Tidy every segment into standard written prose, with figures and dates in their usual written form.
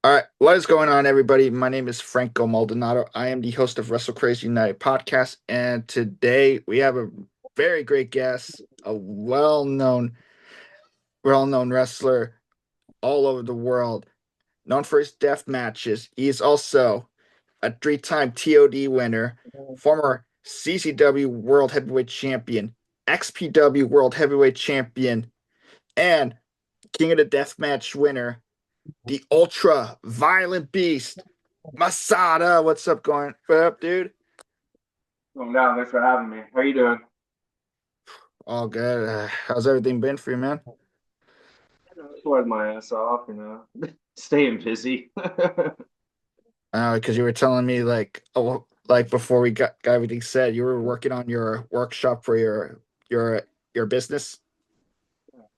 All right, what is going on, everybody? My name is Franco Maldonado. I am the host of Wrestle Craze United Podcast, and today we have a very great guest, a well-known wrestler all over the world, known for his death matches. He is also a three-time TOD winner, former CCW World Heavyweight Champion, XPW World Heavyweight Champion, and King of the Deathmatch winner, the Ultra Violent Beast. Masada, what up, dude? Going down. Thanks for having me. How you doing? All good. How's everything been for you, man? Sweating my ass off, staying busy. Because you were telling me like before we got everything said, you were working on your workshop for your business.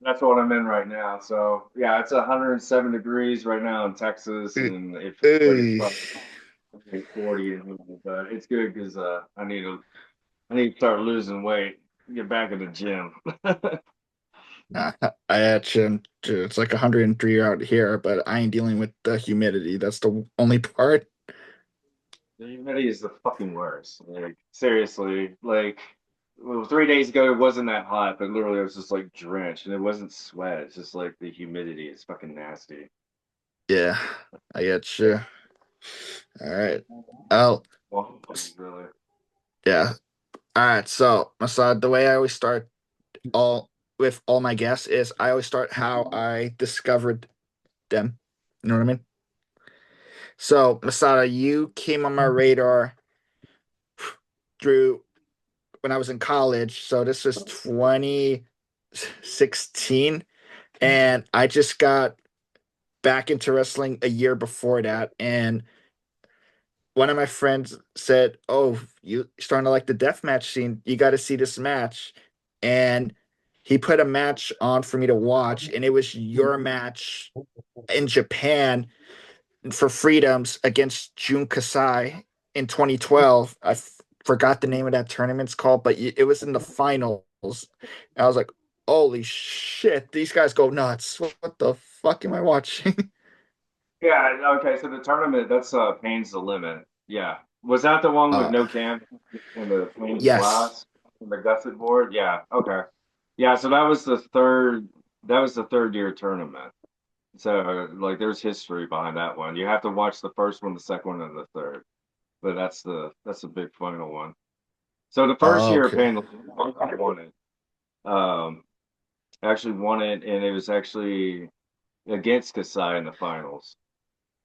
That's what I'm in right now. So yeah, it's 107 degrees right now in Texas, Uh, and it feels like it's uh, probably 40 in here, but it's good because I need to start losing weight, get back in the gym. nah, I actually, it's like 103 out here, but I ain't dealing with the humidity. That's the only part. The humidity is the fucking worst. Like seriously, well, 3 days ago it wasn't that hot, but literally it was just like drenched, and it wasn't sweat. It's just like the humidity is fucking nasty. Yeah, I get you. All right. Oh, Well, really. yeah. All right. So, Masad, the way I always start all with all my guests is I always start how I discovered them. You know what I mean? So, Masada, you came on my radar through when I was in college. So this was 2016, and I just got back into wrestling a year before that. And one of my friends said, "Oh, you starting to like the death match scene? You got to see this match." And he put a match on for me to watch, and it was your match in Japan for Freedoms against Jun Kasai in 2012. Forgot the name of that tournament's called, but it was in the finals. And I was like, "Holy shit, these guys go nuts! What the fuck am I watching?" Yeah, okay, so the tournament, that's Pain's the Limit. Yeah. Was that the one with uh, no camp and the plain yes. glass and the gusset board? Yeah, okay. Yeah, so that was the third year tournament. So like there's history behind that one. You have to watch the first one, the second one, and the third. But that's the big final one. So the first year Okay. Pain the Limit, I won it. Um actually won it, and it was actually against Kasai in the finals.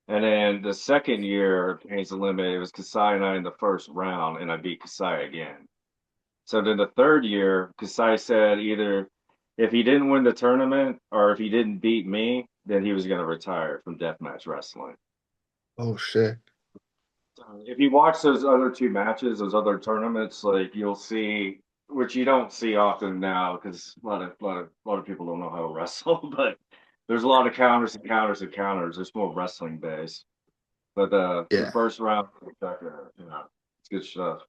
And then the second year, Pains the Limit, it was Kasai and I in the first round, and I beat Kasai again. So then the third year, Kasai said either if he didn't win the tournament or if he didn't beat me, then he was going to retire from deathmatch wrestling. Oh shit. So if you watch those other two matches, those other tournaments, like you'll see, which you don't see often now because a lot of people don't know how to wrestle, but there's a lot of counters and counters and counters. There's more wrestling based. But the Yeah. first round, it's good stuff.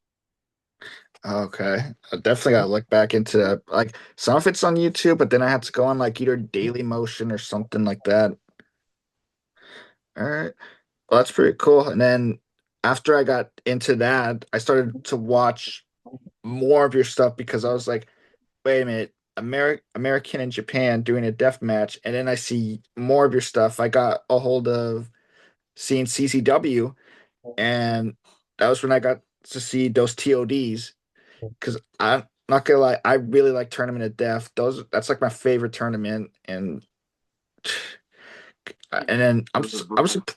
Okay. I definitely gotta look back into that. Like some of it's on YouTube, but then I have to go on like either Daily Motion or something like that. All right. Well, that's pretty cool. And then after I got into that, I started to watch more of your stuff because I was like, wait a minute, American and Japan doing a death match, and then I see more of your stuff. I got a hold of seeing CCW, and that was when I got to see those TODs. Because I'm not gonna lie, I really like Tournament of Death. That's like my favorite tournament, and then Those are I was brutal.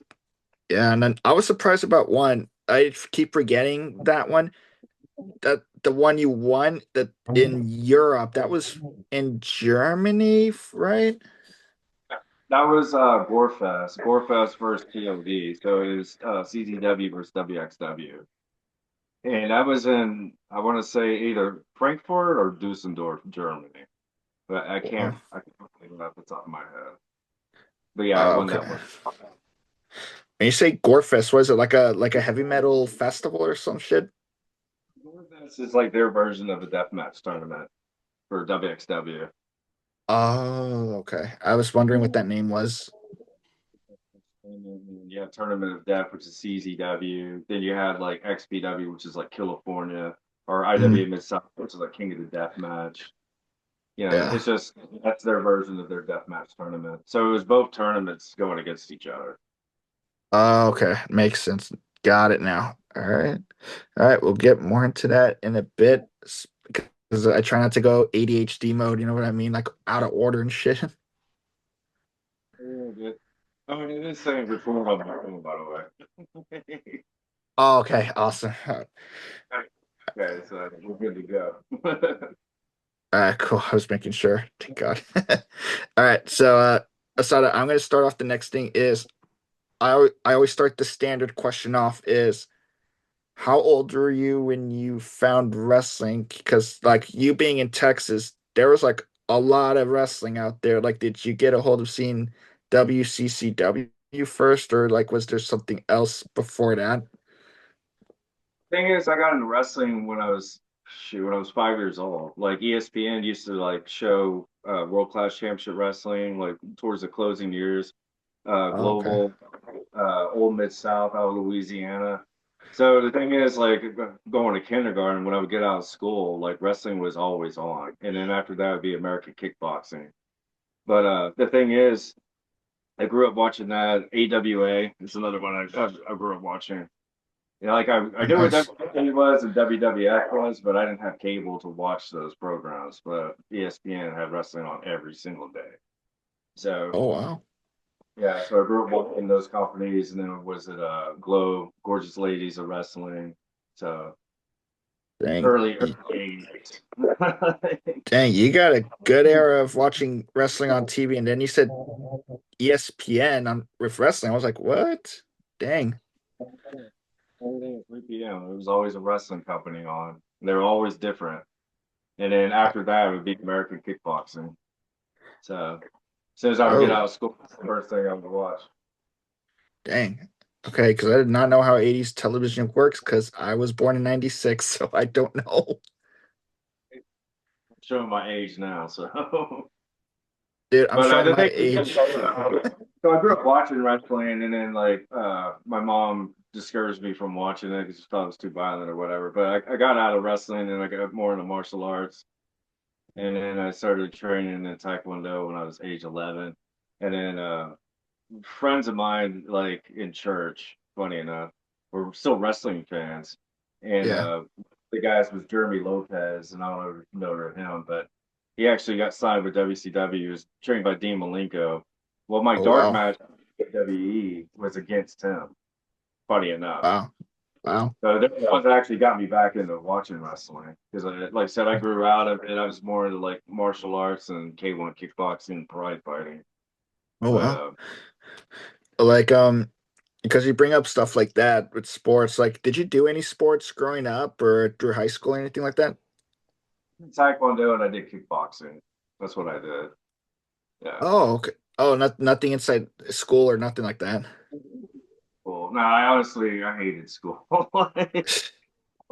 yeah, and then I was surprised about one. I keep forgetting that one. That the one you won that in Europe. That was in Germany, right? That was Gorefest. Gorefest versus TOD. So it was CZW versus WXW. And that was in, I want to say either Frankfurt or Dusseldorf, Germany. But Oh, I can't think of it off the top of my head. But yeah, I won that okay. one. When you say Gorefest, was it like a heavy metal festival or some shit? This is like their version of a deathmatch tournament for WXW. Oh, okay. I was wondering what that name was. And then you have Tournament of Death, which is CZW. Then you had like XPW, which is like Killafornia, or Mm, IWA Mid-South, which is like King of the Death Match. You know, yeah. it's just that's their version of their deathmatch tournament. So it was both tournaments going against each other. Okay, makes sense. Got it now. All right. All right, we'll get more into that in a bit because I try not to go ADHD mode, you know what I mean? Like out of order and shit. Yeah, good. I mean, it is saying record on my phone, by the way. Oh, okay, awesome. Okay, so we're good to go. All right, cool. I was making sure. Thank God. All right, so Asada, I'm gonna start off. The next thing is I always start the standard question off is how old were you when you found wrestling? Because like you being in Texas, there was like a lot of wrestling out there. Like, did you get a hold of seeing WCCW first, or like was there something else before that? Thing is, I got into wrestling when I was when I was 5 years old. Like ESPN used to like show World Class Championship Wrestling like towards the closing years. Oh, okay. Global, Old Mid South out of Louisiana. So the thing is, like going to kindergarten, when I would get out of school, like wrestling was always on, and then after that would be American kickboxing. But the thing is, I grew up watching that. AWA is another one I grew up watching. You know, like I knew what Nice. WWE was and WWF was, but I didn't have cable to watch those programs. But ESPN had wrestling on every single day. So Oh, wow. yeah, so I grew up watching those companies, and then was it Glow, Gorgeous Ladies of Wrestling, so Dang. early 80s. Dang, you got a good era of watching wrestling on TV, and then you said ESPN on with wrestling. I was like, what? Dang. Everything at 3 p.m. It was always a wrestling company on. They were always different. And then after that, it would be American kickboxing. So as soon as I would get Oh, out of school, that's the first thing I would watch. dang. Okay, because I did not know how 80s television works because I was born in 96, so I don't know. I'm showing my age now, so. Dude, I'm But showing the my thing is, age. so I grew up watching wrestling, and then like my mom discouraged me from watching it because she thought it was too violent or whatever. But I got out of wrestling, and I got more into martial arts, and then I started training in Taekwondo when I was age 11, and then friends of mine, like in church, funny enough, were still wrestling fans. And Yeah. the guys was Jeremy Lopez, and I don't know if you know him, but he actually got signed with WCW. He was trained by Dean Malenko. Well, my Oh, dark wow. match at WWE was against him, funny enough. Wow. Wow. So they're the ones that actually got me back into watching wrestling. Because, like I said, I grew out of it. I was more into like martial arts and K1 kickboxing and pride fighting. Oh, But wow. Like, because you bring up stuff like that with sports, like, did you do any sports growing up or through high school or anything like that? Taekwondo and I did kickboxing. That's what I did. Yeah. Oh, okay. Oh, nothing inside school or nothing like that. Cool. No, I honestly I hated school.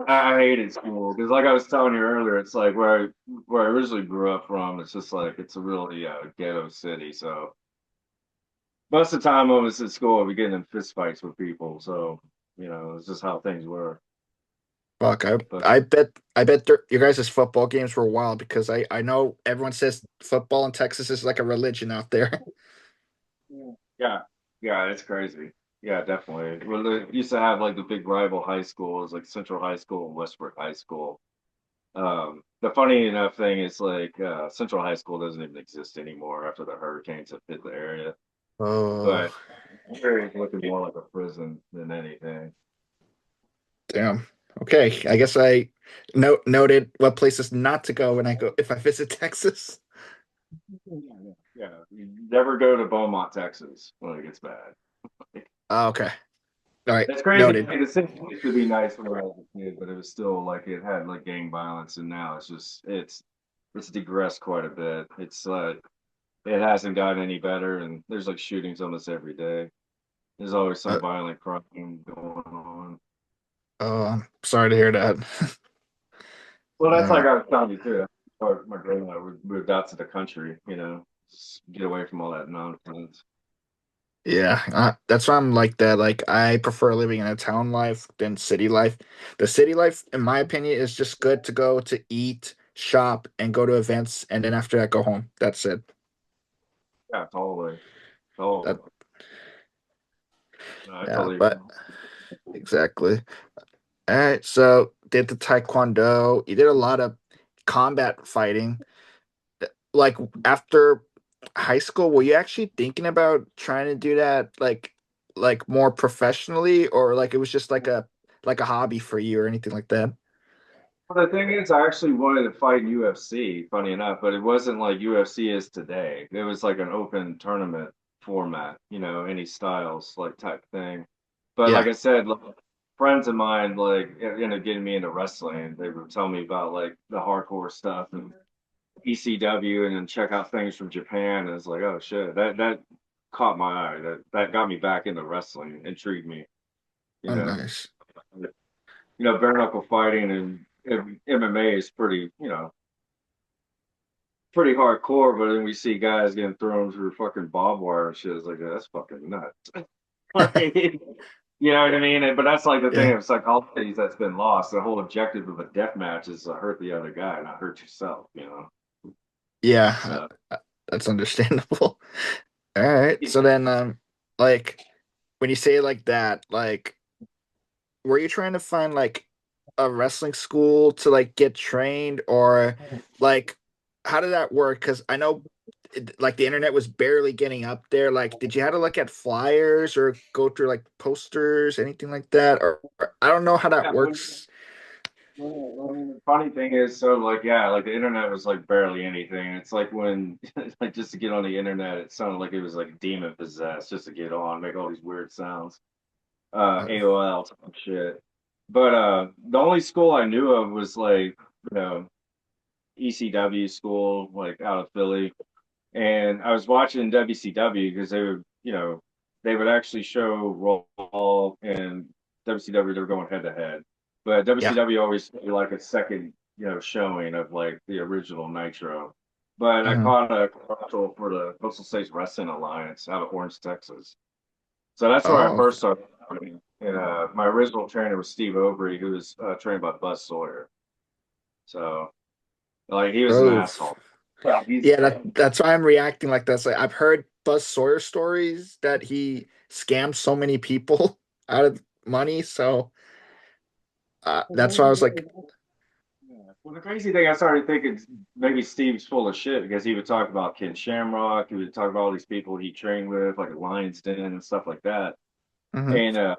I hated school because, like I was telling you earlier, it's like where I originally grew up from. It's just like it's a really ghetto city. So most of the time I was at school, I'd be getting in fist fights with people. So it's just how things were. Fuck, But I bet your guys' football games were wild because I know everyone says football in Texas is like a religion out there. yeah, yeah, it's crazy. Yeah, definitely. Well, they used to have like the big rival high schools, like Central High School and Westbrook High School. The funny enough thing is like Central High School doesn't even exist anymore after the hurricanes have hit the area. Oh, But it's looking more like a prison than anything. damn. Okay, I guess I noted what places not to go when I go if I visit Texas. Yeah, yeah. You never go to Beaumont, Texas when it gets bad. Oh, okay. All right, It's crazy. noted. The city used to be nice when I was a kid, but it was still like it had like gang violence, and now it's digressed quite a bit. It hasn't gotten any better, and there's like shootings almost every day. There's always some Uh, violent crime going on. oh, I'm sorry to hear that. Well, that's like Uh, I was telling you too. My grandma moved out to the country, just get away from all that nonsense. Yeah, that's why I'm like that. Like, I prefer living in a town life than city life. The city life, in my opinion, is just good to go to eat, shop, and go to events, and then after that, go home. That's it. Yeah, totally, That, totally. No, I yeah, totally agree. but exactly. All right, so did the taekwondo. You did a lot of combat fighting. Like after high school, were you actually thinking about trying to do that like more professionally, or like it was just like a hobby for you or anything like that? Well, the thing is, I actually wanted to fight in UFC, funny enough, but it wasn't like UFC is today. It was like an open tournament format, any styles like type thing. But like Yeah. I said, like, friends of mine like ended up getting me into wrestling. They were telling me about like the hardcore stuff and ECW, and then check out things from Japan. And it's like, oh shit, that caught my eye. That got me back into wrestling, intrigued me. You Oh, know, nice. bare knuckle fighting and MMA is pretty, pretty hardcore. But then we see guys getting thrown through fucking barbed wire and shit. It's like that's fucking nuts. You know what I mean? But that's like the thing Yeah. of psychology that's been lost. The whole objective of a death match is to hurt the other guy, not hurt yourself. Yeah. So That's understandable. All right. So then, like when you say it like that, like were you trying to find like a wrestling school to like get trained, or like how did that work? Because I know like the internet was barely getting up there. Like, did you have to look at flyers or go through like posters, anything like that? Or I don't know how that yeah, works. I mean, the funny thing is, so like, yeah, like the internet was like barely anything. It's like when, like, just to get on the internet, it sounded like it was like demon possessed just to get on, make all these weird sounds. Uh, AOL type shit. But the only school I knew of was like, you know, ECW school, like out of Philly. And I was watching WCW because they would actually show Raw and WCW. They were going head to head, but yeah. WCW always did like a second, showing of like the original Nitro. But I Hmm. caught a commercial for the Coastal States Wrestling Alliance out of Orange, Texas. So that's where I Oh, first started. And my original trainer was Steve Overy, who was trained by Buzz Sawyer. So like he was an oh, asshole. Yeah, he's yeah. That's why I'm reacting like that. Like I've heard Buzz Sawyer stories that he scammed so many people out of money. So that's why I was like, Yeah. Well, the crazy thing, I started thinking maybe Steve's full of shit because he would talk about Ken Shamrock. He would talk about all these people he trained with, like Lion's Den and stuff like that. mhm. And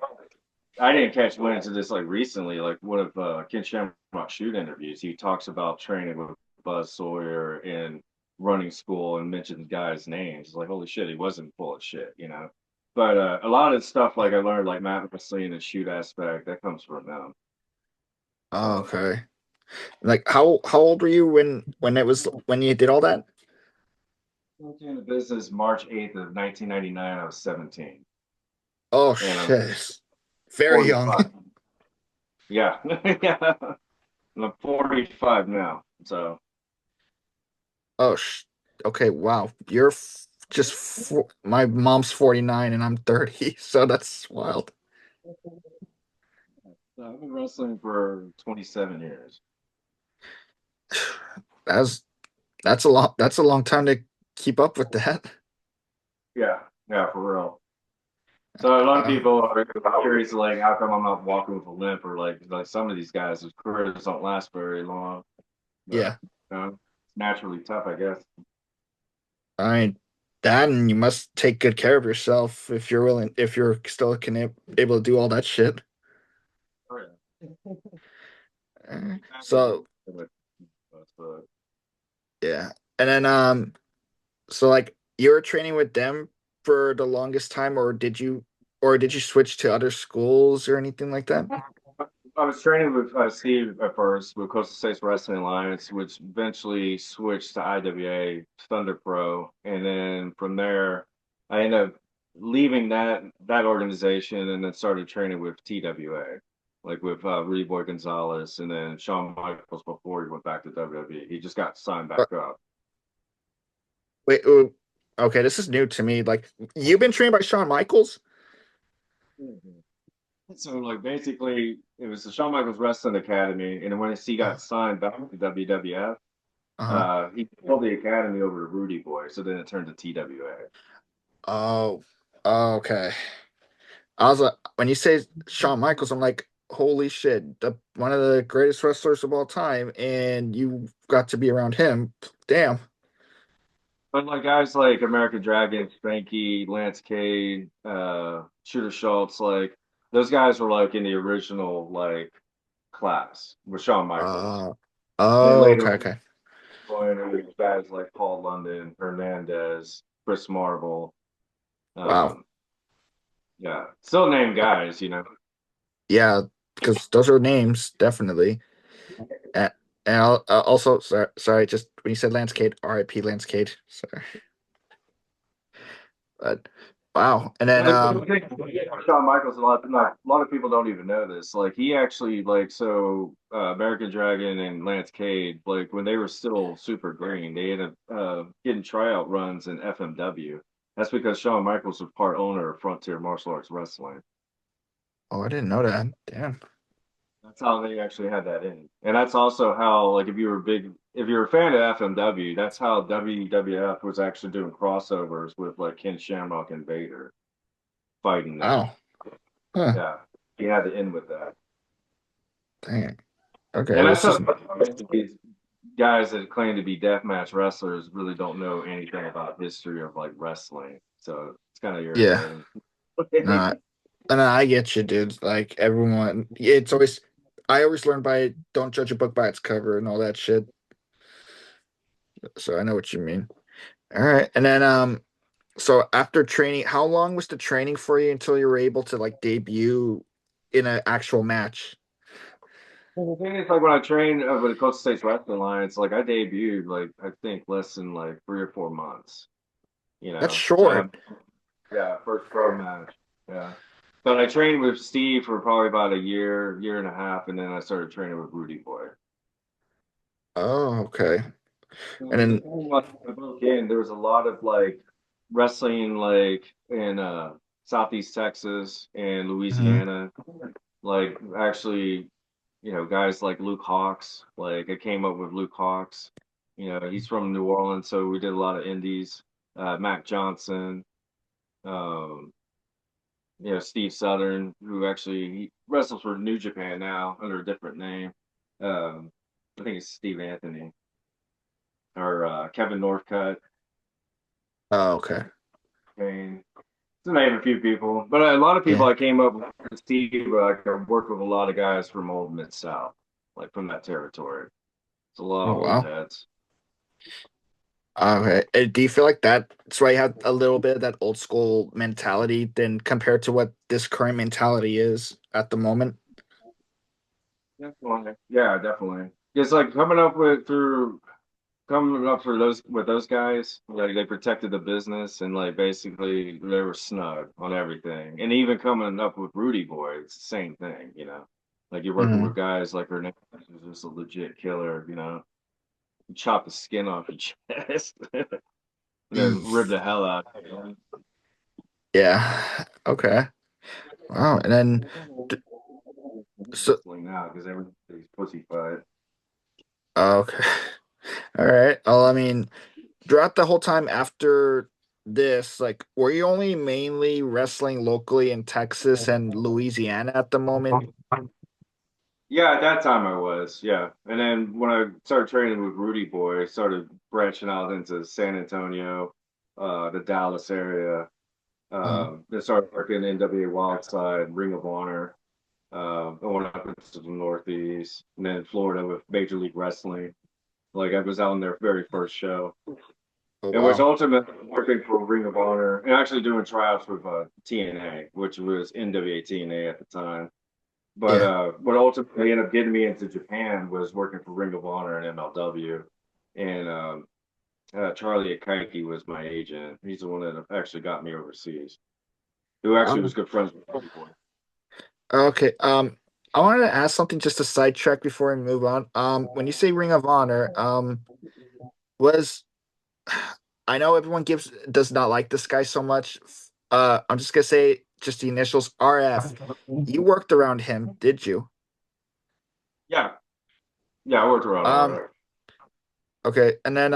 I didn't catch wind to this like recently, like one of Ken Shamrock's shoot interviews. He talks about training with Buzz Sawyer in running school and mentions guys' names. It's like, holy shit, he wasn't full of shit. But a lot of the stuff, like I learned, like Matt Wrestling and shoot aspect, that comes from them. Oh, So. okay. Like how old were you when it was when you did all that? Went into business March 8th of 1999. I was 17, Oh and I'm shit. Very young. 45. Yeah, yeah. And I'm 45 now. So Oh okay, wow. You're my mom's 49 and I'm 30, so that's wild. I've been wrestling for 27 years. That's that's a long time to keep up with that. Yeah, yeah, for real. So a lot of Uh, people are curious, like, how come I'm not walking with a limp, or like some of these guys whose careers don't last very long, but yeah. it's naturally tough, I guess. I mean that, and you must take good care of yourself if you're still able to do all that shit. Oh, yeah. So, But yeah. And then so like you were training with them for the longest time, or did you switch to other schools or anything like that? I was training with Steve at first with Coastal States Wrestling Alliance, which eventually switched to IWA Thunder Pro, and then from there, I ended up leaving that organization and then started training with TWA, like with Rudy Boy Gonzalez, and then Shawn Michaels before he went back to WWE. He just got signed Uh, back up. Wait, Okay, this is new to me. Like, you've been trained by Shawn Michaels? Mhm. So like basically, it was the Shawn Michaels Wrestling Academy, and then when he got signed back to WWF, Uh-huh. he pulled the academy over to Rudy Boy. So then it turned to TWA. Oh, okay. I was like, when you say Shawn Michaels, I'm like, holy shit, one of the greatest wrestlers of all time, and you got to be around him. Damn. But like guys like American Dragon, Spanky, Lance Cade, Shooter Schultz, like those guys were like in the original like class with Shawn Michaels. Uh, And then oh, later okay, okay. on, it was guys like Paul London, Hernandez, Chris Marvel. Wow. Um, yeah, still named guys, you know. Yeah, because those are names, definitely. And, also, sorry, just when you said Lance Cade, R.I.P. Lance Cade. Sorry. But wow. And then, Like, I think Shawn Michaels, a lot of people don't even know this. Like he actually like so American Dragon and Lance Cade, like when they were still super green, they ended up getting tryout runs in FMW. That's because Shawn Michaels was part owner of Frontier Martial Arts Wrestling. oh, I didn't know that. Damn. That's how they actually had that in. And that's also how, like, if you were a fan of FMW, that's how WWF was actually doing crossovers with like Ken Shamrock and Vader fighting there. Wow. Huh. Yeah, he had to end with that. Dang. Okay, And that's this is, how these guys that claim to be deathmatch wrestlers really don't know anything about history of like wrestling. So it's kind of yeah. irritating. No, and I get you, dude. Like everyone, it's always, I always learn by don't judge a book by its cover and all that shit. So I know what you mean. All right, and then so after training, how long was the training for you until you were able to like debut in an actual match? Well, the thing is, like when I trained with the Coastal States Wrestling Alliance, like I debuted like I think less than like 3 or 4 months. You That's know, short. yeah, first pro match. Yeah, but I trained with Steve for probably about a year, year and a half, and then I started training with Rudy Boy. Oh, okay. And The then, thing was, I broke in, there was a lot of like wrestling like in Southeast Texas and mhm. Louisiana. Like actually, you know, guys like Luke Hawks. Like I came up with Luke Hawks. You know, he's from New Orleans, so we did a lot of indies. Matt Johnson, um, you know, Steve Southern, who actually he wrestles for New Japan now under a different name. Um, I think it's Steve Anthony or Kevin Northcutt. Oh, okay. Kane, to name a few people. But a lot of people Yeah. I came up with Steve, like I worked with a lot of guys from old Mid South, like from that territory. It's a lot Oh, of old wow. heads. Okay. Do you feel like that's why you had a little bit of that old school mentality then compared to what this current mentality is at the moment? Definitely. Yeah, definitely. It's like coming up for those with those guys, like they protected the business and like basically they were snug on everything. And even coming up with Rudy Boy, it's the same thing, you know. Like you're working with Hmm. guys like Hernandez, who's just a legit killer, you know. You chop the skin off your chest and then rib the hell out. You know? Yeah. Okay. Wow. And then, d- so, Wrestling now because everybody's pussy fight. okay. All right. Well, I mean, throughout the whole time after this, like, were you only mainly wrestling locally in Texas and Louisiana at the moment? Yeah, at that time I was, yeah. And then when I started training with Rudy Boy, I started branching out into San Antonio, the Dallas area. Uh, Then started working in NWA Wildside, Ring of Honor. I went up into the Northeast, and then Florida with Major League Wrestling. Like I was out on their very first show, oh, and was wow. ultimately working for Ring of Honor and actually doing tryouts with TNA, which was NWA TNA at the time. But Yeah. what ultimately ended up getting me into Japan was working for Ring of Honor and MLW. And Charlie Akaiki was my agent. He's the one that actually got me overseas, who actually was Um, good friends with people. okay. I wanted to ask something just to sidetrack before we move on. When you say Ring of Honor, was I know everyone does not like this guy so much. I'm just gonna say just the initials RF. You worked around him, did you? Yeah, yeah, I worked around all Um, right. okay. And then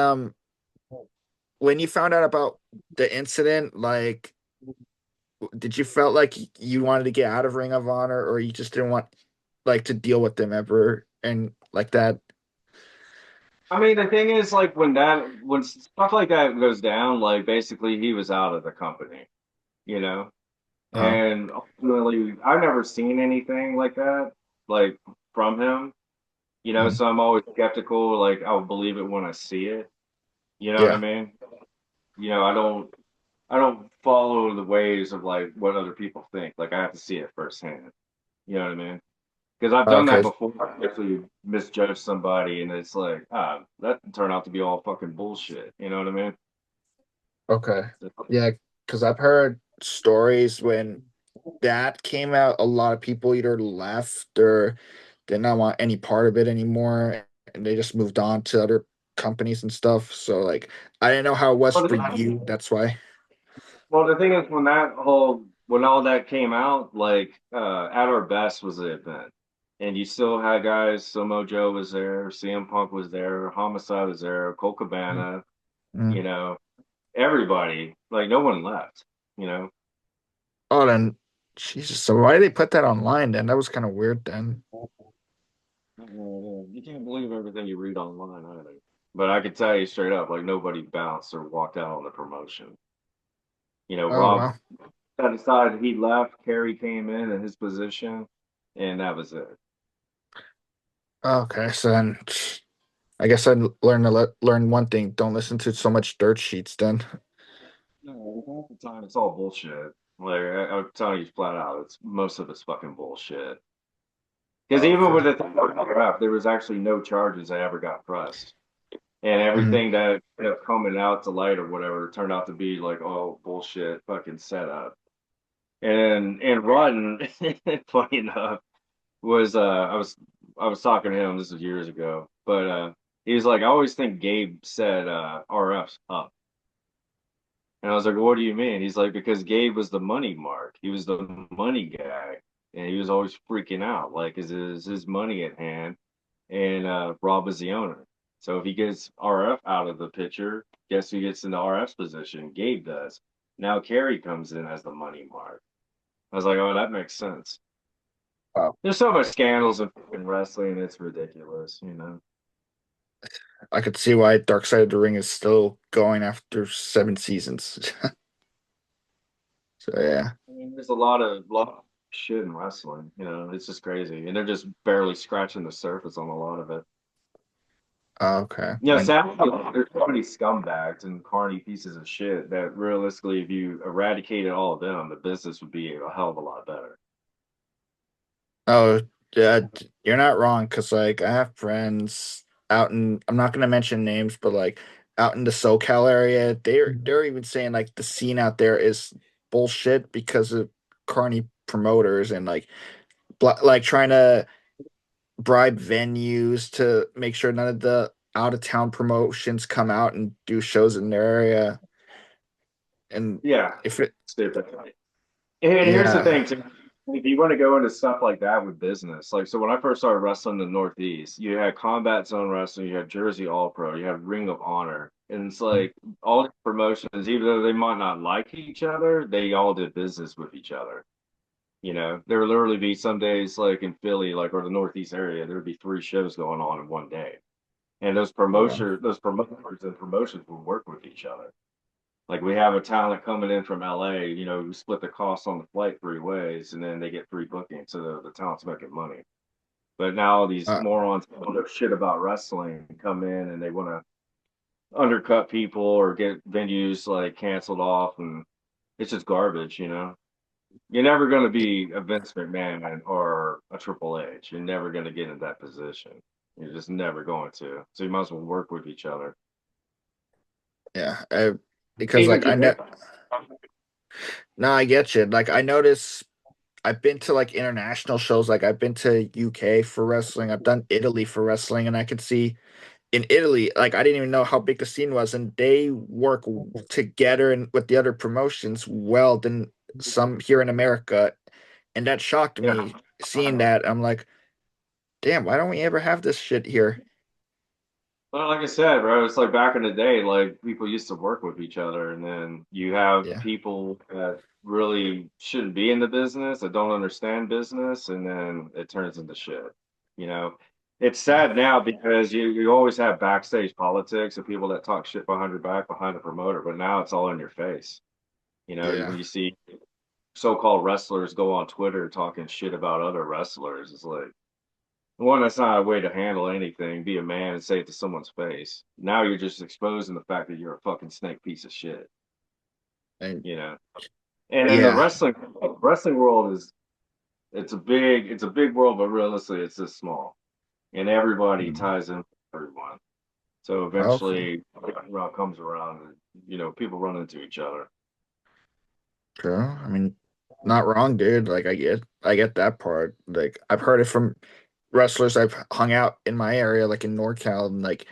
when you found out about the incident, like did you felt like you wanted to get out of Ring of Honor or you just didn't want like to deal with them ever and like that? I mean, the thing is, like when stuff like that goes down, like basically he was out of the company, you know. Uh, And ultimately, I've never seen anything like that, like from him, you know. mm, So I'm always skeptical. Like I'll believe it when I see it. You know what I yeah. mean? You know, I don't follow the ways of like what other people think. Like I have to see it firsthand. You know what I mean? Because I've done that Okay. before. I actually misjudged somebody, and it's like, that turned out to be all fucking bullshit. You know what I mean? Okay. Yeah, because I've heard stories when that came out, a lot of people either left or did not want any part of it anymore, and they just moved on to other companies and stuff. So like, I didn't know how it was Well, for you. That's why. the thing is, when all that came out, like at our best was the event, and you still had guys. Sumo Joe was there, CM Punk was there, Homicide was there, Colt Mm, Cabana. mm. You know, everybody. Like no one left. You know. Oh, then Jesus. So why did they put that online then? That was kind of weird then. You can't believe everything you read online either. But I can tell you straight up, like nobody bounced or walked out on the promotion. You know, Oh Rob wow. decided he left, Kerry came in his position, and that was it. Okay, so then I guess I learned learn one thing. Don't listen to so much dirt sheets then. No, half the time it's all bullshit. Like I'm telling you flat out, it's most of it's fucking bullshit. Because even Okay. with the thing with rap, there was actually no charges that ever got pressed. And Mm, everything that ended up coming out to light or whatever turned out to be like, oh, bullshit, fucking setup. And Rotten, funny enough, was I was talking to him, this was years ago, but he was like, I always think Gabe said RF's up. And I was like, what do you mean? He's like, because Gabe was the money mark. He was the money guy. And he was always freaking out, like, is his money at hand? And Rob is the owner. So if he gets RF out of the picture, guess who gets into RF's position? Gabe does. Now Kerry comes in as the money mark. I was like, oh, that makes sense. wow. There's so much scandals in wrestling, it's ridiculous, you know. I could see why Dark Side of the Ring is still going after 7 seasons. So yeah. I mean, there's a lot of shit in wrestling, you know. It's just crazy, and they're just barely scratching the surface on a lot of it. Okay. You know, And sadly, there's so many scumbags and carny pieces of shit that realistically, if you eradicated all of them, the business would be a hell of a lot better. oh yeah, you're not wrong because like I have friends out in I'm not gonna mention names, but like out in the SoCal area, they're even saying like the scene out there is bullshit because of carny promoters and like like trying to bribe venues to make sure none of the out of town promotions come out and do shows in their area. And Yeah, if it, stupid. And here's the yeah, thing, too. If you want to go into stuff like that with business, like so when I first started wrestling in the Northeast, you had Combat Zone Wrestling, you had Jersey All Pro, you had Ring of Honor. And it's like all the promotions, even though they might not like each other, they all did business with each other. You know, there would literally be some days like in Philly, like or the Northeast area, there would be three shows going on in one day. And those promoters and promotions would work with each other. Like we have a talent coming in from LA, you know, we split the cost on the flight three ways, and then they get free booking, so the talent's making money. But now these uh, morons who don't know shit about wrestling come in and they want to undercut people or get venues like canceled off, and it's just garbage, you know. You're never going to be a Vince McMahon or a Triple H. You're never going to get in that position. You're just never going to. So you might as well work with each other. yeah, because Even like I Jimmy. know, no, I get you. Like I notice I've been to like international shows. Like I've been to UK for wrestling. I've done Italy for wrestling, and I can see in Italy, like I didn't even know how big the scene was, and they work together and with the other promotions well than some here in America, and that shocked Yeah. me seeing that. I'm like, damn, why don't we ever have this shit here? Well, like I said, bro, it's like back in the day, like people used to work with each other, and then you have Yeah, people that really shouldn't be in the business, that don't understand business, and then it turns into shit. You know, it's yeah, sad now because you always have backstage politics of people that talk shit behind your back behind the promoter, but now it's all in your face. You know, yeah. when you see so-called wrestlers go on Twitter talking shit about other wrestlers, it's like, one, that's not a way to handle anything. Be a man and say it to someone's face. Now you're just exposing the fact that you're a fucking snake piece of shit, And you know. And in the yeah, wrestling world is it's a big world, but realistically it's this small. And everybody mm, ties in with everyone. So okay, eventually around comes around and people run into each other. true. I mean, not wrong, dude. Like I get that part. Like I've heard it from wrestlers I've hung out in my area, like in NorCal, and like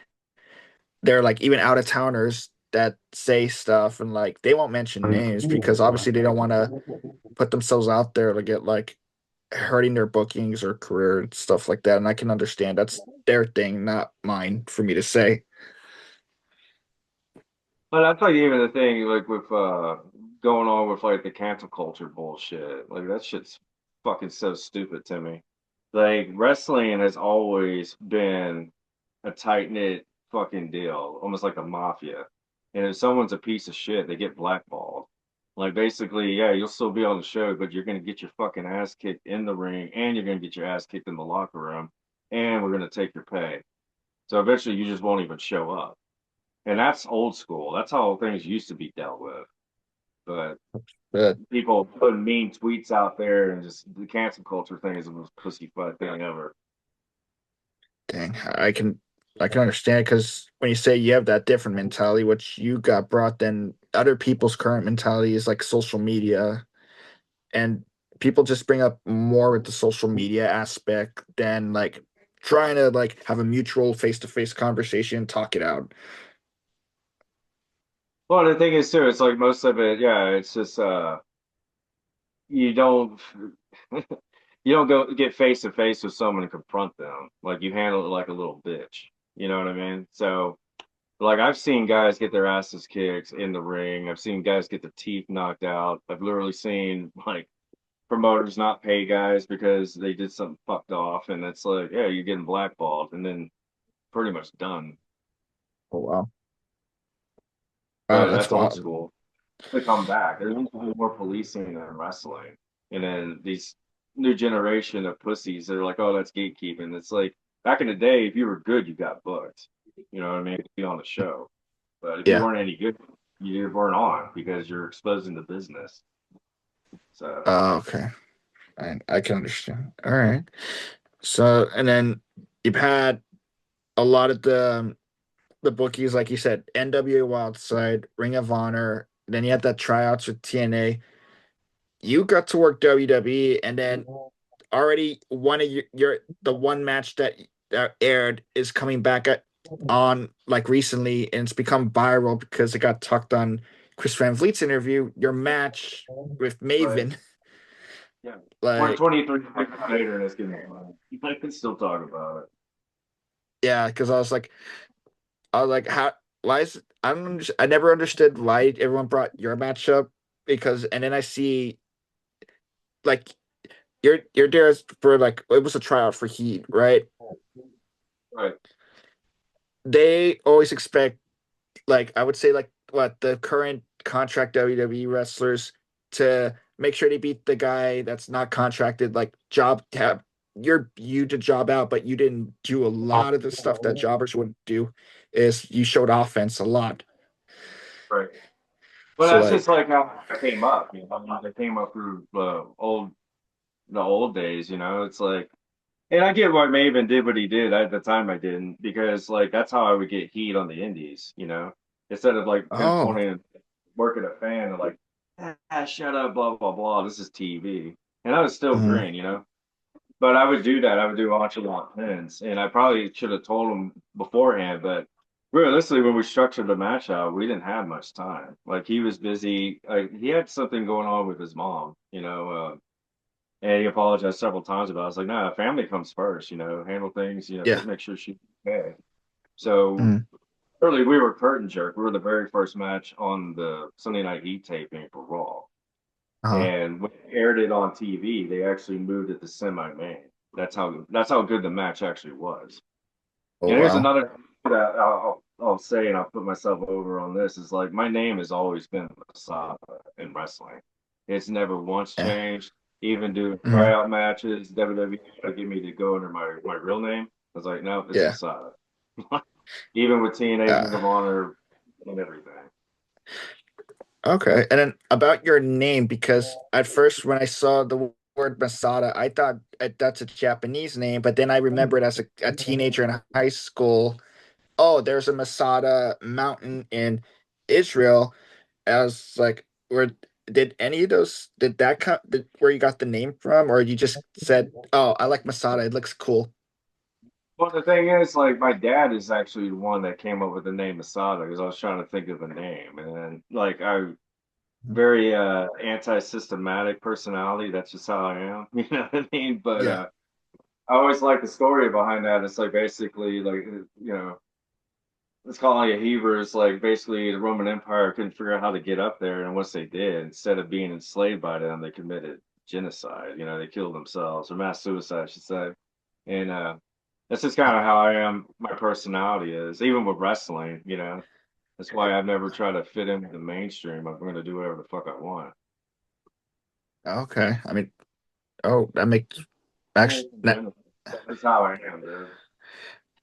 they're like even out of towners that say stuff, and like they won't mention names because obviously they don't want to put themselves out there to get like hurting their bookings or career and stuff like that. And I can understand that's their thing, not mine for me to say. But I tell you, even the thing like with going on with like the cancel culture bullshit, like that shit's fucking so stupid to me. Like wrestling has always been a tight knit fucking deal, almost like a mafia. And if someone's a piece of shit, they get blackballed. Like basically, yeah, you'll still be on the show, but you're gonna get your fucking ass kicked in the ring, and you're gonna get your ass kicked in the locker room, and we're gonna take your pay. So eventually, you just won't even show up. And that's old school. That's how things used to be dealt with. But But people putting mean tweets out there and just the cancel culture thing is the most pussyfoot thing ever. dang, I can understand because when you say you have that different mentality, which you got brought, then other people's current mentality is like social media, and people just bring up more with the social media aspect than like trying to like have a mutual face-to-face conversation, talk it out. Well, the thing is too, it's like most of it, yeah, it's just you don't you don't go get face to face with someone and confront them. Like you handle it like a little bitch. You know what I mean? So like I've seen guys get their asses kicked in the ring. I've seen guys get their teeth knocked out. I've literally seen like promoters not pay guys because they did something fucked off, and it's like, yeah, you're getting blackballed, and then pretty much done. Oh wow. Wow, But that's that's old wild. school. To come back, there's more policing than wrestling, and then these new generation of pussies that are like, oh, that's gatekeeping. It's like back in the day, if you were good, you got booked. You know what I mean? Be on the show. But if you Yeah. weren't any good, you weren't on because you're exposing the business. So. Okay. I can understand. All right. So, and then you've had a lot of the bookies, like you said, NWA Wildside, Ring of Honor. Then you had that tryouts with TNA. You got to work WWE, and then already one of your the one match that aired is coming back on like recently, and it's become viral because it got tucked on Chris Van Vliet's interview. Your match with Right. Maven, Yeah. We're like 23 years later and it's getting fun. I can still talk about it. yeah, because I was like, how? Why is I don't I never understood why everyone brought your matchup because, and then I see like you're there for like it was a tryout for Heat, right? Right. They always expect like I would say like what the current contract WWE wrestlers to make sure they beat the guy that's not contracted, like job tab. You're you to job out, but you didn't do a lot of the stuff that jobbers would do. Is you showed offense a lot. Right. But So that's just like, like how it came up. I mean, it came up through the old days. It's like, and I get why Maven did what he did. At the time, I didn't because like that's how I would get heat on the indies. Instead of like oh, pinpointing, working a fan and like, shut up, blah blah blah. This is TV, and I was still mhm. green. But I would do that. I would do enchilada pins, and I probably should have told him beforehand. But realistically, when we structured the match out, we didn't have much time. Like he was busy. He had something going on with his mom, and he apologized several times about it. I was like, no, family comes first. Handle things. Yeah. Make sure she's okay. So Mm. early, we were curtain jerk. We were the very first match on the Sunday Night Heat taping for Raw. Uh-huh. And when they aired it on TV, they actually moved it to semi-main. That's how good the match actually was. Oh And here's wow. another thing that I'll say, and I'll put myself over on this is like my name has always been Masada in wrestling. It's never once Yeah. changed. Even doing Hmm. tryout matches, WWE tried to get me to go under my real name. I was like, no, it's Yeah. Masada. Even with TNA, Ring Uh, of Honor, and everything. okay. And then about your name, because at first when I saw the word Masada, I thought that's a Japanese name, but then I remembered as a teenager in high school, oh, there's a Masada mountain in Israel. I was like, where did any of those did that come where you got the name from, or you just said, oh, I like Masada, it looks cool. Well, the thing is, like, my dad is actually the one that came up with the name Masada because I was trying to think of a name, and then like I very anti-systematic personality. That's just how I am. You know what I mean? But Yeah. I always like the story behind that. It's like basically like it's called like a Hebrews. Like basically, the Roman Empire couldn't figure out how to get up there, and once they did, instead of being enslaved by them, they committed genocide. They killed themselves or mass suicide, I should say. And that's just kind of how I am. My personality is, even with wrestling. That's why I've never tried to fit into the mainstream. I'm going to do whatever the fuck I want. Okay. I mean, oh, that makes actually That's how I am,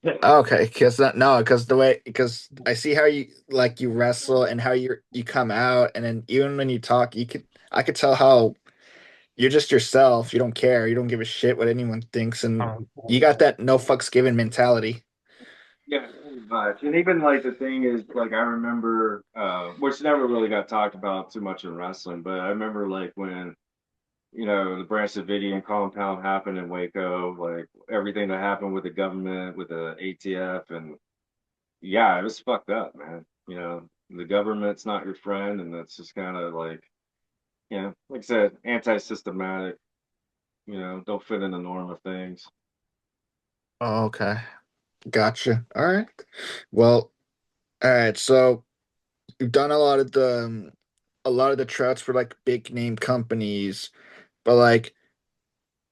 dude. okay, because no, because the way because I see how you like you wrestle and how you come out, and then even when you talk, I could tell how you're just yourself. You don't care. You don't give a shit what anyone thinks, and you got that no fucks given mentality. Yeah, pretty much. And even like the thing is, like I remember, which never really got talked about too much in wrestling, but I remember like when the Branch Davidian compound happened in Waco, like everything that happened with the government, with the ATF, and yeah, it was fucked up, man. The government's not your friend, and that's just kind of like, like I said, anti-systematic. Don't fit in the norm of things. Oh, okay, gotcha. All right. Well, all right. So you've done a lot of the trouts for like big name companies, but like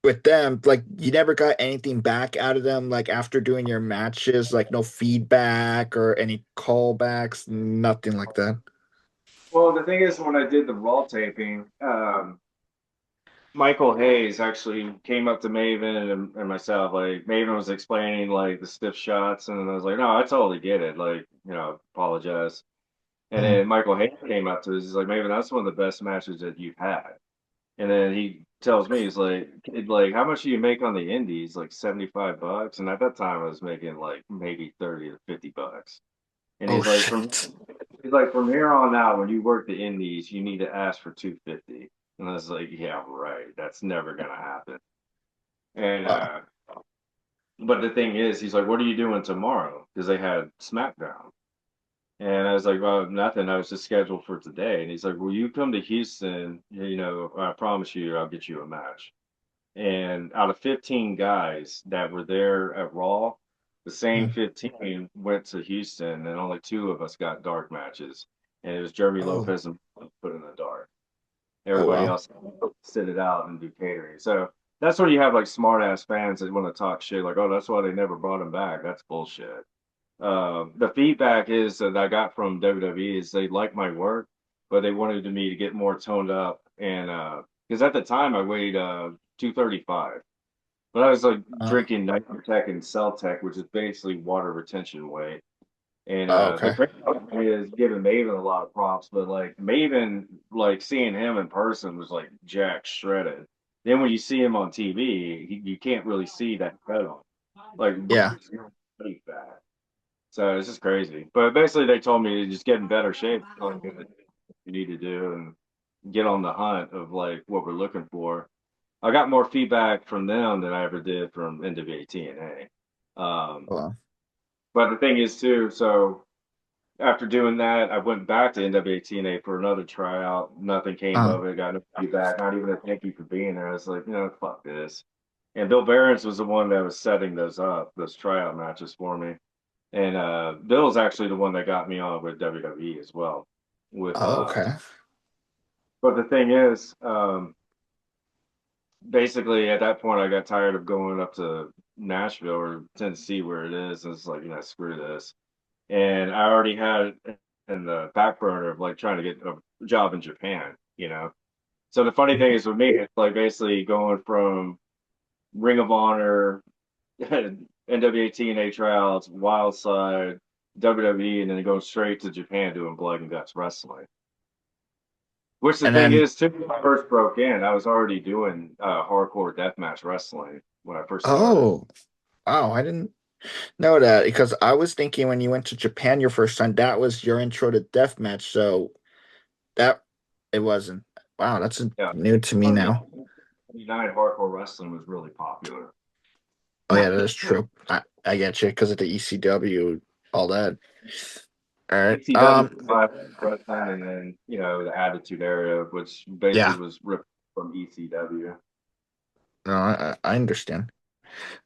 with them, like you never got anything back out of them, like after doing your matches, like no feedback or any callbacks, nothing like that. Well, the thing is, when I did the Raw taping, Michael Hayes actually came up to Maven and myself. Like Maven was explaining like the stiff shots, and I was like, "No, I totally get it. Like, apologize." And Mhm. then Michael Hayes came up to us. He's like, "Maven, that's one of the best matches that you've had." And then he tells me, he's like, "Kid, like, how much do you make on the indies? Like $75." And at that time, I was making like maybe 30 to $50. And Oh he's like, from shit. he's like, from here on out, when you work the indies, you need to ask for 250. And I was like, yeah, right. That's never gonna happen. And Wow. but the thing is, he's like, what are you doing tomorrow? Because they had SmackDown. And I was like, well, nothing. I was just scheduled for today. And he's like, well, you come to Houston, I promise you, I'll get you a match. And out of 15 guys that were there at Raw, the same Mm. 15 went to Houston, and only two of us got dark matches. And it was Jeremy Oh. Lopez and put in the dark. Oh Everybody wow. else sit it out and do catering. So that's where you have like smart ass fans that want to talk shit, like, oh, that's why they never brought him back. That's bullshit. The feedback is that I got from WWE is they like my work, but they wanted me to get more toned up, and because at the time I weighed 235. But I was like Uh, drinking Nitrotech and Celtech, which is basically water retention weight. And oh, the okay. crazy thing is giving Maven a lot of props, but like Maven, like seeing him in person was like jack shredded. Then when you see him on TV, you can't really see that fat on. Like Yeah. pretty fat. So it's just crazy. But basically, they told me to just get in better shape, like what you need to do, and get on the hunt of like what we're looking for. I got more feedback from them than I ever did from NWA TNA. Well, But the thing is too, so after doing that, I went back to NWA TNA for another tryout. Nothing came uh, of it. Got no feedback. Not even a thank you for being there. I was like, fuck this. And Bill Behrens was the one that was setting those up, those tryout matches for me. And Bill's actually the one that got me on with WWE as well. With oh, okay. but the thing is, basically at that point I got tired of going up to Nashville or Tennessee where it is. And it's like, screw this. And I already had in the back burner of like trying to get a job in Japan. So the funny thing Mhm. is with me, it's like basically going from Ring of Honor, NWA TNA tryouts, Wildside, WWE, and then going straight to Japan doing blood and guts wrestling. Which the And thing then, is, too, when I first broke in, I was already doing hardcore deathmatch wrestling when I first started. oh, wow, I didn't know that because I was thinking when you went to Japan your first time, that was your intro to deathmatch. So that it wasn't. Wow, that's Yeah, new to me now. 1999 hardcore wrestling was really popular. Oh yeah, that is true. I get you because of the ECW, all that. All right. ECW wrestling, and then the Attitude Era, which basically Yeah. was ripped from ECW. No, I understand.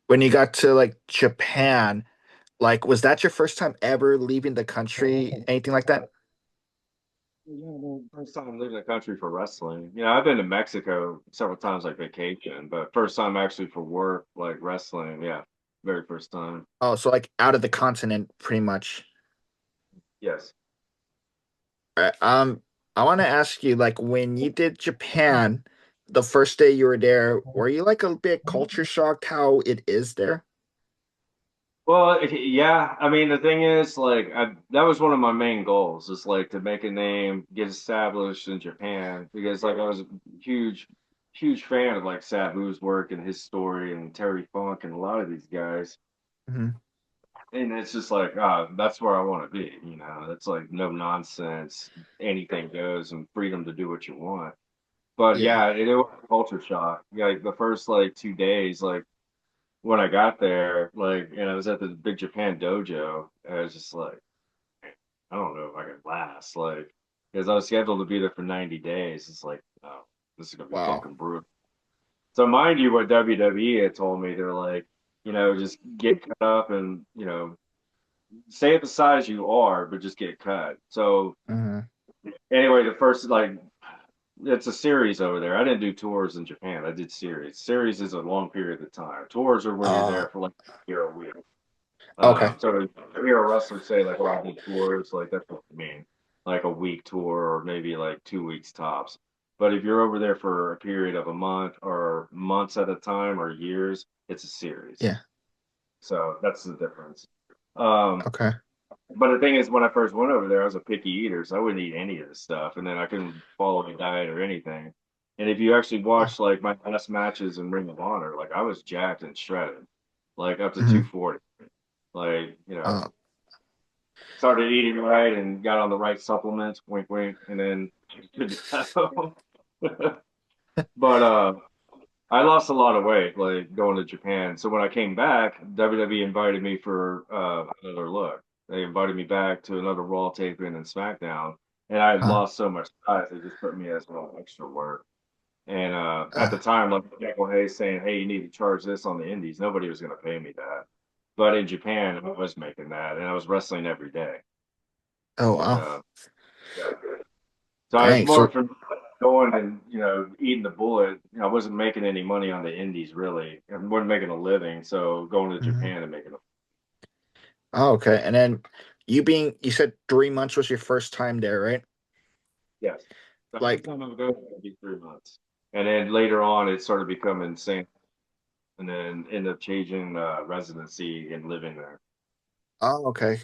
When you got to like Japan, like was that your first time ever leaving the country? Anything like that? Yeah, the first time leaving the country for wrestling. I've been to Mexico several times, like vacation, but first time actually for work, like wrestling. Yeah, very first time. Oh, so like out of the continent, pretty much. Yes. All right. I want to ask you, like, when you did Japan, the first day you were there, were you like a bit culture shocked how it is there? Well, yeah. I mean, the thing is, like, that was one of my main goals, is like to make a name, get established in Japan, because like I was a huge, huge fan of like Sabu's work and his story and Terry Funk and a lot of these guys. Hmm. And it's just like, that's where I want to be. That's like no nonsense, anything goes, and freedom to do what you want. But Yeah. yeah, it was a culture shock. Yeah, like the first like 2 days, like when I got there, like, and I was at the Big Japan dojo, I was just like, I don't know if I can last, like, because I was scheduled to be there for 90 days. It's like, oh, this is gonna be Wow. fucking brutal. So mind you, what WWE had told me, they're like, just get cut up and stay at the size you are, but just get cut. So Hmm. anyway, the first like it's a series over there. I didn't do tours in Japan. I did series. Series is a long period of time. Tours are when you're there for like a year, a week. Okay. So if you hear a wrestler say like, "Oh, I did tours," like that's what I mean, like a week tour or maybe like 2 weeks tops. But if you're over there for a period of a month or months at a time or years, it's a series. Yeah. So that's the difference. Um, Okay. but the thing is, when I first went over there, I was a picky eater, so I wouldn't eat any of this stuff, and then I couldn't follow a diet or anything. And if you actually Oh. watch like my last matches in Ring of Honor, like I was jacked and shredded, like up to Hmm. 240. Like, Uh, started eating right and got on the right supplements, wink, wink, and then good to go. But I lost a lot of weight, like going to Japan. So when I came back, WWE invited me for another look. They invited me back to another Raw taping and SmackDown, and I had uh, lost so much size, they just put me as well extra work. And at the uh, time, like Michael Hayes saying, "Hey, you need to charge this on the Indies." Nobody was going to pay me that. But in Japan, I was making that, and I was wrestling every day. oh And wow. yeah. So I was Dang. more So, from going and eating the bullet. I wasn't making any money on the indies really. I wasn't making a living. So going to mhm. Japan and making a Oh, okay. And then you said 3 months was your first time there, right? yes. So every Like, time I would go, it'd be 3 months, and then later on it started becoming insane, and then ended up changing residency and living there. oh, okay.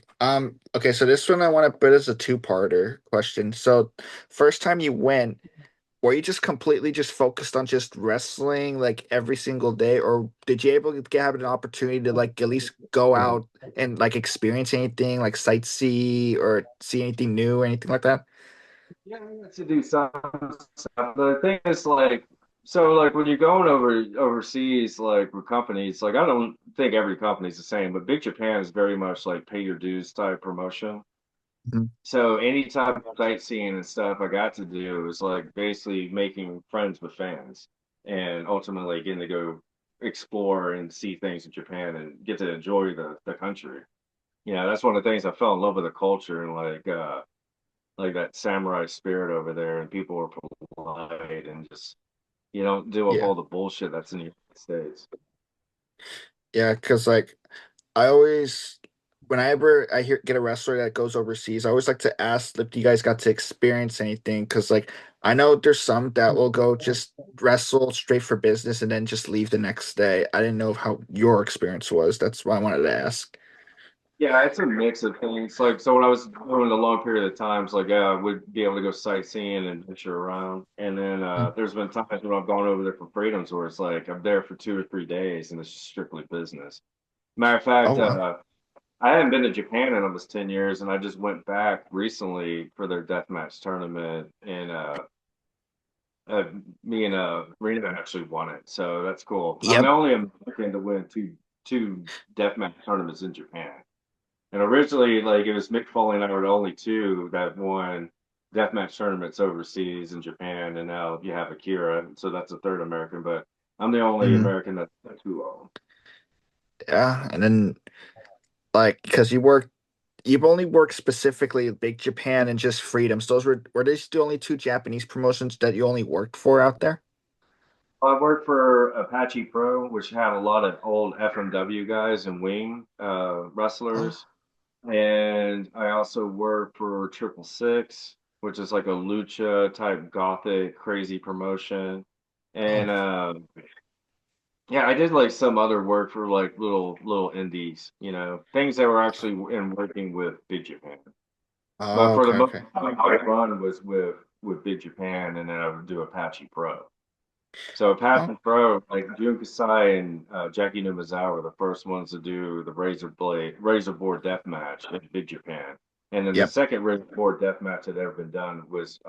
Okay, so this one I want to put as a two-parter question. So, first time you went, were you just completely just focused on just wrestling like every single day, or did you able to have an opportunity to like at least go out and like experience anything, like sightsee or see anything new or anything like that? Yeah, I got to do some stuff. The thing is, like, So like when you're going overseas, like with companies, like I don't think every company's the same, but Big Japan is very much like pay your dues type promotion. Mhm. So any type of sightseeing and stuff I got to do was like basically making friends with fans and ultimately getting to go explore and see things in Japan and get to enjoy the country. That's one of the things I fell in love with the culture and like that samurai spirit over there and people were polite and just you don't deal with Yeah. all the bullshit that's in the United States. Yeah, because like I always, whenever I hear get a wrestler that goes overseas, I always like to ask if you guys got to experience anything. Because like I know there's some that will go just wrestle straight for business and then just leave the next day. I didn't know how your experience was. That's why I wanted to ask. Yeah, it's a mix of things. Like, so when I was doing a long period of times, like, yeah, I would be able to go sightseeing and venture around. And then Mm. there's been times when I've gone over there for freedoms where it's like I'm there for 2 or 3 days and it's strictly business. Matter of Oh fact, wow. I hadn't been to Japan in almost 10 years, and I just went back recently for their deathmatch tournament. And uh, me and Marina actually won it, so that's cool. I'm the Yep. only American to win two deathmatch tournaments in Japan. And originally, like it was Mick Foley and I were the only two that won deathmatch tournaments overseas in Japan, and now you have Akira, so that's a third American. But I'm the only Mhm. American that's got two of them. Yeah, and then like because you've only worked specifically with Big Japan and just Freedoms. Those were these the only two Japanese promotions that you only worked for out there? I worked for Apache Pro, which had a lot of old FMW guys and wing Oh, wrestlers, and I also worked for Triple Six, which is like a lucha type gothic crazy promotion, oh, and yeah, I did like some other work for like little indies, things that were actually in working with Big Japan. But oh, for the okay, most okay. part, my run was with Big Japan, and then I would do Apache Pro. So Oh, Apache Pro, like Jun Kasai and Jackie Numazawa were the first ones to do the razor board death match in Big Japan. And then the yep. second razor board death match that had ever been done was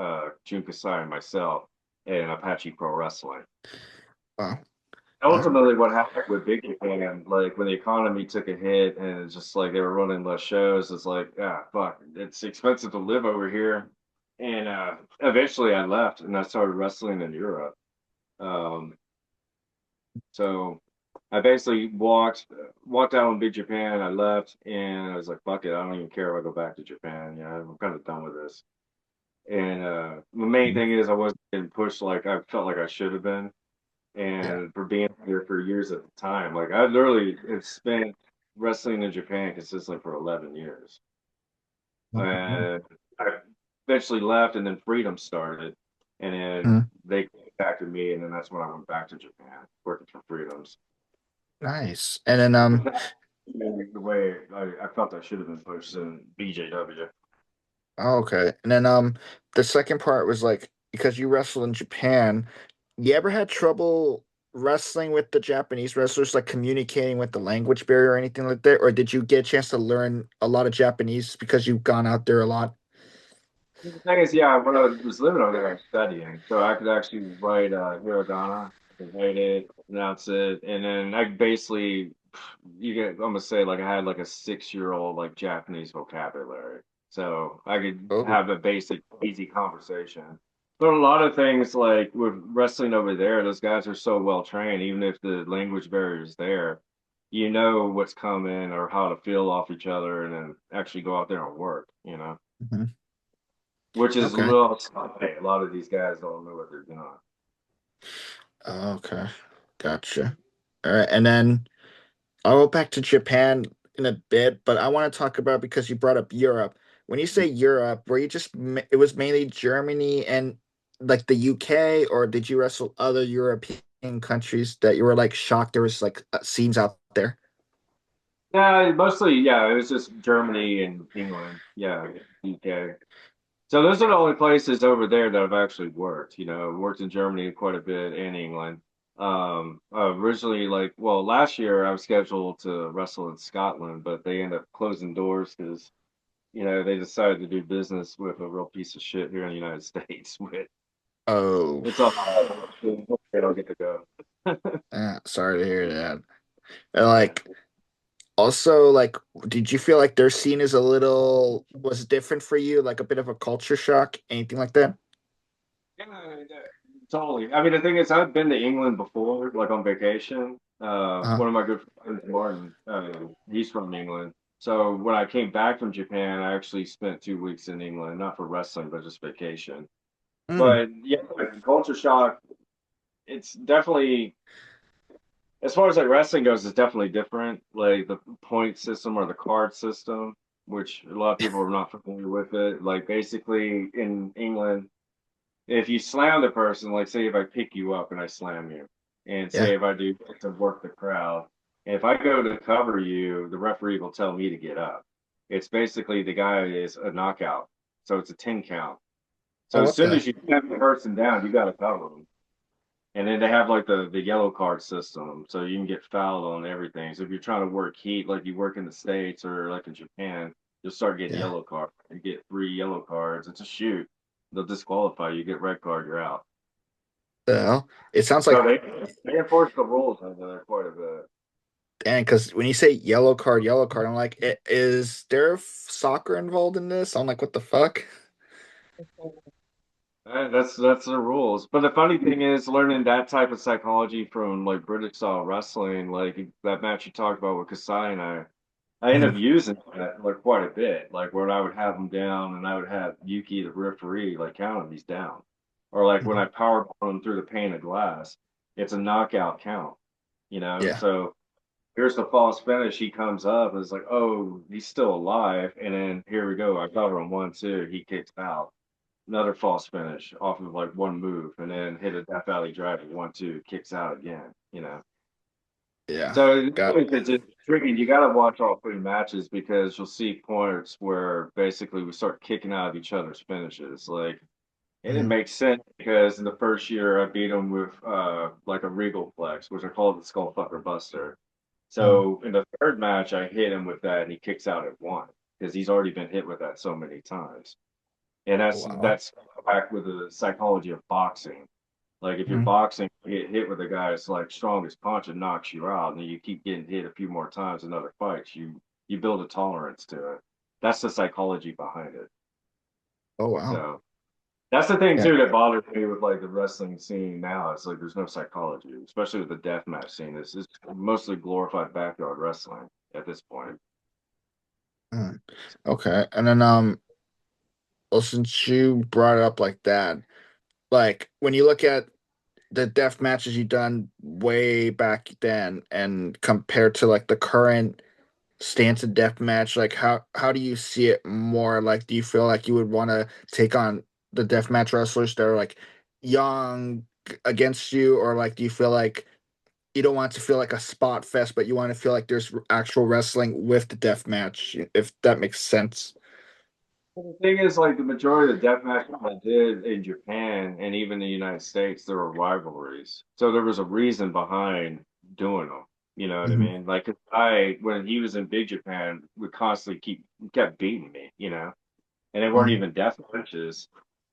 Jun Kasai and myself in Apache Pro Wrestling. Oh, all right. Ultimately, what happened with Big Japan, like when the economy took a hit and it's just like they were running less shows, it's like, ah, fuck, it's expensive to live over here. And eventually I left and I started wrestling in Europe. Um, so I basically walked out on Big Japan. I left and I was like, fuck it, I don't even care if I go back to Japan. I'm kind of done with this. And the main Mhm. thing is I wasn't getting pushed like I felt like I should have been. Yeah. And for being here for years at the time, like I literally have spent wrestling in Japan consistently for 11 years. Mhm. And I eventually left, and then Freedom started, and then Mhm. they contacted me, and then that's when I went back to Japan, working for Freedoms. Nice. And then It's not the way I felt I should have been pushed in BJW. oh, okay. And then the second part was like because you wrestled in Japan, you ever had trouble wrestling with the Japanese wrestlers, like communicating with the language barrier or anything like that? Or did you get a chance to learn a lot of Japanese because you've gone out there a lot? The thing is, yeah, when I was living over there, I was studying, so I could actually write hiragana, I could write it, pronounce it, and then I basically, I'm gonna say like I had like a 6 year old like Japanese vocabulary, so I could Oh. have a basic, easy conversation. But a lot of things like with wrestling over there, those guys are so well trained, even if the language barrier is there, you know what's coming or how to feel off each other, and then actually go out there and work. Mhm. Which is a Okay. little a lot of these guys don't know what they're doing. Okay. Gotcha. All right. And then I'll go back to Japan in a bit, but I want to talk about because you brought up Europe. When you say Europe, were you it was mainly Germany and like the UK, or did you wrestle other European countries that you were like shocked there was like scenes out there? Yeah, mostly, yeah, it was just Germany and England. Yeah, UK. So those are the only places over there that I've actually worked. Worked in Germany quite a bit and England. Originally, like, well, last year I was scheduled to wrestle in Scotland, but they ended up closing doors because, they decided to do business with a real piece of shit here in the United States. With Oh, it's all they don't get to go. Sorry to hear that. And like, also, like, did you feel like their scene is a little was different for you, like a bit of a culture shock, anything like that? Yeah, yeah, totally. I mean, the thing is, I've been to England before, like on vacation. Uh, One of my good friends, Martin, he's from England. So when I came back from Japan, I actually spent 2 weeks in England, not for wrestling, but just vacation. mm, But yeah, like, culture shock, it's definitely, as far as like wrestling goes, it's definitely different. Like the point system or the card system, which a lot of people are not familiar with it. Like basically in England, if you slam the person, like say if I pick you up and I slam you, and yeah. say if I do to work the crowd, and if I go to cover you, the referee will tell me to get up. It's basically the guy is a knockout, so it's a 10 count. So Oh, as what soon the? as you slam the person down, you got to cover them. And then they have like the yellow card system, so you can get fouled on everything. So if you're trying to work heat like you work in the States or like in Japan, you'll start getting Yeah. yellow card. You get 3 yellow cards. It's a shoot. They'll disqualify you. Get red card, you're out. The hell? It sounds So like, they enforce the rules over there quite a bit. and because when you say yellow card, I'm like, is there soccer involved in this? I'm like, what the fuck? That's the rules. But the funny thing is, learning that type of psychology from like British style wrestling, like that match you talked about with Kasai and I end up Mhm, using that like quite a bit. Like when I would have him down and I would have Yuki, the referee, like count him, he's down. Or like when mhm. I power bomb him through the pane of glass, it's a knockout count, you know? Yeah. So here's the false finish. He comes up and it's like, oh, he's still alive. And then here we go. I cover him 1, 2. He kicks out. Another false finish off of like one move, and then hit a Death Valley driver 1, 2, kicks out again. You know. Yeah. So Got. it's just tricky. You got to watch all 3 matches because you'll see points where basically we start kicking out of each other's finishes. Like it didn't Mhm. make sense because in the first year I beat him with like a Regal Flex, which I call the Skullfucker Buster. Mhm. So in the third match, I hit him with that, and he kicks out at 1 because he's already been hit with that so many times. And Wow. that's back with the psychology of boxing. Like if you're Mhm. boxing, you get hit with a guy that's like strongest punch and knocks you out, and then you keep getting hit a few more times in other fights, you build a tolerance to it. That's the psychology behind it. Oh, wow. So that's the thing Yeah. too that bothers me with like the wrestling scene now. It's like there's no psychology, especially with the deathmatch scene. It's mostly glorified backyard wrestling at this point. Mhm. Okay. And then, well, since you brought it up like that, like when you look at the death matches you done way back then and compared to like the current stance of death match, like how do you see it more? Like, do you feel like you would want to take on the death match wrestlers that are like young against you, or like do you feel like you don't want it to feel like a spot fest, but you want to feel like there's actual wrestling with the death match, if that makes sense? The thing is, like the majority of the death matches I did in Japan and even the United States, there were rivalries. So there was a reason behind doing them. You know what I Hmm. mean? Like I, when he was in Big Japan, would constantly kept beating me. You know, and they weren't Hmm. even death matches.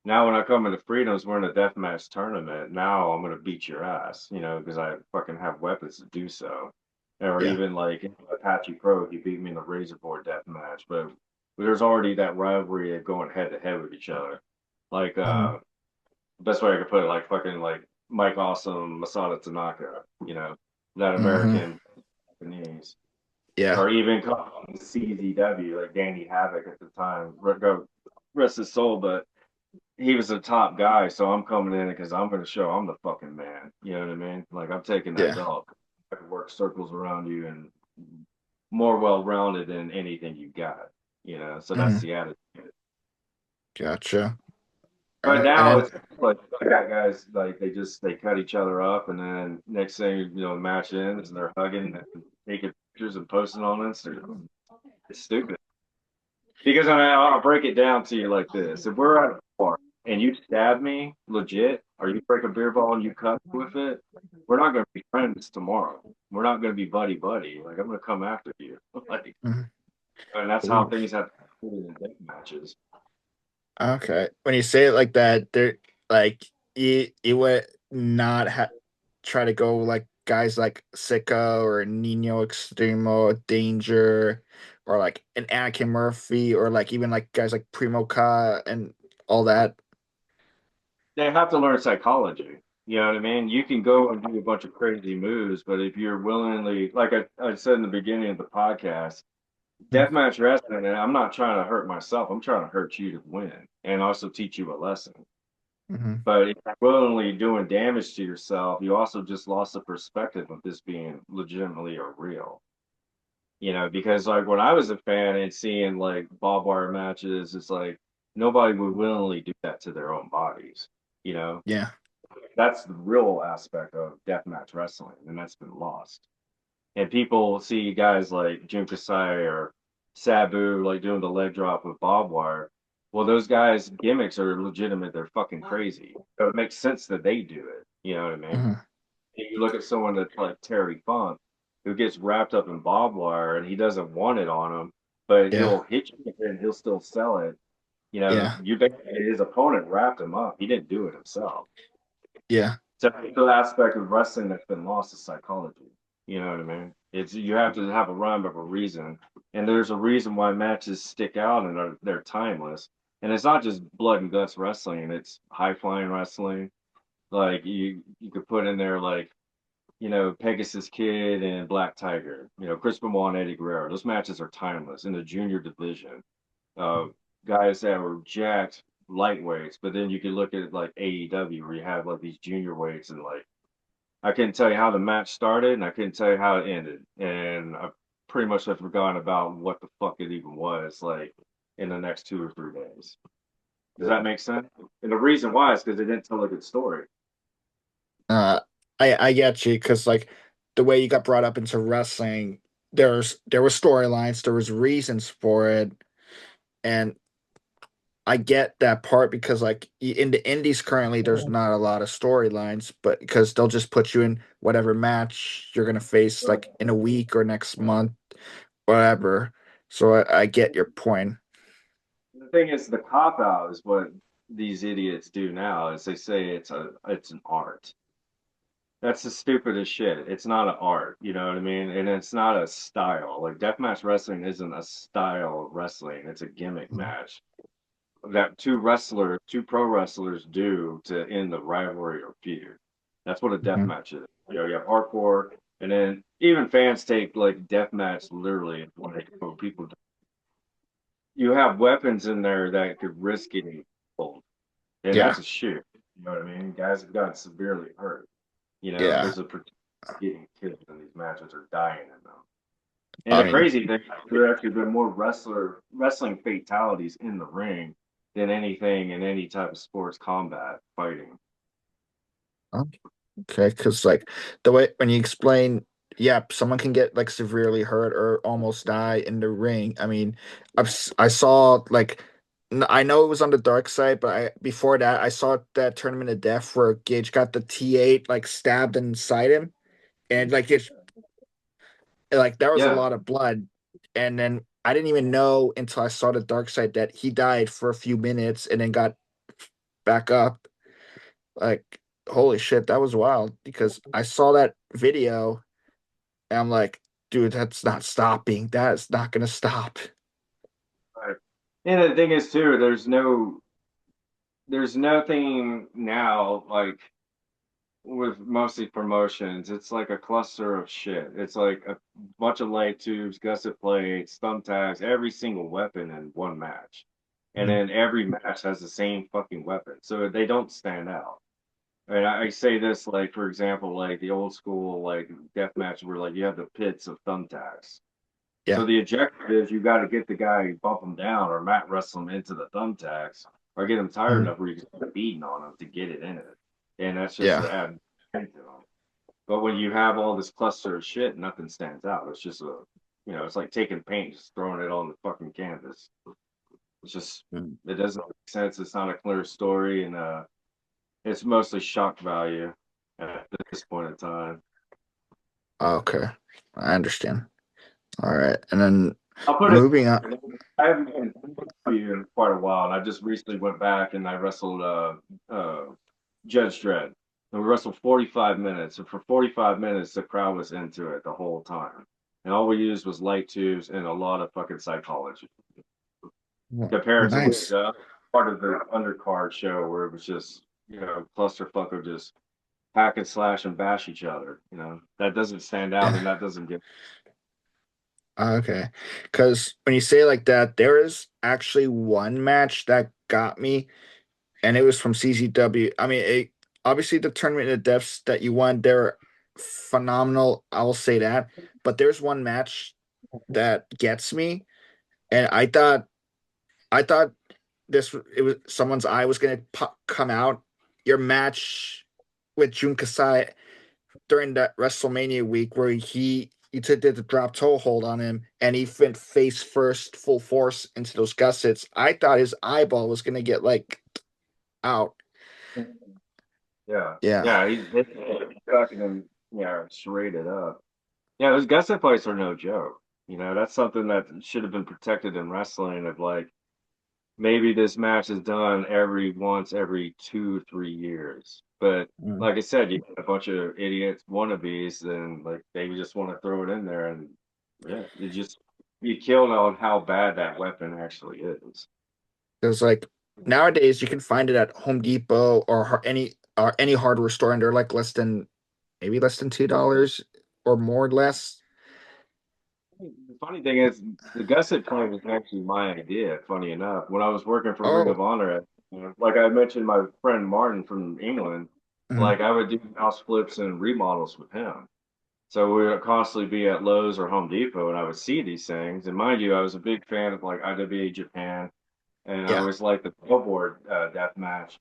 Now when I come into Freedoms, we're in a death match tournament. Now I'm gonna beat your ass. You know, because I fucking have weapons to do so. Or Yeah. even like in Apache Pro, he beat me in the Razor Board death match, but there's already that rivalry of going head to head with each other. Like Hmm. best way I could put it, like fucking like Mike Awesome, Masada Tanaka, you know, that Hmm. American Japanese. Yeah. Or even CZW, like Danny Havoc at the time, go rest his soul, but he was a top guy, so I'm coming in because I'm going to show I'm the fucking man. You know what I mean? Like I'm taking that Yeah. belt. I can work circles around you and more well rounded than anything you got. You know, so that's Hmm. the attitude. Gotcha. All But right. And now then it's like I got guys like they cut each other up, and then next thing the match ends and they're hugging and taking pictures and posting on Instagram. It's stupid because I'll break it down to you like this: if we're at a bar and you stab me, legit, or you break a beer ball and you cut me with it, we're not going to be friends tomorrow. We're not going to be buddy buddy. Like I'm going to come after you. Like, mhm. and that's how Oof. things have to be in death matches. Okay. When you say it like that, there like you would not have. try to go like guys like Sicko or Nino Extremo, Danger, or like an Anakin Murphy, or like even like guys like Primo Ka and all that. They have to learn psychology. You know what I mean? You can go and do a bunch of crazy moves, but if you're willingly, like I said in the beginning of the podcast, deathmatch wrestling, and I'm not trying to hurt myself. I'm trying to hurt you to win and also teach you a lesson. Mm-hmm. But if you're willingly doing damage to yourself, you also just lost the perspective of this being legitimately or real. You know, because like when I was a fan and seeing like barbed wire matches, it's like nobody would willingly do that to their own bodies. You know, Yeah. that's the real aspect of deathmatch wrestling, and that's been lost. And people see guys like Jun Kasai or Sabu like doing the leg drop with barbed wire. Well, those guys' gimmicks are legitimate. They're fucking crazy. So it makes sense that they do it. You know what I mean? Mm-hmm. If you look at someone that's like Terry Funk, who gets wrapped up in barbed wire and he doesn't want it on him, but Yeah. he'll hit you and he'll still sell it. You know, Yeah. you his opponent wrapped him up. He didn't do it himself. Yeah. So the aspect of wrestling that's been lost is psychology. You know what I mean? It's you have to have a rhyme of a reason, and there's a reason why matches stick out and they're timeless. And it's not just blood and guts wrestling; it's high flying wrestling. Like you could put in there like Pegasus Kid and Black Tiger. Chris Benoit and Eddie Guerrero. Those matches are timeless in the junior division. Uh, Guys that were jacked lightweights, but then you can look at like AEW where you have like these junior weights and like I couldn't tell you how the match started and I couldn't tell you how it ended. And I pretty much have forgotten about what the fuck it even was like in the next 2 or 3 days. Does that make sense? And the reason why is because they didn't tell a good story. Uh, I get you because like the way you got brought up into wrestling, there were storylines, there was reasons for it, and I get that part because like in the indies currently, there's not a lot of storylines, but because they'll just put you in whatever match you're gonna face like in a week or next month, whatever. So I get your point. The thing is, the cop out is what these idiots do now. Is they say it's an art. That's the stupidest shit. It's not an art, you know what I mean? And it's not a style. Like deathmatch wrestling isn't a style of wrestling. It's a gimmick Mhm. match that two pro wrestlers do to end the rivalry or feud. That's what a Mhm. deathmatch is. You have hardcore, and then even fans take like deathmatch literally when people. You have weapons in there that could risk getting pulled, and Yeah, that's a shoot. You know what I mean? Guys have gotten severely hurt. yeah. There's a getting killed in these matches or dying in them. And I the mean, crazy thing, there actually been more wrestling fatalities in the ring than anything in any type of sports combat fighting. okay, because like the way when you explain, yeah, someone can get like severely hurt or almost die in the ring. I mean, I saw like I know it was on the dark side, but I before that I saw that tournament of death where Gage got the T8 like stabbed inside him, and like it's like there was a Yeah, lot of blood, and then I didn't even know until I saw the dark side that he died for a few minutes and then got back up. Like, holy shit, that was wild because I saw that video and I'm like, dude, that's not stopping. That is not gonna stop. right. And the thing is too, there's nothing now like with mostly promotions. It's like a cluster of shit. It's like a bunch of light tubes, gusset plates, thumbtacks, every single weapon in one match. And Mhm. then every match has the same fucking weapon. So they don't stand out. And I say this like, for example, like the old school like death match where like you have the pits of thumbtacks. Yeah. So the objective is you got to get the guy, bump him down, or mat wrestle him into the thumbtacks, or get him tired Mhm. enough where you can start beating on him to get it in it. And that's just Yeah. to add to him. But when you have all this cluster of shit, nothing stands out. It's just it's like taking paint, just throwing it on the fucking canvas. It's just, Mhm. it doesn't make sense. It's not a clear story, and it's mostly shock value at this point in time. Okay. I understand. All right. And then I'll put it. moving on. I haven't been to you in quite a while, and I just recently went back and I wrestled Judge Dredd. And we wrestled 45 minutes. And for 45 minutes, the crowd was into it the whole time. And all we used was light tubes and a lot of fucking psychology Well, compared to like nice. the part of the undercard show where it was just, clusterfuck of just hack and slash and bash each other. That doesn't stand out Yeah. and that doesn't get. Okay. Because when you say it like that, there is actually one match that got me, and it was from CZW. I mean, obviously the tournament of deaths that you won, they're phenomenal. I will say that. But there's one match that gets me, and I thought it was someone's eye was gonna come out. Your match with Jun Kasai during that WrestleMania week where he took the drop toe hold on him and he went face first full force into those gussets. I thought his eyeball was gonna get like out. Yeah, Yeah. yeah, he's fucking him, yeah, straight it up. Yeah, those gusset fights are no joke. That's something that should have been protected in wrestling. Of like maybe this match is done every 2, 3 years. But Mm. like I said, you got a bunch of idiots, wannabes, and like they just want to throw it in there, and yeah, you killed on how bad that weapon actually is. There's like nowadays you can find it at Home Depot or any hardware store and they're like less than $2 or more less. The funny thing is, the gusset play was actually my idea. Funny enough, when I was working for Ring of Oh. Honor, like I mentioned, my friend Martin from England, Mhm. like I would do house flips and remodels with him. So we would constantly be at Lowe's or Home Depot, and I would see these things. And mind you, I was a big fan of like IWA Japan, and I Yeah. always liked the billboard death match.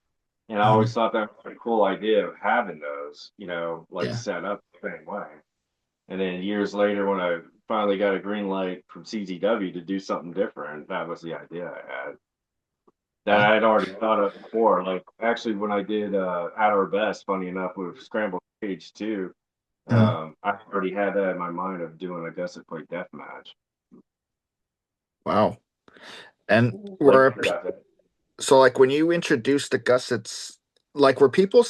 And I always Mhm. thought that was a cool idea of having those, like Yeah. set up the same way. And then years later, when I finally got a green light from CZW to do something different, that was the idea I had that Okay. I had already thought of before. Like actually, when I did At Our Best, funny enough, with Scramble Cage 2, Mhm. I already had that in my mind of doing a gusset plate death match. Wow. And Like, were so like when you introduced the gussets, like were people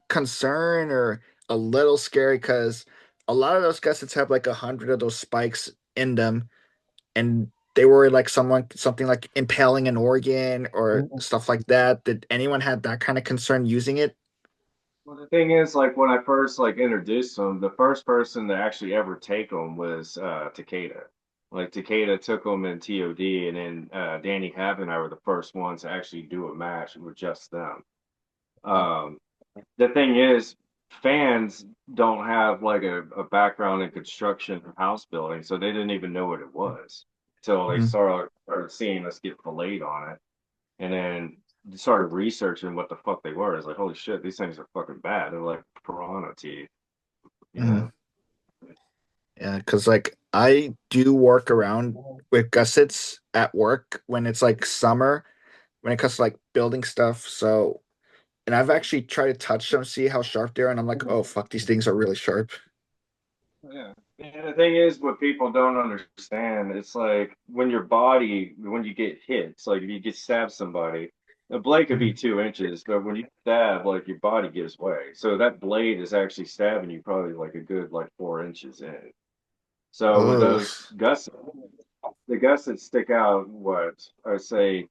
concerned or a little scary because a lot of those gussets have like 100 of those spikes in them, and they were like something like impaling an organ or stuff like that. Did anyone have that kind of concern using it? well, the thing is, like when I first like introduced them, the first person to actually ever take them was Takeda. Like Takeda took them in TOD, and then Danny Hab and I were the first ones to actually do a match with just them. Um, the thing is, fans don't have like a background in construction or house building, so they didn't even know what it was until they Mhm. started seeing us get filleted on it, and then started researching what the fuck they were. It's like, holy shit, these things are fucking bad. They're like piranha teeth, you Mhm. know? Yeah, because like I do work around with gussets at work when it's like summer, when it comes to like building stuff. So, and I've actually tried to touch them, see how sharp they are, and I'm like, oh fuck, these things are really sharp. Yeah. And the thing is, what people don't understand, it's like when you get hit, it's like if you get stabbed somebody, a blade could be Mhm. 2 inches, but when you stab, like your body gives way. So that blade is actually stabbing you probably like a good like 4 inches in. So with Oh. those gussets, the gussets stick out what I say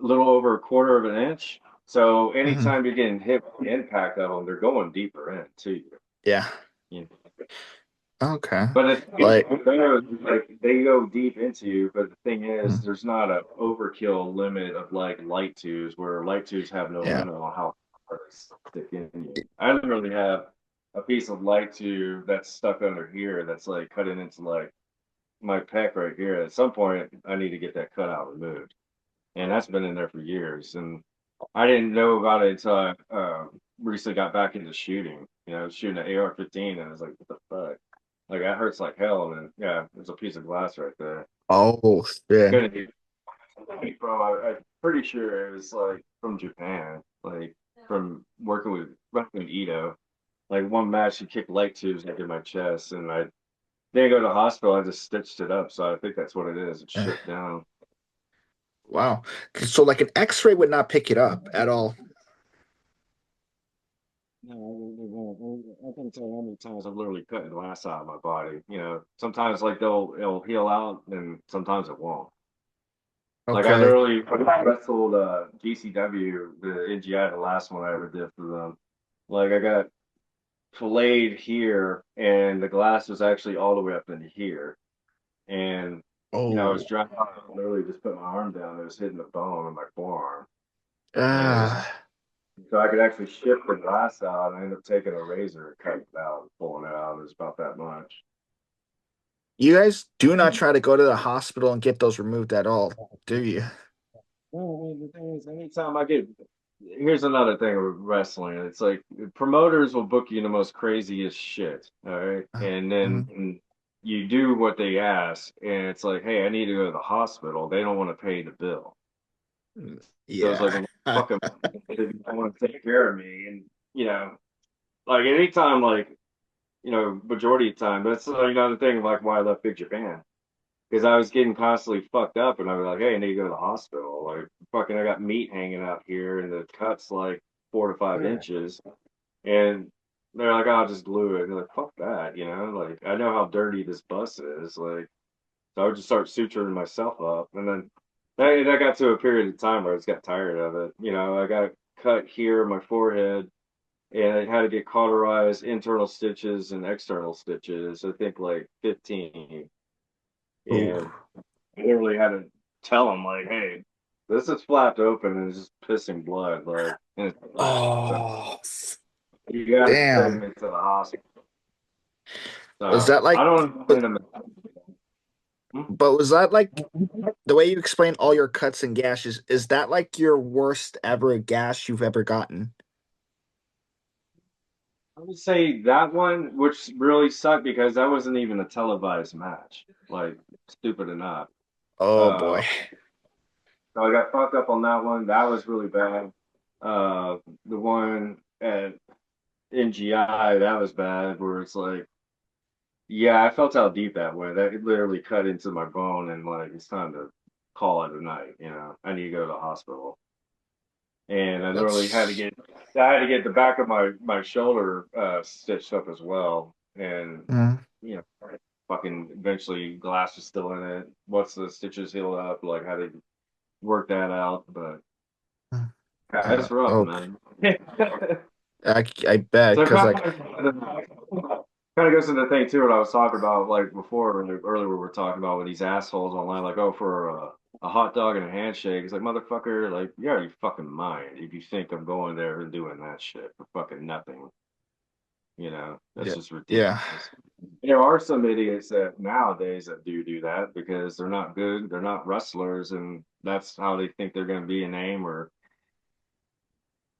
a little over a quarter of an inch. So Mhm. anytime you're getting hit with the impact of them, they're going deeper in too. Yeah. You know? Okay. But the thing is, Like. with those, like they go deep into you. But the thing is, Mhm. there's not a overkill limit of like light tubes, where light tubes have no Yeah. limit on how far they stick in you. I literally have a piece of light tube that's stuck under here that's like cutting into like my pec right here. At some point, I need to get that cutout removed, and that's been in there for years. And I didn't know about it until I recently got back into shooting. Shooting an AR-15, and I was like, what the fuck? Like that hurts like hell. And then, yeah, there's a piece of glass right there. Oh shit. Couldn't be from. I'm pretty sure it was like from Japan, like from working with Ito. Like one match, he kicked light tubes into my chest, and I didn't go to the hospital. I just stitched it up. So I think that's what it is. It Eh, shook down. wow. So like an X-ray would not pick it up at all. No, I can tell how many times I've literally cut the glass out of my body. Sometimes like it'll heal out, and sometimes it won't. Like I Okay. literally when I wrestled GCW, the NGI, the last one I ever did for them. Like I got filleted here, and the glass was actually all the way up in here. And I was Oh. driving, I literally just put my arm down. It was hitting the bone in my forearm, and it was Ah. so I could actually shift the glass out. I ended up taking a razor and cutting it out and pulling it out. It was about that much. You guys do not try to go to the hospital and get those removed at all, do you? Well, the thing is, anytime I get, here's another thing with wrestling. It's like promoters will book you the most craziest shit, all right, and then Mhm. you do what they ask, and it's like, hey, I need to go to the hospital. They don't want to pay the bill. So it's like, Yeah. well, fuck 'em. They don't want to take care of me, and like anytime, like majority of the time. That's another thing, like why I left Big Japan. Because I was getting constantly fucked up, and I was like, "Hey, I need to go to the hospital." Like, fucking, I got meat hanging out here, and the cut's like 4 to 5 inches, and they're like, "I'll just glue it." And they're like, "Fuck that," Like, I know how dirty this bus is. Like, so I would just start suturing myself up, and then that got to a period of time where I just got tired of it. I got cut here, my forehead, and I had to get cauterized, internal stitches and external stitches. I think like 15, and Oh. I literally had to tell him like, "Hey, this is flapped open and it's just pissing blood. Like, and Oh. you got to take Damn. me to the hospital." Was So that I like, don't but blame him. was that like the way you explain all your cuts and gashes? Is that like your worst ever gash you've ever gotten? I would say that one, which really sucked because that wasn't even a televised match. Like, stupid enough. Oh Uh, boy. so I got fucked up on that one. That was really bad. The one at NGI, that was bad, where it's like, yeah, I felt how deep that went. That it literally cut into my bone, and like it's time to call it a night. I need to go to the hospital, and That's I had to get the back of my shoulder stitched up as well, and mm, you know, fucking eventually glass was still in it. Once the stitches healed up, like how to work that out, but mm, yeah, it's rough, oh, man. I bet So it because kind like of goes into the thing too. What I was talking about like before, earlier we were talking about with these assholes online, like, oh, for a hot dog and a handshake. It's like, motherfucker, like you're out of your fucking mind if you think I'm going there and doing that shit for fucking nothing. That's yeah, just yeah, ridiculous. There are some idiots that nowadays that do that because they're not good, they're not wrestlers, and that's how they think they're going to be a name or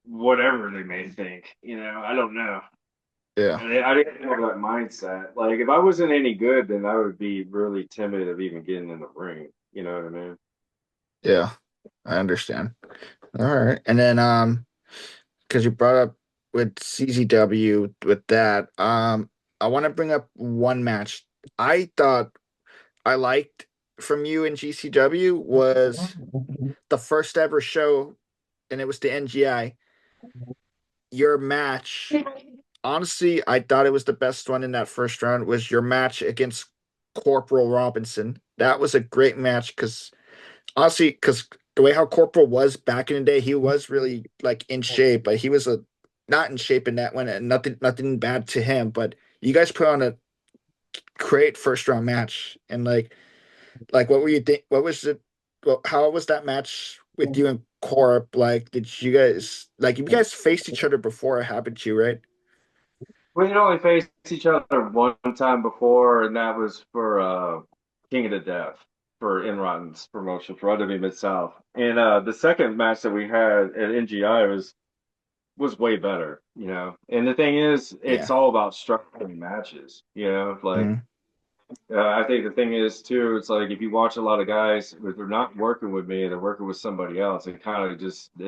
whatever they may think. I don't know. yeah, I didn't have that mindset. Like, if I wasn't any good, then I would be really timid of even getting in the ring. You know what I mean? yeah. I understand. All right, and then because you brought up with CZW with that, I want to bring up one match I thought I liked from you in GCW was the first ever show, and it was the NGI. Your match, honestly, I thought it was the best one in that first round. Was your match against Corporal Robinson? That was a great match because honestly, because the way how Corporal was back in the day, he was really like in shape, but he was a not in shape in that one, and nothing bad to him. But you guys put on a great first round match, and like what were you think? What was it? Well, how was that match with you and Corp? Like, did you guys like you guys faced each other before? Haven't you? Right? We had only faced each other one time before, and that was for King of the Death for Enron's promotion for RW Mid South. And the second match that we had at NGI was way better. And the thing is, it's Yeah. all about structuring matches. Like Mm, I think the thing is too, it's like if you watch a lot of guys, if they're not working with me, they're working with somebody else. It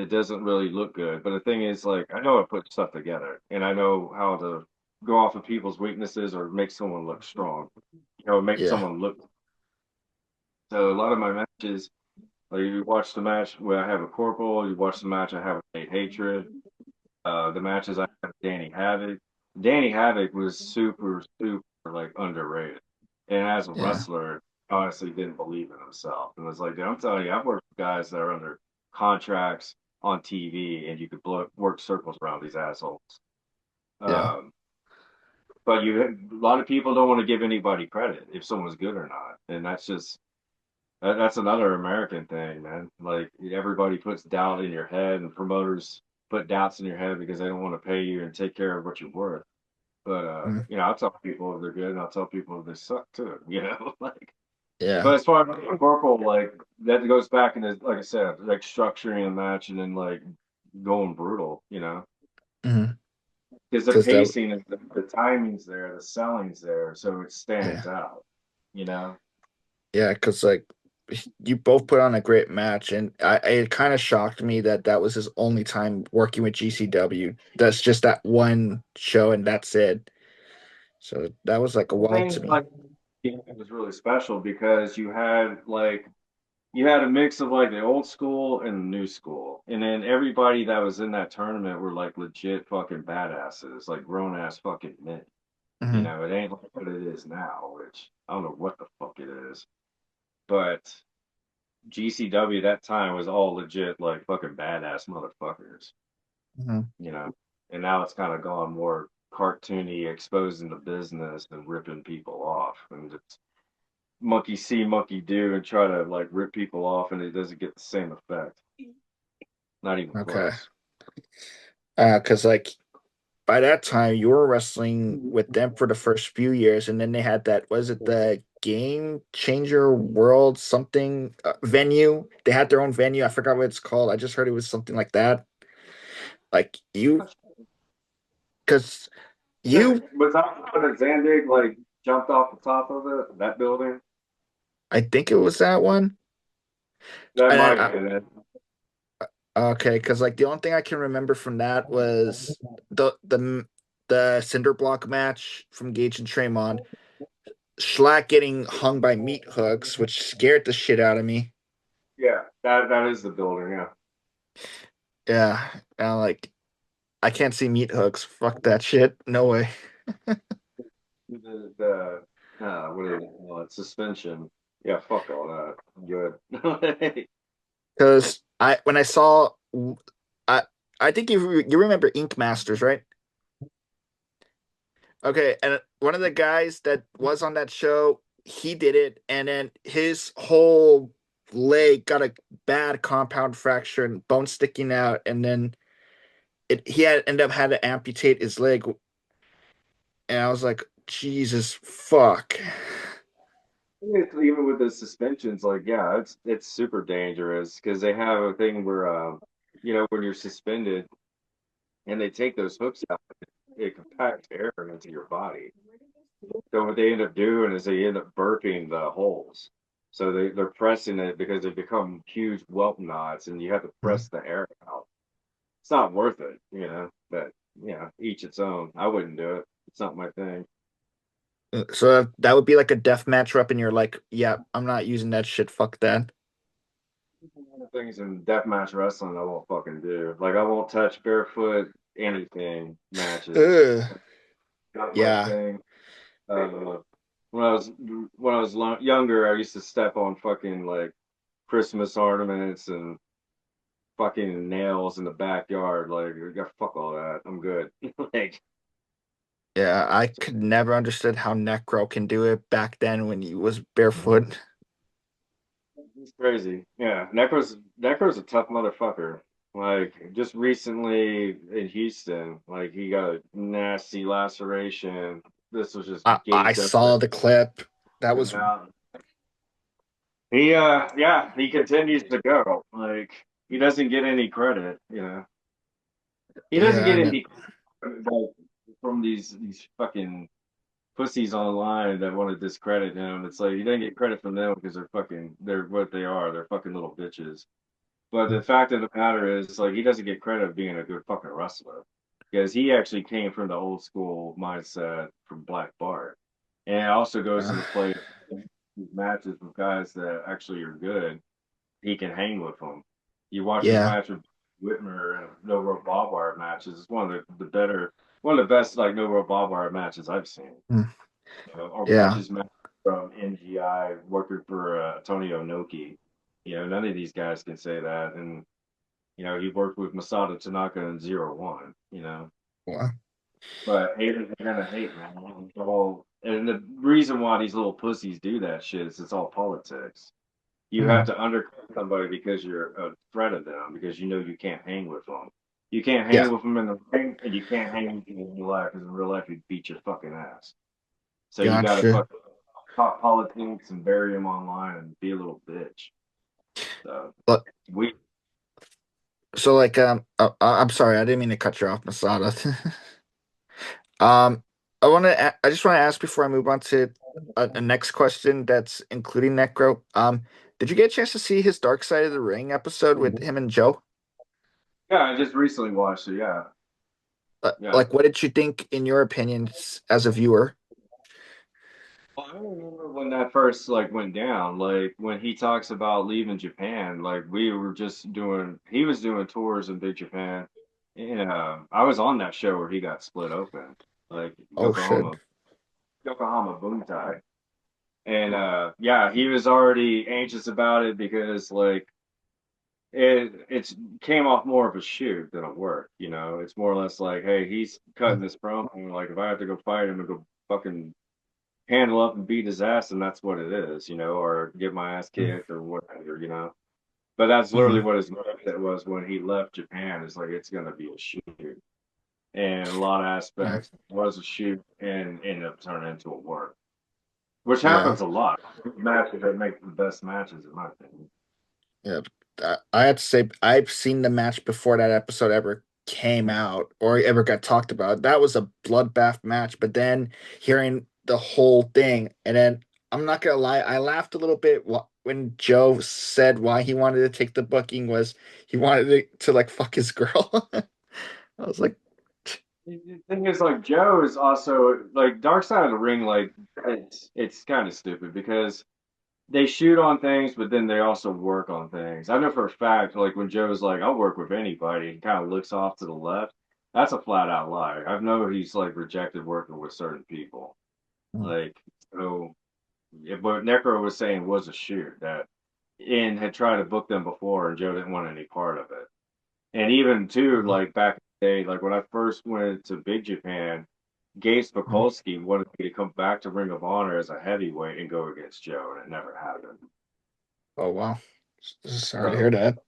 doesn't really look good. But the thing is, like, I know how to put stuff together, and I know how to go off of people's weaknesses or make someone look strong. Make yeah. someone look. So a lot of my matches, like you watch the match where I have a corporal, you watch the match I have a hatred. The matches I have Danny Havoc. Danny Havoc was super, super like underrated. And as a Yeah. wrestler, honestly didn't believe in himself. And was like, I'm telling you, I've worked with guys that are under contracts on TV and you could work circles around these assholes. Yeah. Um, but a lot of people don't want to give anybody credit if someone's good or not. And that's another American thing, man. Like everybody puts doubt in your head and promoters put doubts in your head because they don't want to pay you and take care of what you're worth. But Mm. I'll tell people if they're good and I'll tell people if they suck too, like Yeah. but as far as Corporal, like that goes back into like I said, like structuring a match and then like going brutal, Mm-hmm. because the Because that, pacing is the timing's there, the selling's there, so it yeah. stands out, you know. Yeah. Because, like, you both put on a great match, and it kind of shocked me that that was his only time working with GCW. That's just that one show, and that's it. So that was like a I wow to think me. like it was really special because you had a mix of like the old school and the new school. And then everybody that was in that tournament were like legit fucking badasses, like grown ass fucking men. Hmm. It ain't like what it is now, which I don't know what the fuck it is. But GCW that time was all legit like fucking badass motherfuckers, Hmm. you know. And now it's kind of gone more cartoony, exposing the business and ripping people off. And it's monkey see, monkey do, and try to like rip people off, and it doesn't get the same effect. Not even Okay. close. Because, like, by that time you were wrestling with them for the first few years, and then they had that, was it the Game Changer World something venue? They had their own venue. I forgot what it's called. I just heard it was something like that. Like you, because you, Was that when Zandig like jumped off the top of that building? I think it was that one. That And then, might have been it. okay, because like the only thing I can remember from that was the cinder block match from Gage and Tremont. Schlack getting hung by meat hooks, which scared the shit out of me. Yeah, that is the building. Yeah, Yeah, and like I can't see meat hooks. Fuck that shit. No way. the what do you call it? Suspension. Yeah, fuck all that. I'm good. Because I when I saw, I I think you remember Ink Masters, right? Okay, and one of the guys that was on that show, he did it, and then his whole leg got a bad compound fracture and bone sticking out, and then he had ended up had to amputate his leg, and I was like, Jesus fuck. Even with the suspensions, like yeah, it's super dangerous because they have a thing where when you're suspended and they take those hooks out, it compacts air into your body. So what they end up doing is they end up burping the holes. So they're pressing it because they become huge welt knots, and you have to press the air out. It's not worth it, But each its own. I wouldn't do it. It's not my thing. So that would be like a death match up, and you're like, yeah, I'm not using that shit. Fuck that. Things in deathmatch wrestling I won't fucking do. Like I won't touch barefoot anything matches. Ugh. Not my Yeah. thing. When I was younger, I used to step on fucking like Christmas ornaments and fucking nails in the backyard. Like, fuck all that. I'm good. Like, Yeah, I could never understood how Necro can do it back then when he was barefoot. it's crazy. Yeah, Necro's a tough motherfucker. Like, just recently in Houston, like he got a nasty laceration. This was just I gaped up saw the clip. That him was out. Yeah, he continues to go. Like, he doesn't get any credit. He doesn't yeah, get and then any like, from these fucking pussies online that want to discredit him. It's like you don't get credit from them because they're what they are. They're fucking little bitches. But the fact of the matter is, like, he doesn't get credit of being a good fucking wrestler because he actually came from the old school mindset from Black Bart, and it also goes uh, into play these matches with guys that actually are good. He can hang with them. You watch his yeah, match with Whitmer and No Rope Barbed Wire matches. It's one of the better. one of the best like no real barbed wire matches I've seen. Mm. Or Yeah. matches from NGI working for Tony Onoki. None of these guys can say that. And he worked with Masada Tanaka in 01. Well, But haters are gonna hate, man. And the reason why these little pussies do that shit is it's all politics. You have mm, to undercut somebody because you're a threat of them, because you can't hang with them. You can't yeah. hang with them in the ring, and you can't hang with them in real life, because in real life, you'd beat your fucking ass. So you got to Gotcha. fucking talk politics and bury him online and be a little bitch. So But we, so like I'm sorry, I didn't mean to cut you off, Masada. Um, I just want to ask before I move on to a next question that's including Necro. Did you get a chance to see his Dark Side of the Ring episode with him and Joe? yeah, I just recently watched it. Yeah, yeah. Like, what did you think, in your opinions, as a viewer? Well, I remember when that first like went down, like when he talks about leaving Japan, like we were just doing, he was doing tours in Big Japan. And I was on that show where he got split open, like Oh shit. Yokohama Buntai. And yeah, he was already anxious about it because like it's came off more of a shoot than a work, It's more or less like, hey, he's cutting this promo, and like if I have to go fight him and go fucking handle up and beat his ass, and that's what it is, or get my ass kicked or whatever. But that's literally Mm-hmm. what his mindset was when he left Japan. It's like it's gonna be a shoot, and a lot of Yeah. aspects was a shoot and ended up turning into a work, which Yeah. happens a lot. Matches that make the best matches, in my opinion. Yeah, I have to say I've seen the match before that episode ever came out or ever got talked about. That was a bloodbath match, but then hearing the whole thing, and then I'm not gonna lie, I laughed a little bit when Joe said why he wanted to take the booking was he wanted to like fuck his girl. I was like, The thing is, like Joe is also like Dark Side of the Ring. Like it's kind of stupid because they shoot on things, but then they also work on things. I know for a fact, like when Joe's like, "I'll work with anybody," he kind of looks off to the left. That's a flat out lie. I know he's like rejected working with certain people. "Hmm, Like so, yeah, but Necro was saying was a shoot that and had tried to book them before, and Joe didn't want any part of it. And even too, hmm, like back in the day, like when I first went to Big Japan, Gabe hmm." Spikolsky wanted me to come back to Ring of Honor as a heavyweight and go against Joe, and it never happened. Oh wow, sorry to hear So that.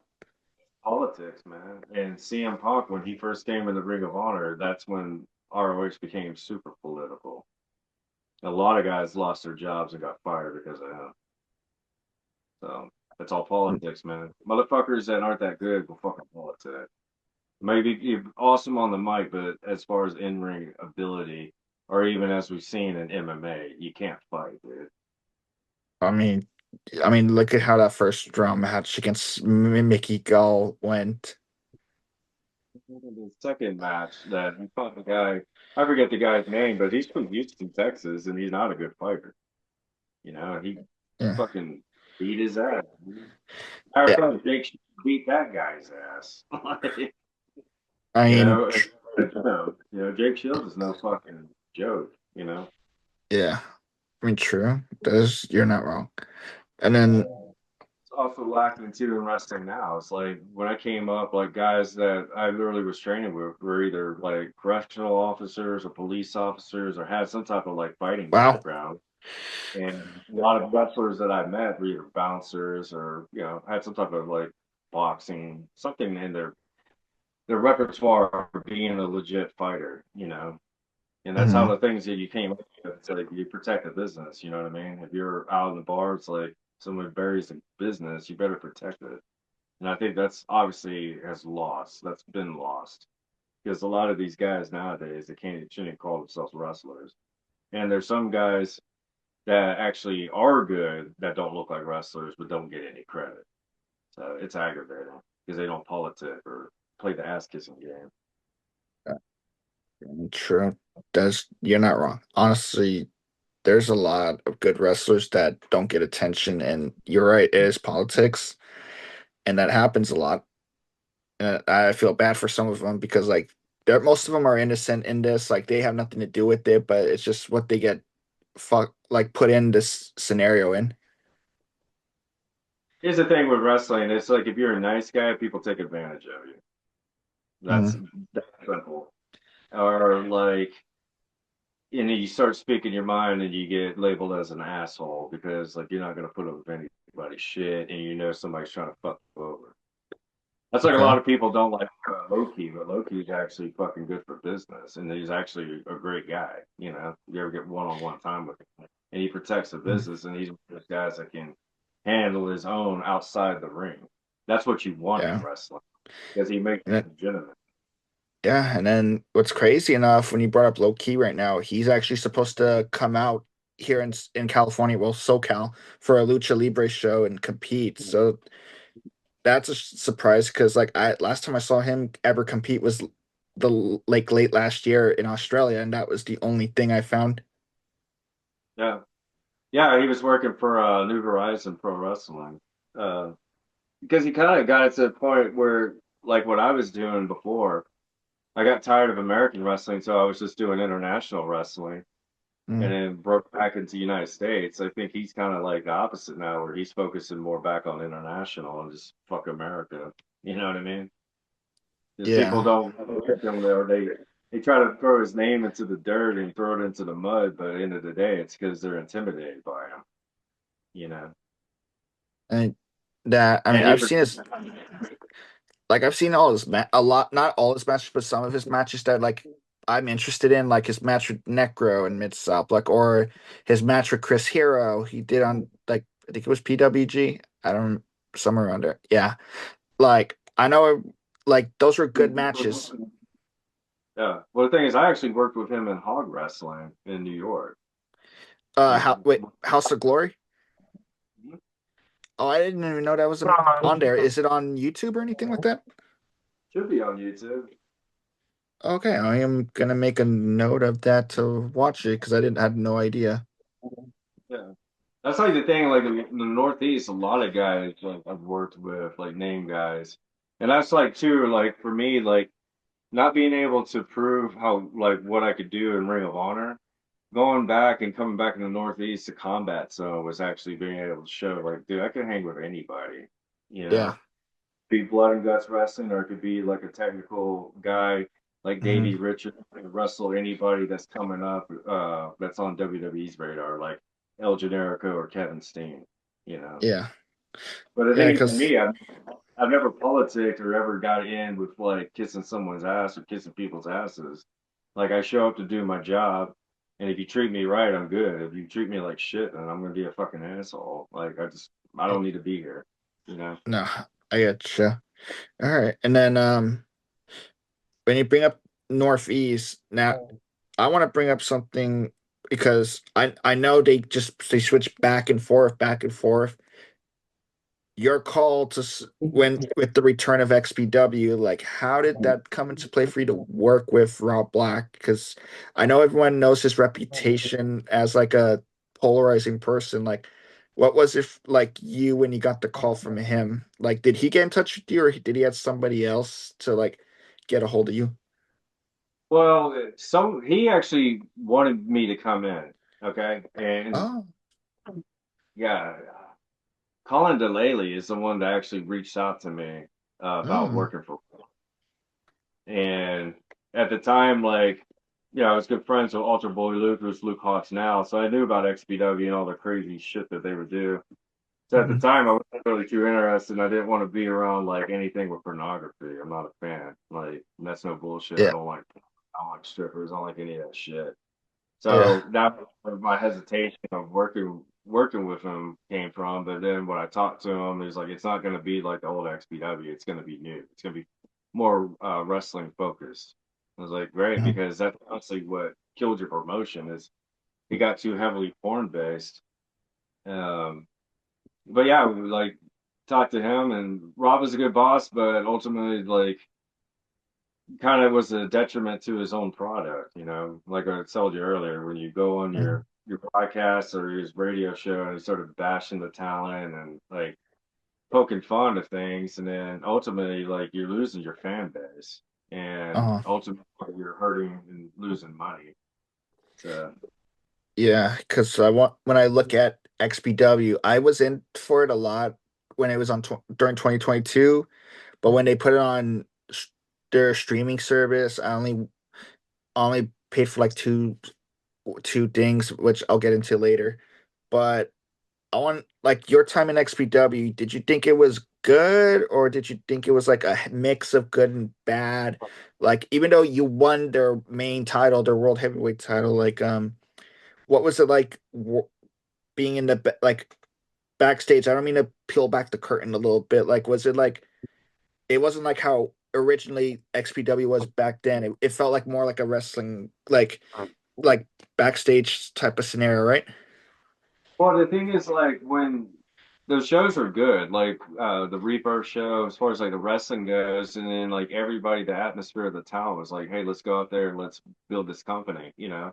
politics, man. And CM Punk, when he first came in the Ring of Honor, that's when ROH became super political. A lot of guys lost their jobs and got fired because of him. So it's all politics, man. Motherfuckers that aren't that good will fucking politics. Maybe you're awesome on the mic, but as far as in ring ability, or even as we've seen in MMA, you can't fight, dude. I mean, look at how that first drum match against Mickey Gall went. The second match that he fought the guy, I forget the guy's name, but he's from Houston, Texas, and he's not a good fighter. He Yeah. fucking beat his ass. Matter of Yeah, fact, Jake beat that guy's ass. I you mean, know, and, Jake Shields is no fucking joke. yeah, I mean, true. That's you're not wrong. And then, It's also lacking too in wrestling now. It's like when I came up, like guys that I literally was training with were either like correctional officers or police officers or had some type of like fighting wow, background. And a lot of wrestlers that I met were either bouncers or, had some type of like boxing, something in their repertoire for being a legit fighter. And that's how hmm the things that you came up with. It's like you protect the business, you know what I mean? If you're out in the bar, it's like someone buries the business, you better protect it. And I think that's obviously has lost. That's been lost. Because a lot of these guys nowadays, they shouldn't call themselves wrestlers. And there's some guys that actually are good that don't look like wrestlers but don't get any credit. So it's aggravating because they don't politic or play the ass kissing game. true. That's you're not wrong. Honestly, there's a lot of good wrestlers that don't get attention, and you're right, it is politics, and that happens a lot. And I feel bad for some of them because, like, most of them are innocent in this. Like they have nothing to do with it, but it's just what they get like put in this scenario in. Here's the thing with wrestling. It's like if you're a nice guy, people take advantage of you. That's Mm, that's simple. Or like, and then you start speaking your mind and you get labeled as an asshole because like you're not gonna put up with anybody's shit and you know somebody's trying to fuck you over. That's like a okay. lot of people don't like Loki, but Loki's actually fucking good for business, and he's actually a great guy. You know, you ever get one-on-one time with him, and he protects the Mm, business, and he's one of those guys that can handle his own outside the ring. That's what you want in yeah. wrestling because he makes And it then, legitimate. yeah, and then what's crazy enough when you brought up low key right now, he's actually supposed to come out here in California, well, SoCal, for a Lucha Libre show and compete. So that's a surprise because like I last time I saw him ever compete was the like late last year in Australia, and that was the only thing I found. Yeah, yeah, he was working for New Horizon Pro Wrestling because he kind of got it to the point where, like what I was doing before, I got tired of American wrestling, so I was just doing international wrestling and Mm, then broke back into the United States. I think he's kind of like the opposite now, where he's focusing more back on international and just fuck America. You know what I mean? Because people yeah, don't like him there. They try to throw his name into the dirt and throw it into the mud, but at the end of the day, it's because they're intimidated by him. You know, and that I mean and he, I've seen his like I've seen all his a lot, not all his matches, but some of his matches that like I'm interested in, like his match with Necro and Mid South, like or his match with Chris Hero. He did on like I think it was PWG. I don't somewhere around there. Yeah, like I know, like those were good matches. yeah. Well, the thing is, I actually worked with him in hog wrestling in New York. Like, How wait, House of Glory? Oh, I didn't even know that was on there. Is it on YouTube or anything like that? should be on YouTube. Okay, I am gonna make a note of that to watch it because I didn't had no idea. Yeah. That's like the thing, like in the Northeast, a lot of guys like I've worked with, like name guys. And that's like too, like for me, like not being able to prove how like what I could do in Ring of Honor, going back and coming back in the Northeast to combat zone was actually being able to show like, dude, I can hang with anybody, you know. Yeah. Be blood and guts wrestling, or it could be like a technical guy like Hmm. Davey Richards can wrestle anybody that's coming up that's on WWE's radar, like El Generico or Kevin Steen, you know. Yeah. But the Yeah, thing is, for because me, I've never politicked or ever got in with like kissing someone's ass or kissing people's asses. Like I show up to do my job, and if you treat me right, I'm good. If you treat me like shit, then I'm gonna be a fucking asshole. Like I don't need to be here, you know. no, I get you. All right, and then when you bring up Northeast, now I want to bring up something because I know they switch back and forth. Your call to when with the return of XPW, like how did that come into play for you to work with Rob Black? Because I know everyone knows his reputation as like a polarizing person. Like, what was it like you when you got the call from him? Like, did he get in touch with you, or did he have somebody else to like get a hold of you? Well, some he actually wanted me to come in, okay, and Oh, yeah, Colin Delaney is the one that actually reached out to me about oh, working for. And at the time, like, yeah, I was good friends with Ultra Boy Luke, who's Luke Hawks now, so I knew about XPW and all the crazy shit that they would do. So at the mhm, time, I wasn't really too interested, and I didn't want to be around like anything with pornography. I'm not a fan. Like, that's no bullshit. yeah, I don't like strippers. I don't like any of that shit. yeah, So that was where my hesitation of working with him came from. But then when I talked to him, he's like, it's not going to be like the old XPW. It's going to be new. It's going to be more wrestling focused. I was like, great, mhm, because that's honestly what killed your promotion is it got too heavily porn based. Um, but yeah, we like talked to him, and Rob was a good boss, but ultimately, like kind of was a detriment to his own product, you know. Like I told you earlier, when you go on mhm, your podcast or his radio show and sort of bashing the talent and like poking fun of things, and then ultimately like you're losing your fan base, and uh-huh, ultimately you're hurting and losing money. So Yeah, because I want when I look at XPW, I was in for it a lot when it was on during 2022, but when they put it on their streaming service, I only paid for like two things, which I'll get into later. But I want like your time in XPW, did you think it was good or did you think it was like a mix of good and bad? Like even though you won their main title, their world heavyweight title, like what was it like being in the like backstage? I don't mean to peel back the curtain a little bit. Like was it like it wasn't like how originally XPW was back then. It felt like more like a wrestling like backstage type of scenario, right? well, the thing is, like when those shows are good, like the Rebirth show, as far as like the wrestling goes, and then like everybody, the atmosphere of the town was like, hey, let's go out there and let's build this company, you know.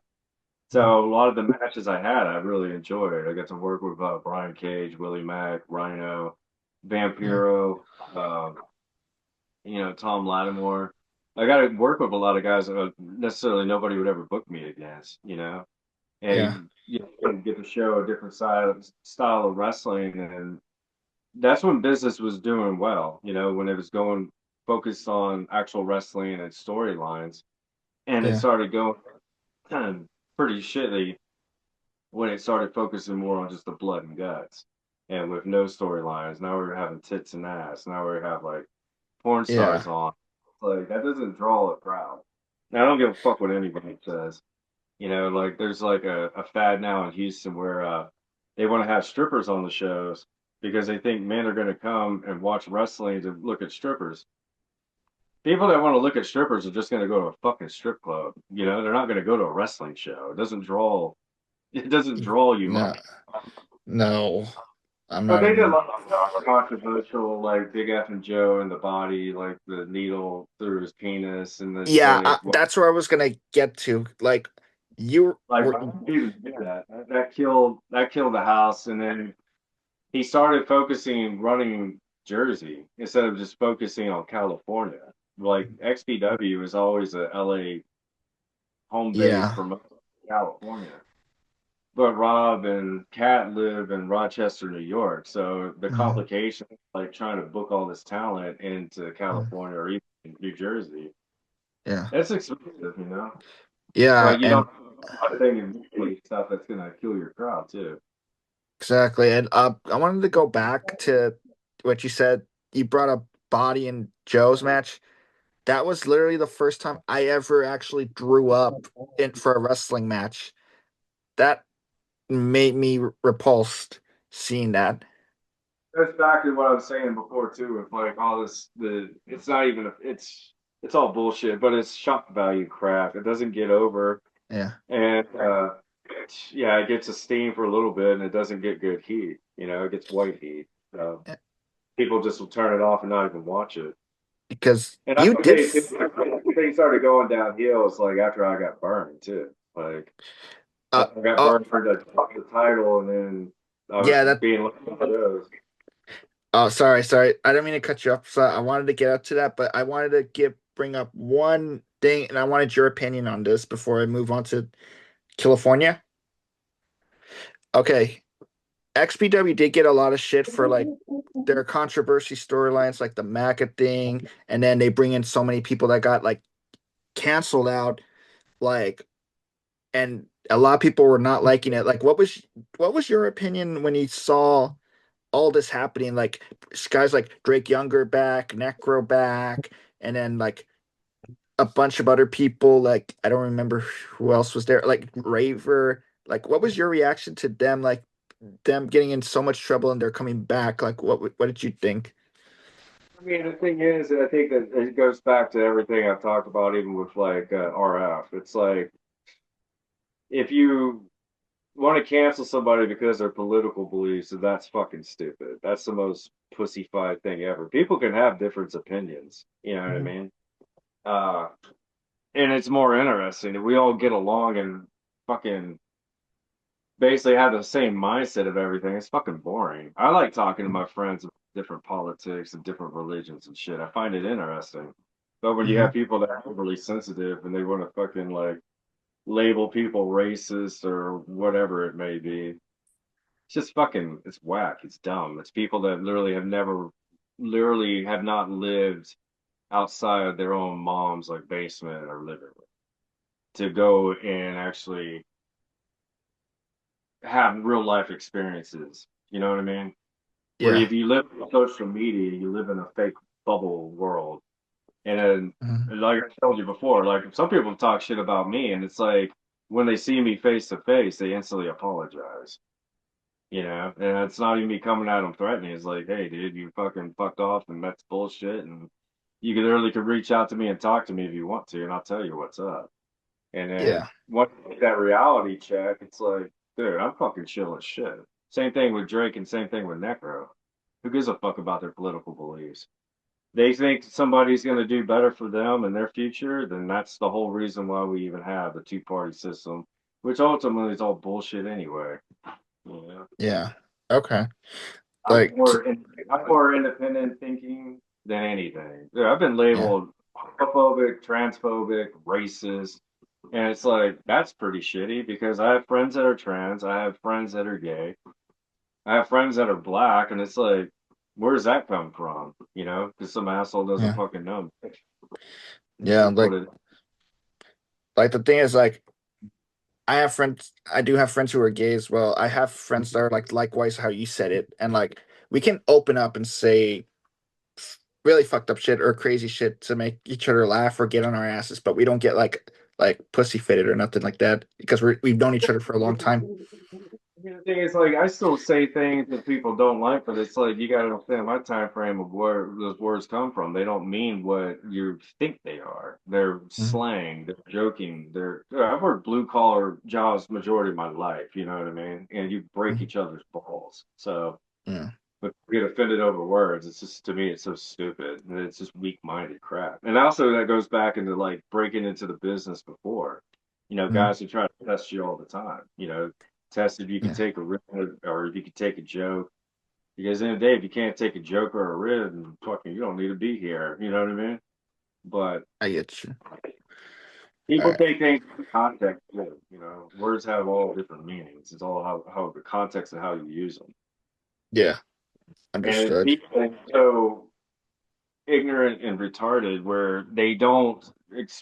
So a lot of the matches I had, I really enjoyed. I got to work with Brian Cage, Willie Mack, Rhino, Yeah, Vampiro, Tom Lattimore. I got to work with a lot of guys that necessarily nobody would ever book me against, you know. yeah, And you get to show a different style of wrestling, and that's when business was doing well, when it was going focused on actual wrestling and storylines, and it yeah, started going kind of pretty shitty when it started focusing more on just the blood and guts, and with no storylines. Now we're having tits and ass. Now we have like porn yeah, stars on. Like that doesn't draw a crowd. Now I don't give a fuck what anybody says. Like there's like a fad now in Houston where they want to have strippers on the shows because they think men are going to come and watch wrestling to look at strippers. People that want to look at strippers are just going to go to a fucking strip club. They're not going to go to a wrestling show. It doesn't draw. It doesn't draw you no, money. no, I'm But not they did a even. lot of controversial, like Big F and Joe in the body, like the needle through his penis, and then Yeah, it that's where I was gonna get to. Like, you like were, why would he even do that? That killed the house, and then he started focusing running Jersey instead of just focusing on California. Like XPW is always a LA home base yeah, for most of California. But Rob and Kat live in Rochester, New York. So the mm, complication, like trying to book all this talent into mm, California or even New Jersey, yeah, that's expensive. yeah, Like you and don't I think immediately stuff that's gonna kill your crowd too. exactly. And I wanted to go back to what you said. You brought up Body and Joe's match. That was literally the first time I ever actually drew up in for a wrestling match. That made me repulsed seeing that. That's back to what I was saying before too, with like all this it's not even it's all bullshit, but it's shock value crap. It doesn't get over. Yeah, And yeah, it gets a steam for a little bit, and it doesn't get good heat. It gets white heat. So yeah, people just will turn it off and not even watch it. because And I you would did. say too, things started going downhill. It's like after I got burned too. Like Uh, I got oh, burned for the title, and then I was yeah, that. being looked at those. Oh, sorry. I don't mean to cut you off. So I wanted to get up to that, but I wanted to bring up one thing, and I wanted your opinion on this before I move on to California. Okay, XPW did get a lot of shit for like their controversy storylines, like the MACA thing, and then they bring in so many people that got like canceled out, like, and a lot of people were not liking it. Like, what was your opinion when you saw all this happening? Like guys like Drake Younger back, Necro back, and then like a bunch of other people. Like I don't remember who else was there. Like Raver. Like what was your reaction to them? Like them getting in so much trouble and they're coming back. Like what did you think? I mean, the thing is, I think that it goes back to everything I've talked about, even with like RF. It's like if you want to cancel somebody because of their political beliefs, then that's fucking stupid. That's the most pussyfied thing ever. People can have different opinions. You know what I Mhm. mean? Uh, and it's more interesting if we all get along and fucking basically have the same mindset of everything. It's fucking boring. I like talking to my friends about different politics and different religions and shit. I find it interesting. But when you Hmm. have people that are overly sensitive and they want to fucking like label people racist or whatever it may be, it's just fucking, it's whack. It's dumb. It's people that literally have not lived outside of their own mom's like basement or living room to go and actually have real life experiences. You know what I mean? Where Yeah. if you live on social media, you live in a fake bubble world. And then, Hmm. like I told you before, like some people talk shit about me, and it's like when they see me face to face, they instantly apologize. You know, and it's not even me coming at them threatening. It's like, hey, dude, you fucking fucked off, and that's bullshit. And you could literally could reach out to me and talk to me if you want to, and I'll tell you what's up. And then Yeah. once you get that reality check, it's like, dude, I'm fucking chill as shit. Same thing with Drake, and same thing with Necro. Who gives a fuck about their political beliefs? They think somebody's going to do better for them in their future, then that's the whole reason why we even have the two-party system, which ultimately is all bullshit anyway. You know? Yeah. Okay. I'm Like, more in, I'm more independent thinking than anything. Yeah, I've been yeah. labeled homophobic, transphobic, racist, and it's like that's pretty shitty because I have friends that are trans, I have friends that are gay, I have friends that are black, and it's like, where's that come from? You know, because some asshole doesn't Yeah. fucking know. Yeah. Is what Like, it. the thing is, like, I do have friends who are gay as well. I have friends that are like likewise how you said it, and like we can open up and say really fucked up shit or crazy shit to make each other laugh or get on our asses, but we don't get like pussy fitted or nothing like that because we've known each other for a long time. The thing is, like, I still say things that people don't like, but it's like you got to understand my time frame of where those words come from. They don't mean what you think they are. They're Mhm. slang. They're joking. I've worked blue collar jobs majority of my life. You know what I mean? And you break Mhm. each other's balls. So, Yeah. but you get offended over words. It's just to me, it's so stupid. And it's just weak minded crap. And also that goes back into like breaking into the business before. You know, Mhm. guys who try to test you all the time. You know, test if you could Yeah. take a rib or if you could take a joke. Because in the day, if you can't take a joke or a rib, then fucking you don't need to be here. You know what I mean? But I get you. All people right. take things in context too. You know, words have all different meanings. It's all how the context of how you use them. Yeah. And Understood. people are so ignorant and retarded where they don't,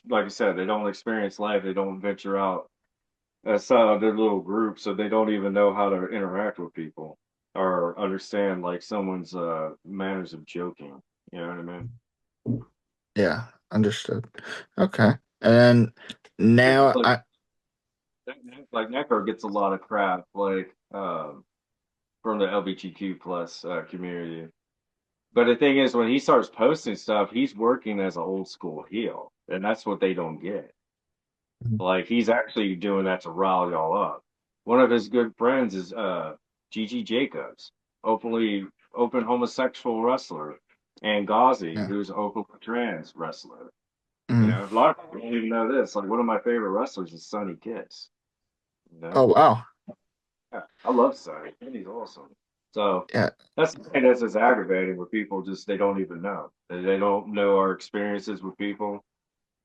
like I said, they don't experience life. They don't venture out outside of their little group, so they don't even know how to interact with people or understand like someone's manners of joking. You know what I mean? Yeah. Understood. Okay. And now Like I like Necro gets a lot of crap, like from the LGBTQ plus community. But the thing is, when he starts posting stuff, he's working as an old school heel, and that's what they don't get. Like he's actually doing that to rile y'all up. One of his good friends is Gigi Jacobs, open homosexual wrestler, and Ghazi, yeah. who's an open trans wrestler. You Mhm. know, a lot of people don't even know this. Like one of my favorite wrestlers is Sonny Kiss. You know, Oh wow. yeah, I love Sonny. And he's awesome. So Yeah. that's the thing that's just aggravating with people. Just they don't even know. They don't know our experiences with people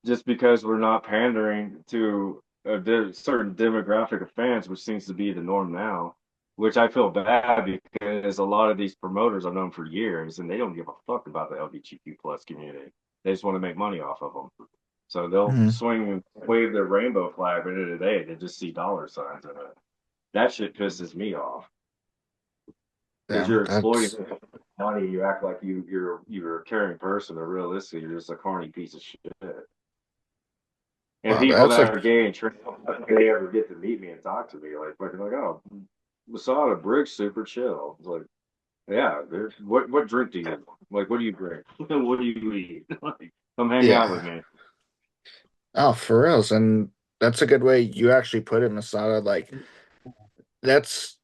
just because we're not pandering to a certain demographic of fans, which seems to be the norm now. Which I feel bad because a lot of these promoters I've known for years, and they don't give a fuck about the LGBTQ plus community. They just want to make money off of them. So they'll Mhm. swing and wave their rainbow flag, but at the end of the day, they just see dollar signs in it. That shit pisses me off because Yeah. you're exploiting That's money. You act like you're a caring person, but realistically, you're just a corny piece of shit. And wow. people That's that like are gay and trans, they ever get to meet me and talk to me, like, oh, Masada Briggs super chill. It's like, yeah, dude, what drink do you like? What do you drink? What do you eat? Like, come hang out with yeah. me. Oh, for reals. And that's a good way you actually put it, Masada. Like that's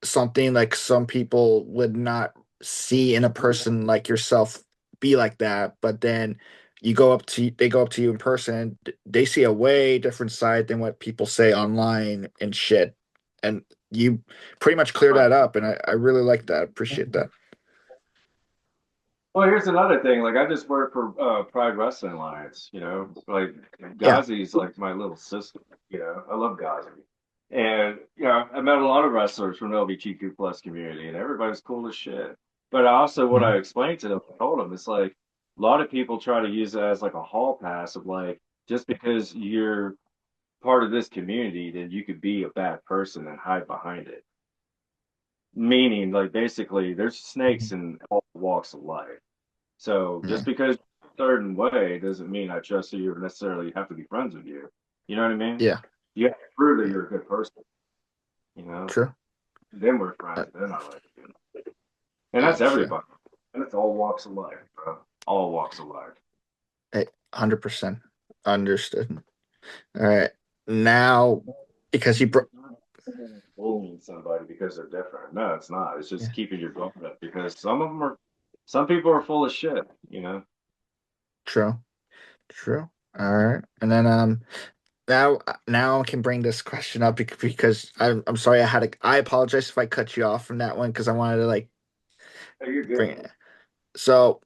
something like some people would not see in a person like yourself be like that, but then they go up to you in person and they see a way different side than what people say online and shit. And you pretty much clear Right. that up, and I really like that. Appreciate that. Well, here's another thing. Like, I just work for Pride Wrestling Alliance. Like Yeah. Ghazi's like my little sister. I love Ghazi, and I met a lot of wrestlers from the LGBTQ plus community, and everybody's cool as shit. But also, what Mhm. I explained to them, I told them, it's like a lot of people try to use it as like a hall pass of like just because you're part of this community, then you could be a bad person and hide behind it. Meaning, like basically, there's snakes Mhm. in all walks of life. So just Yeah. because you're a certain way doesn't mean I trust you or necessarily have to be friends with you. You know what I mean? Yeah. You have to prove that Yeah. you're a good person, you know? True. Then we're Uh, friends, then I like you. And yeah. that's True. everybody. And it's all walks of life, bro. All walks of life. Hey, 100% understood. All right. Now, because you brought, Bullying somebody because they're different. No, it's not. It's just yeah, keeping your guard up because some people are full of shit. true. True. All right. And then, now I can bring this question up because I'm sorry I apologize if I cut you off from that one because I wanted to like Hey, you're bring good. it. So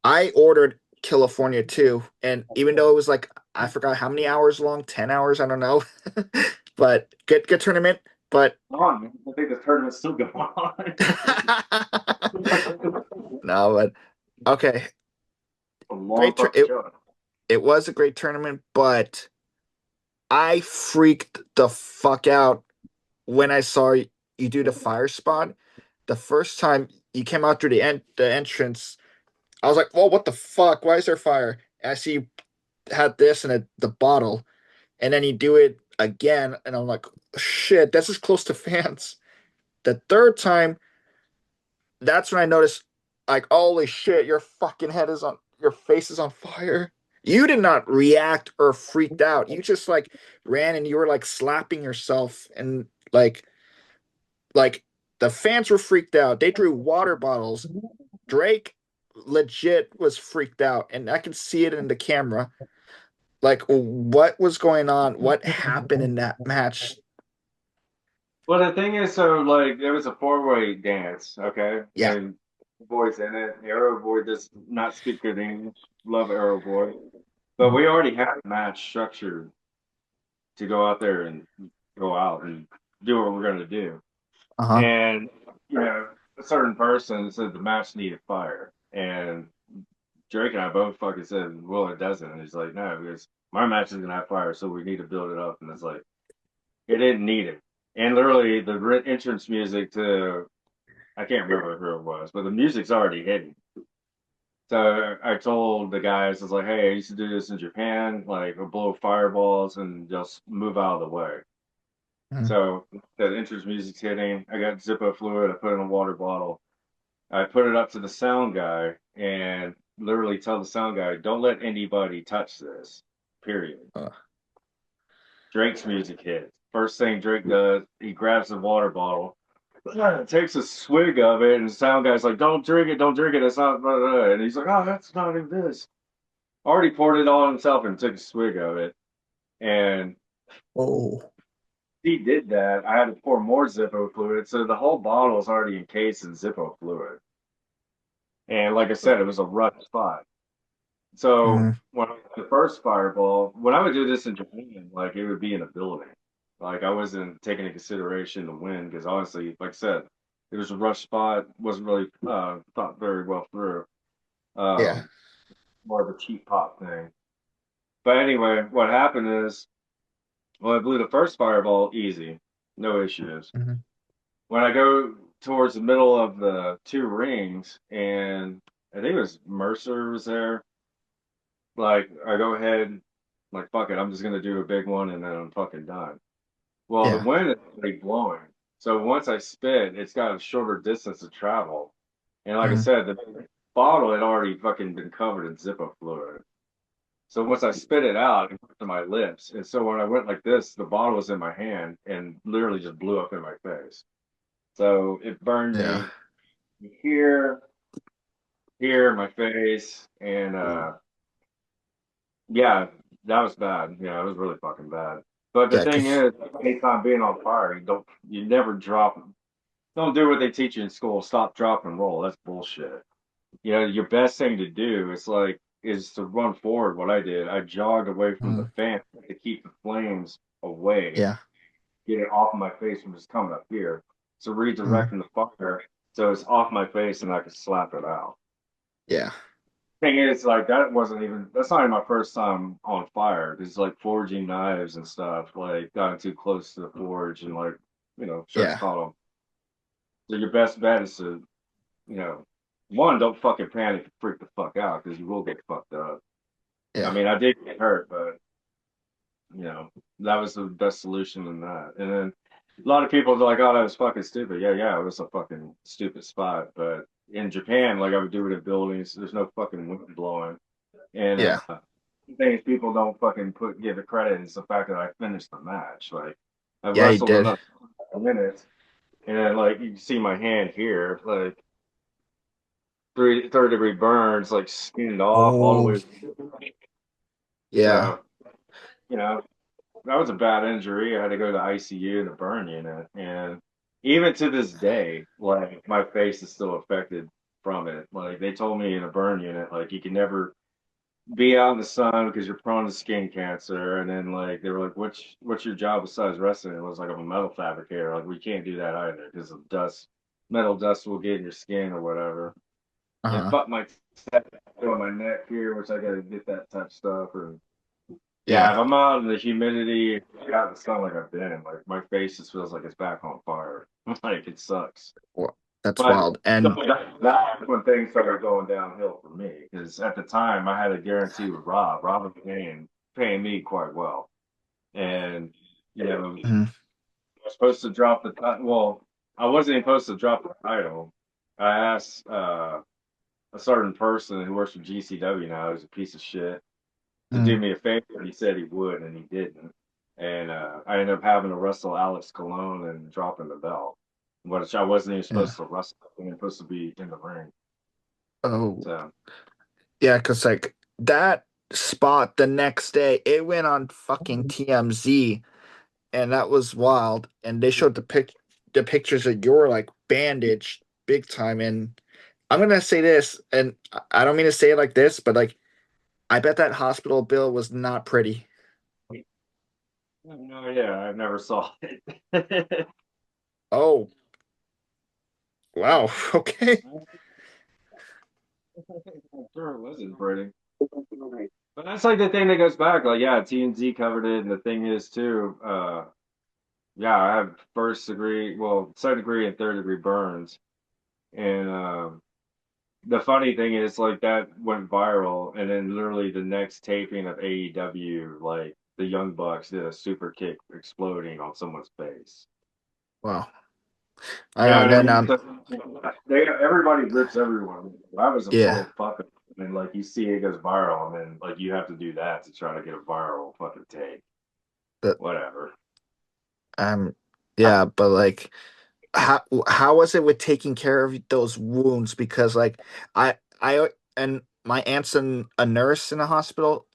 I ordered Killafornia too, and even though it was like I forgot how many hours long, 10 hours, I don't know, but good tournament. But Come on, man. I think the tournament's still going on. no, but okay, A long great. fucking show. It was a great tournament, but I freaked the fuck out when I saw you do the fire spot. The first time you came out through the entrance, I was like, "Whoa, what the fuck? Why is there fire?" And I see you had this and the bottle, and then you do it again, and I'm like, "Shit, this is close to fans." The third time, that's when I noticed, like, "Holy shit, your face is on fire." You did not react or freaked out. You just like ran and you were like slapping yourself and like the fans were freaked out. They drew water bottles. Drake legit was freaked out, and I can see it in the camera. Like, what was going on? What happened in that match? Well, the thing is, so like it was a four-way dance, okay, Yeah. and boys in it. Arrow Boy does not speak good English. Love Arrow Boy, but we already had a match structured to go out there and go out and do what we're gonna do. Uh huh. And a certain person said the match needed fire, and Drake and I both fucking said, "Well, it doesn't." And he's like, "No, because my match is gonna have fire, so we need to build it up." And it's like it didn't need it. And literally, the entrance music to I can't remember who it was, but the music's already hidden. So I told the guys, I was like, "Hey, I used to do this in Japan, like we'll blow fireballs and just move out of the way." Mm-hmm. So the entrance music's hitting. I got Zippo fluid. I put it in a water bottle. I put it up to the sound guy and literally tell the sound guy, don't let anybody touch this. Period. Uh, Drake's music hits. First thing Drake does, he grabs the water bottle, takes a swig of it, and the sound guy's like, don't drink it, don't drink it. It's not, blah, blah, blah. And he's like, oh, that's not in this. Already poured it all himself and took a swig of it. And oh. he did that. I had to pour more Zippo fluid. So the whole bottle is already encased in Zippo fluid. And like I said, it was a rough spot. So Mm-hmm. when the first fireball, when I would do this in Japan, like it would be in a building. Like I wasn't taking into consideration the wind because honestly, like I said, it was a rush spot, wasn't really thought very well through. Yeah. Um, More of a cheap pop thing. But anyway, what happened is, well, I blew the first fireball easy, no issues. Mm-hmm. When I go towards the middle of the two rings, and I think it was Mercer was there, like I go ahead, like fuck it, I'm just gonna do a big one and then I'm fucking done. Well, the Yeah. wind is like blowing, so once I spit, it's got a shorter distance to travel. And like I Mm-hmm. said, the bottle had already fucking been covered in Zippo fluid. So once I spit it out, it went to my lips. And so when I went like this, the bottle was in my hand and literally just blew up in my face. So it burned Yeah. me here, here, my face, and Ooh. yeah, that was bad. Yeah, it was really fucking bad. But the Yeah. thing Cause is, anytime being on fire, you never drop. Don't do what they teach you in school. Stop, drop, and roll. That's bullshit. Your best thing to do is to run forward. What I did, I jogged away from the Mm, fan to keep the flames away, yeah. get it off my face from just coming up here. So Mm, redirecting the fire so it's off my face and I could slap it out. yeah. Thing is, like that's not even my first time on fire. It's like forging knives and stuff. Like gotten too close to the forge and like shards Yeah. caught them. So your best bet is to you know one, don't fucking panic and freak the fuck out because you will get fucked up. I Yeah. mean, I did get hurt, but you know, that was the best solution in that. And then a lot of people are like, "Oh, that was fucking stupid." Yeah, yeah, it was a fucking stupid spot. But in Japan, like I would do it in buildings, there's no fucking wind blowing. And Yeah. the things people don't fucking give it credit is the fact that I finished the match. Like I Yeah, you wrestled did. another minutes, and then like you see my hand here, like third degree burns, like skinned off all the Oh, way. yeah. So you know, that was a bad injury. I had to go to ICU in the burn unit, and even to this day, like my face is still affected from it. Like they told me in a burn unit, like you can never be out in the sun because you're prone to skin cancer. And then like they were like, "What's your job besides wrestling?" It was like I'm a metal fabricator. Like we can't do that either because of dust, metal dust will get in your skin or whatever. And Uh-huh. fuck my on my neck here, which I got to get that type of stuff or yeah, Yeah. if I'm out in the humidity, out in the sun like I've been, like my face just feels like it's back on fire. Like it sucks. Well, that's But wild. And that's when things started going downhill for me. Because at the time I had a guarantee with Rob. Rob was paying me quite well. And I mhm, was supposed to drop the well, I wasn't even supposed to drop the title. I asked a certain person who works for GCW now, who's a piece of shit to mhm, do me a favor, and he said he would, and he didn't. And I ended up having to wrestle Alex Colon and dropping the belt, which I wasn't even yeah. supposed to wrestle. I wasn't supposed to be in the ring. Oh, So yeah, because like that spot the next day, it went on fucking TMZ, and that was wild. And they showed the pictures of your like bandaged big time. And I'm gonna say this, and I don't mean to say it like this, but like I bet that hospital bill was not pretty. no, yeah, I never saw it. Oh, wow. Okay. Sure, it wasn't pretty. But that's like the thing that goes back. Like, yeah, TNZ covered it, and the thing is too. Yeah, I have first degree, well, second degree and third degree burns, and the funny thing is like that went viral and then literally the next taping of AEW like the Young Bucks did a super kick exploding on someone's face. Wow. You know And what I then mean? So, everybody rips everyone. I was a yeah, total fuck up. And like you see it goes viral and then like you have to do that to try to get a viral fucking take. the Whatever. um yeah, but like how was it with taking care of those wounds? Because like I and my aunt's a nurse in a hospital.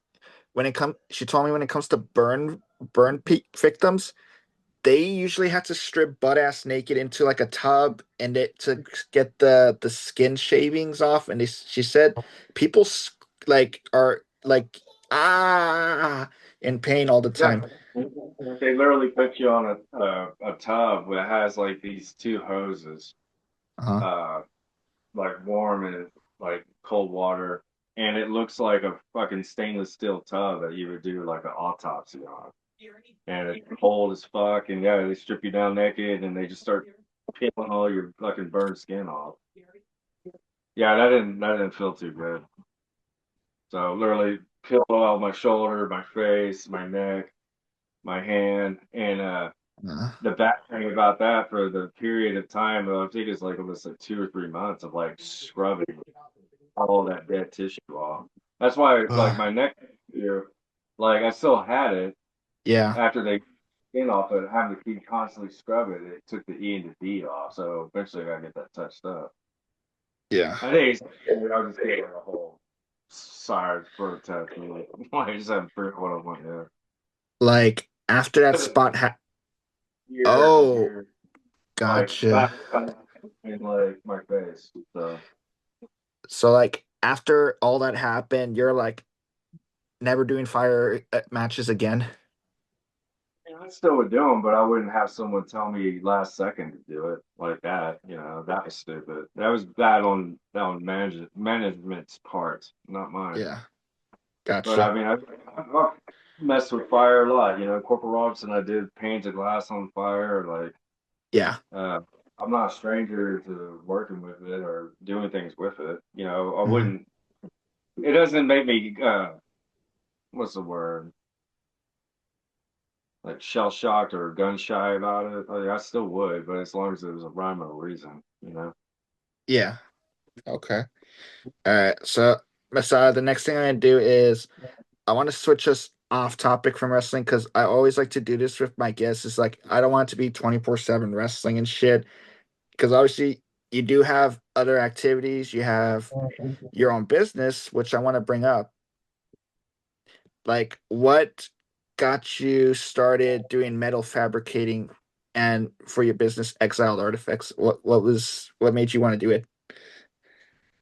When it comes, she told me when it comes to burn victims, they usually have to strip butt ass naked into like a tub and it to get the skin shavings off. And she said people like are like ah in pain all the Yeah. time. They literally put you on a tub that has like these two hoses. Uh-huh. Uh like warm and like cold water, and it looks like a fucking stainless steel tub that you would do like an autopsy on. And it's cold as fuck, and yeah, they strip you down naked, and they just start peeling all your fucking burned skin off. Yeah, that didn't feel too good. So literally peel out my shoulder, my face, my neck, my hand, and Uh, the bad thing about that for the period of time, I think it's like almost like 2 or 3 months of like scrubbing all that dead tissue off. That's why, like uh, my neck here, like I still had it yeah, after they skin off, but having to keep constantly scrubbing it, it took the E and the D off. So eventually, I gotta get that touched up. yeah. I think I was just getting a whole side for a tattoo. I just haven't figured out what I want yet. Like after that But spot and oh, here, like gotcha. back in like my face. So So like after all that happened, you're like never doing fire matches again. I still would do them, but I wouldn't have someone tell me last second to do it like that. You know, that was stupid. That was bad on management's part, not mine. Yeah, But I gotcha. mean, I've messed with fire a lot. You know, Corporal Robinson, I did painted glass on fire. Like, Yeah. uh, I'm not a stranger to working with it or doing things with it. You know, I Hmm. wouldn't. It doesn't make me. What's the word? Like shell shocked or gun shy about it. Like, I still would, but as long as there was a rhyme or a reason, you know. Yeah. Okay. All right. So, Masada, the next thing I'm gonna do is I want to switch us off topic from wrestling because I always like to do this with my guests. It's like I don't want it to be 24/7 wrestling and shit. Because obviously you do have other activities. You have your own business, which I want to bring up. Like, what got you started doing metal fabricating and for your business, Exiled Artifacts? What made you want to do it?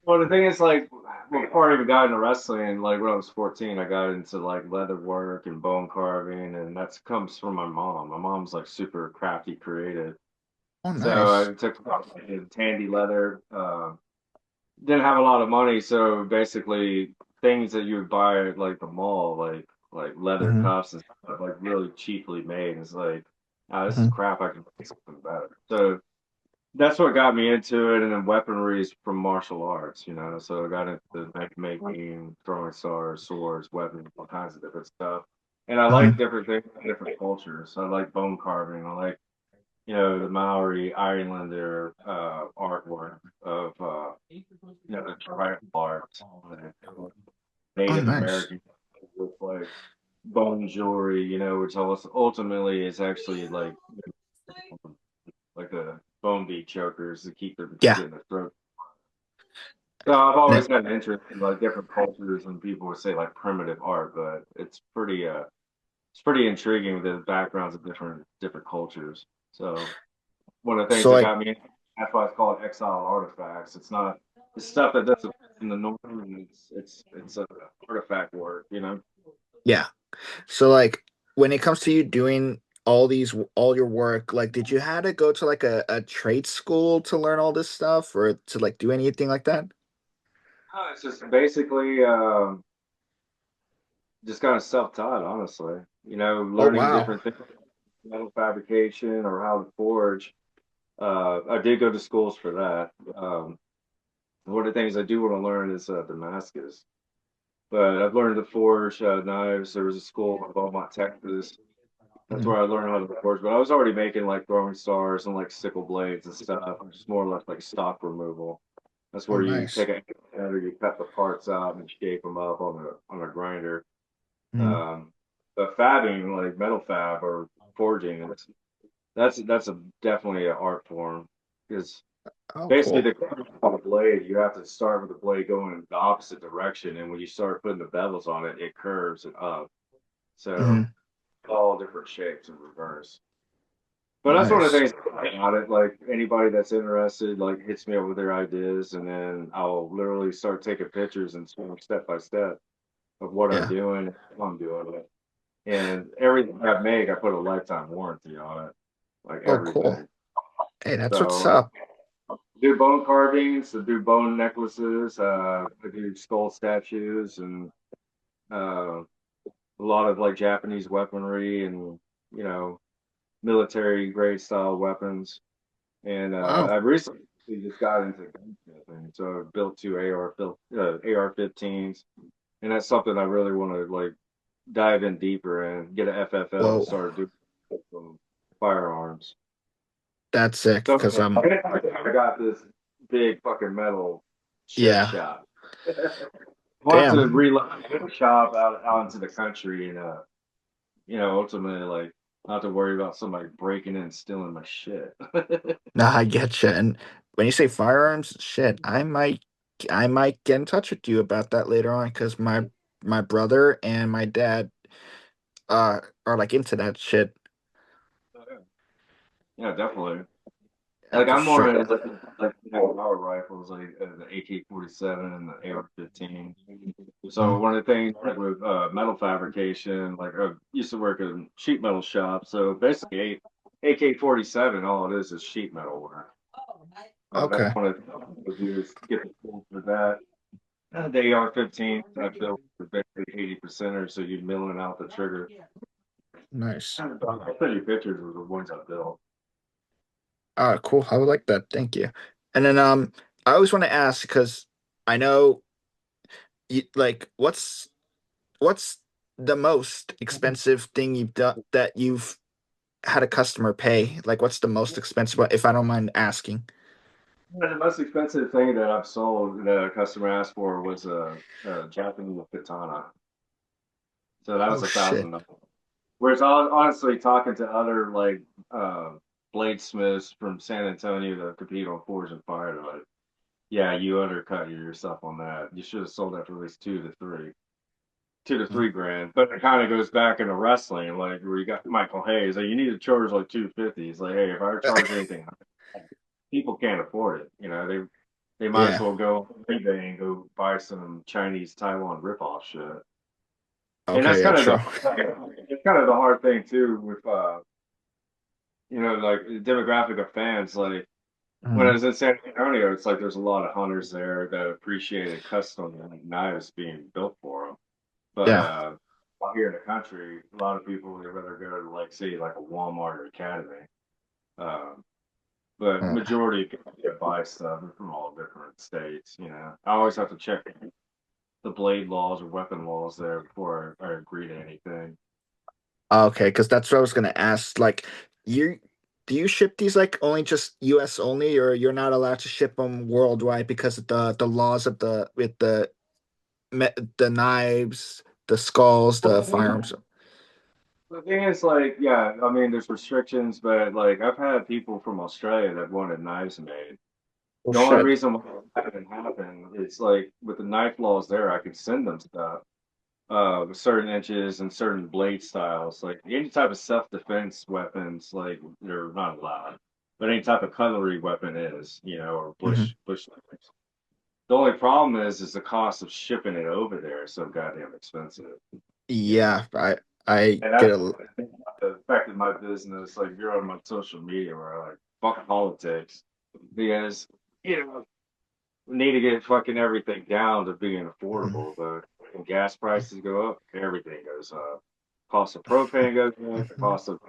Well, the thing is, like, before I even got into wrestling, like when I was 14, I got into like leather work and bone carving, and that comes from my mom. My mom's like super crafty, creative. Oh, So nice. I took tandy leather. Didn't have a lot of money, so basically things that you would buy at like the mall, like leather Hmm. cuffs and stuff, like really cheaply made. It's like, ah, this is Hmm. crap. I can make something better. So that's what got me into it, and then weaponry is from martial arts, you know. So I got into like making throwing stars, swords, weapons, all kinds of different stuff. And I like Hmm. different things, different cultures. I like bone carving. I like, you know, the Maori Islander artwork of you know, the tribal art, Oh, Native nice. American with like bone jewelry, you know, which ultimately is actually like a bone bead chokers to keep their Yeah. shit in their throat. So I've Ne- always had an interest in like different cultures, and people would say like primitive art, but it's pretty intriguing the backgrounds of different cultures. So one of the things So that like, got me, that's why it's called Exile Artifacts. It's not it's stuff that doesn't in the norm, and it's a artifact work, you know. yeah. So like, when it comes to you doing all your work, like, did you have to go to like a trade school to learn all this stuff or to like do anything like that? It's just basically just kind of self-taught, honestly. You know, Oh, learning wow. different things, metal fabrication or how to forge. I did go to schools for that. One of the things I do want to learn is Damascus. But I've learned to forge knives. There was a school in Beaumont, Texas. That's Mhm. where I learned how to forge. But I was already making like throwing stars and like sickle blades and stuff, which is more or less like stock removal. That's Oh, where you nice. take a or you cut the parts out and shape them up on a grinder. Mhm. Um, but fabbing, like metal fab or forging, that's a definitely an art form because Oh, basically cool. the on the blade, you have to start with the blade going in the opposite direction, and when you start putting the bevels on it, it curves and up. So Hmm. all different shapes in reverse. But that's one of the Nice. things about it. Like anybody that's interested, like hits me up with their ideas, and then I'll literally start taking pictures and step by step of what I'm Yeah. doing, how I'm doing it. And everything I make, I put a lifetime warranty on it, like Oh, cool. everything. Hey, that's what's So up. I do bone carvings, I do bone necklaces, I do skull statues, and a lot of like Japanese weaponry and you know military grade style weapons. And Wow. I recently just got into gunsmithing, so I built two AR-15s, and that's something I really want to like dive in deeper and get an FFL and Whoa. start doing some firearms. That's sick So because I got this big fucking metal shed yeah. shop. I want to Damn. relocate the shop out into the country and you know, ultimately like not to worry about somebody breaking in and stealing my shit. Nah, I get you. And when you say firearms, shit, I might get in touch with you about that later on because my brother and my dad are like into that shit. Yeah, definitely. Yeah, Like for I'm more sure. into power rifles, like the AK-47 and the AR-15. So Mhm. one of the things like with metal fabrication, like I used to work in sheet metal shop. So basically, AK-47, all it is sheet metal work. So that's Okay, one of the things I do is get the tools for that. The AR-15 I built for basically 80%, so you're milling out the trigger. nice. I'll send you pictures of the ones I built. Cool. I would like that. Thank you. And then I always want to ask because I know you like what's the most expensive thing you've done that you've had a customer pay? Like, what's the most expensive one, if I don't mind asking? The most expensive thing that I've sold that a customer asked for was a Japanese katana. So that Oh was shit. $1,000. Whereas honestly, talking to other like uh, bladesmiths from San Antonio that compete on Forge and Fire, like, yeah, you undercut yourself on that. You should have sold that for at least 2 to 3 grand. But it kind of goes back into wrestling, like where you got Michael Hayes, like you need to charge like 250. It's like, hey, if I charge anything, people can't afford it. They might as Yeah. well go on eBay and go buy some Chinese Taiwan ripoff shit. And Okay, yeah, true. it's kind of the hard thing too with like the demographic of fans. Like when I Mhm. was in San Antonio, it's like there's a lot of hunters there that appreciated custom knives being built for them. But Yeah. out here in the country, a lot of people would rather go to like say like a Walmart or Academy. Um, but Uh, majority can buy stuff from all different states. I always have to check the blade laws or weapon laws there before I agree to anything. okay, because that's what I was gonna ask. Like, you do you ship these like only just US only, or you're not allowed to ship them worldwide because of the laws of the with the knives, the skulls, the firearms? The thing is, like, yeah, I mean, there's restrictions, but like, I've had people from Australia that wanted knives made. Oh The only shit. reason why that didn't happen is like with the knife laws there, I could send them stuff with certain inches and certain blade styles. Like any type of self-defense weapons, like they're not allowed. But any type of cutlery weapon is, or Hmm. bush knives. The only problem is the cost of shipping it over there is so goddamn expensive, you know. Yeah, I And get that's a affected my business. Like you're on my social media where I like fuck politics because we need to get fucking everything down to being Mhm. affordable. But when gas prices go up, everything goes up. Cost of propane goes up. The Mhm. cost of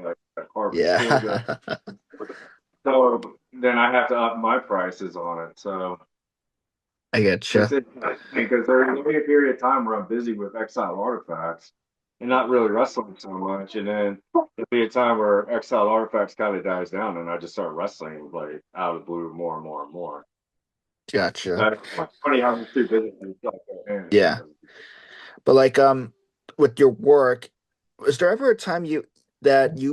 carbon steel goes. Yeah. So then I have to up my prices on it. So I get you. because there's be a period of time where I'm busy with Exile Artifacts and not really wrestling so much, and then there'll be a time where Exile Artifacts kind of dies down, and I just start wrestling like out of the blue more and more and more. Gotcha. It's funny how these two businesses go hand in Yeah. hand. But like with your work, was there ever a time you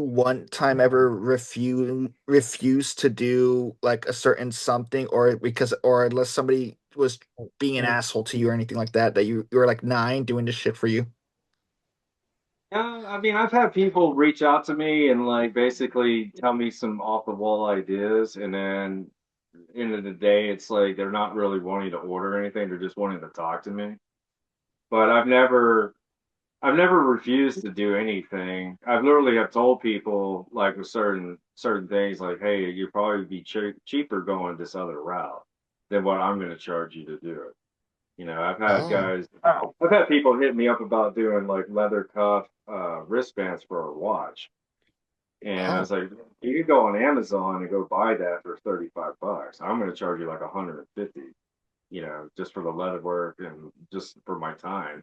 one time ever refused to do like a certain something or because or unless somebody was being an asshole to you or anything like that that you were like nine doing this shit for you? Yeah, I mean, I've had people reach out to me and like basically tell me some off the wall ideas, and then end of the day, it's like they're not really wanting to order anything; they're just wanting to talk to me. But I've never refused to do anything. I've literally have told people like with certain things like, hey, you'd probably be cheaper going this other route than what I'm going to charge you to do it. Oh. I've had people hit me up about doing like leather cuff wristbands for a watch, and I Oh. was like, you can go on Amazon and go buy that for $35. I'm going to charge you like 150, just for the leather work and just for my time. Mhm.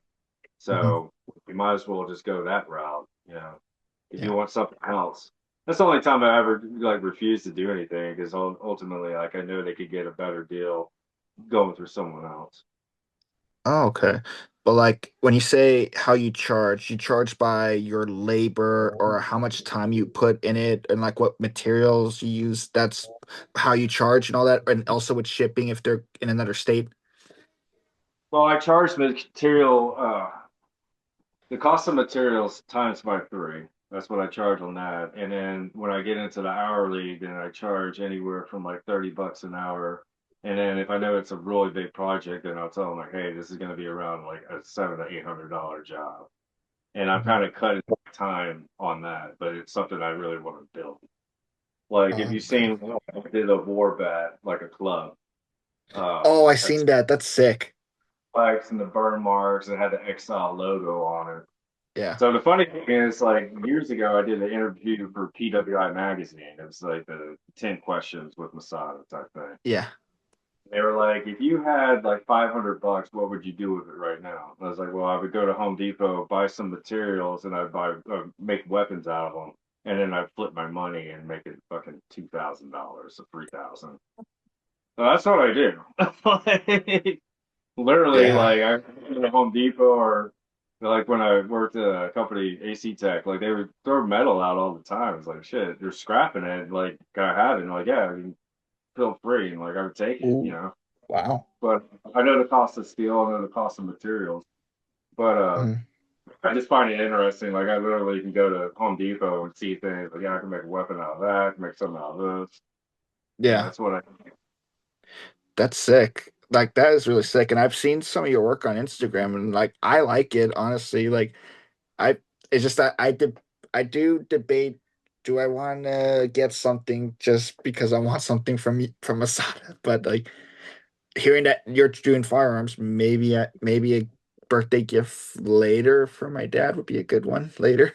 So you might as well just go that route, if you Yeah. want something else. That's the only time I ever like refused to do anything because ultimately, like I know they could get a better deal going through someone else. Oh, okay. But like when you say how you charge by your labor or how much time you put in it and like what materials you use. That's how you charge and all that, and also with shipping if they're in another state. Well, I charge material, the cost of materials times by three. That's what I charge on that. And then when I get into the hourly, then I charge anywhere from like $30 an hour. And then if I know it's a really big project, then I'll tell them like, hey, this is going to be around like a $700 to $800 job. And I'm Mhm. kind of cutting my time on that, but it's something I really want to build. Like if you've Okay. seen, I did a war bat, like a club, Oh, I that's seen that. That's sick. spikes and the burn marks and had the Exile logo on it. Yeah. So the funny thing is, like years ago, I did an interview for PWI magazine. It was like the 10 questions with Masada type thing. Yeah. They were like, if you had like $500, what would you do with it right now? And I was like, well, I would go to Home Depot, buy some materials, and I'd buy make weapons out of them, and then I'd flip my money and make it fucking $2,000 or 3,000. So that's what I do. Like, literally, Yeah. like I go to Home Depot or like when I worked at a company, AC Tech, like they would throw metal out all the time. It's like shit, they're scrapping it. Like I had it, and like yeah, I mean, feel free, and like I would take it, you Ooh. know. Wow. But I know the cost of steel, I know the cost of materials, but Mhm. I just find it interesting. Like I literally can go to Home Depot and see things. Like yeah, I can make a weapon out of that. I can make something out of this. Yeah, Yeah. that's what I. That's sick. Like that is really sick. And I've seen some of your work on Instagram and like I like it, honestly. Like I it's just that I do debate, do I want to get something just because I want something from Masada? But like hearing that you're doing firearms, maybe a birthday gift later for my dad would be a good one later.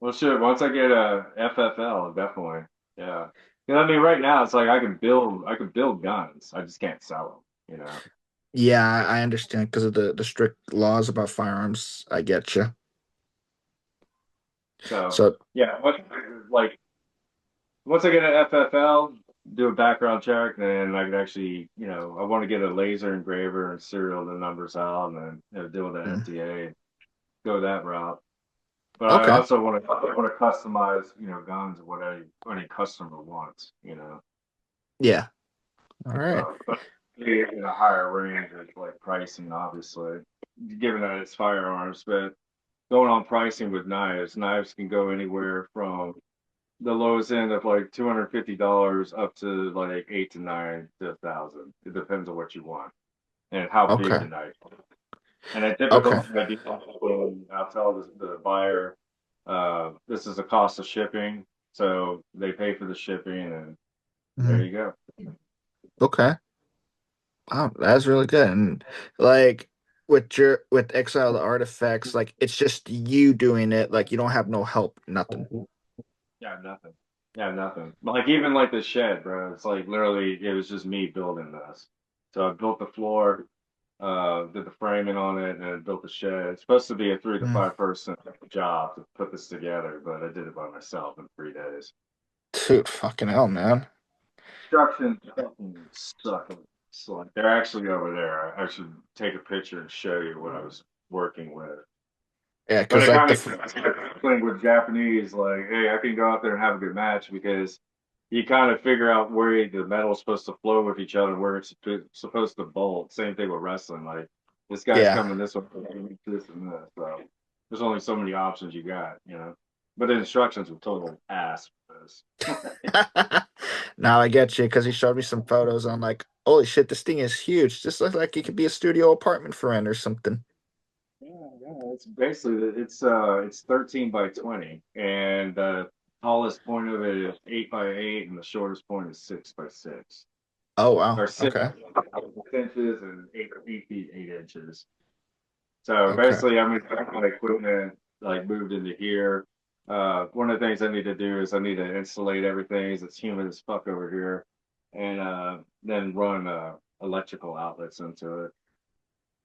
Well, shit. Once I get a FFL, definitely. Yeah. You know, I mean, right now it's like I could build guns. I just can't sell them. You know. Yeah, I understand because of the strict laws about firearms. I get you. So So, yeah, like once I get an FFL, do a background check, then I can actually, you know, I want to get a laser engraver and serial the numbers out, and then deal with the mm, FDA, go that route. But I okay. also want to customize, you know, guns and what any customer wants. You know. Yeah. All right. But in a higher range of like pricing, obviously, given that it's firearms. But going on pricing with knives can go anywhere from the lowest end of like $250 up to like 8 to 9 to 1,000. It depends on what you want and how big Okay. the knife. And a typical Okay. idea, I'll tell the buyer, this is the cost of shipping, so they pay for the shipping, and there Mhm. you go. Okay. Wow, that's really good. And like with Exiled Artifacts, like it's just you doing it. Like you don't have no help, nothing. Yeah, nothing. Yeah, nothing. Like even like the shed, bro. It's like literally it was just me building this. So I built the floor, did the framing on it, and I built the shed. It's supposed to be a 3 to 5 person job to put this together, but I did it by myself in 3 days. Dude, fucking hell, man. Construction fucking suck. It's like they're actually over there. I should take a picture and show you what I was working with. Yeah, But because it like kind of playing with Japanese, like, hey, I can go out there and have a good match because you kind of figure out where the metal's supposed to flow with each other, where it's supposed to bolt. Same thing with wrestling. Like, this guy's yeah. coming this way, this and this. So there's only so many options you got, you know. But the instructions were total ass for this. Now I get you because he showed me some photos. I'm like, holy shit, this thing is huge. This looks like it could be a studio apartment for rent or something. Yeah, it's basically it's 13 by 20, and the tallest point of it is 8 by 8, and the shortest point is 6 by 6. Oh wow. Or six Okay. inches and 8 feet 8 inches. So Okay. basically, I'm gonna get my equipment like moved into here. One of the things I need to do is I need to insulate everything. It's humid as fuck over here, and then run electrical outlets into it.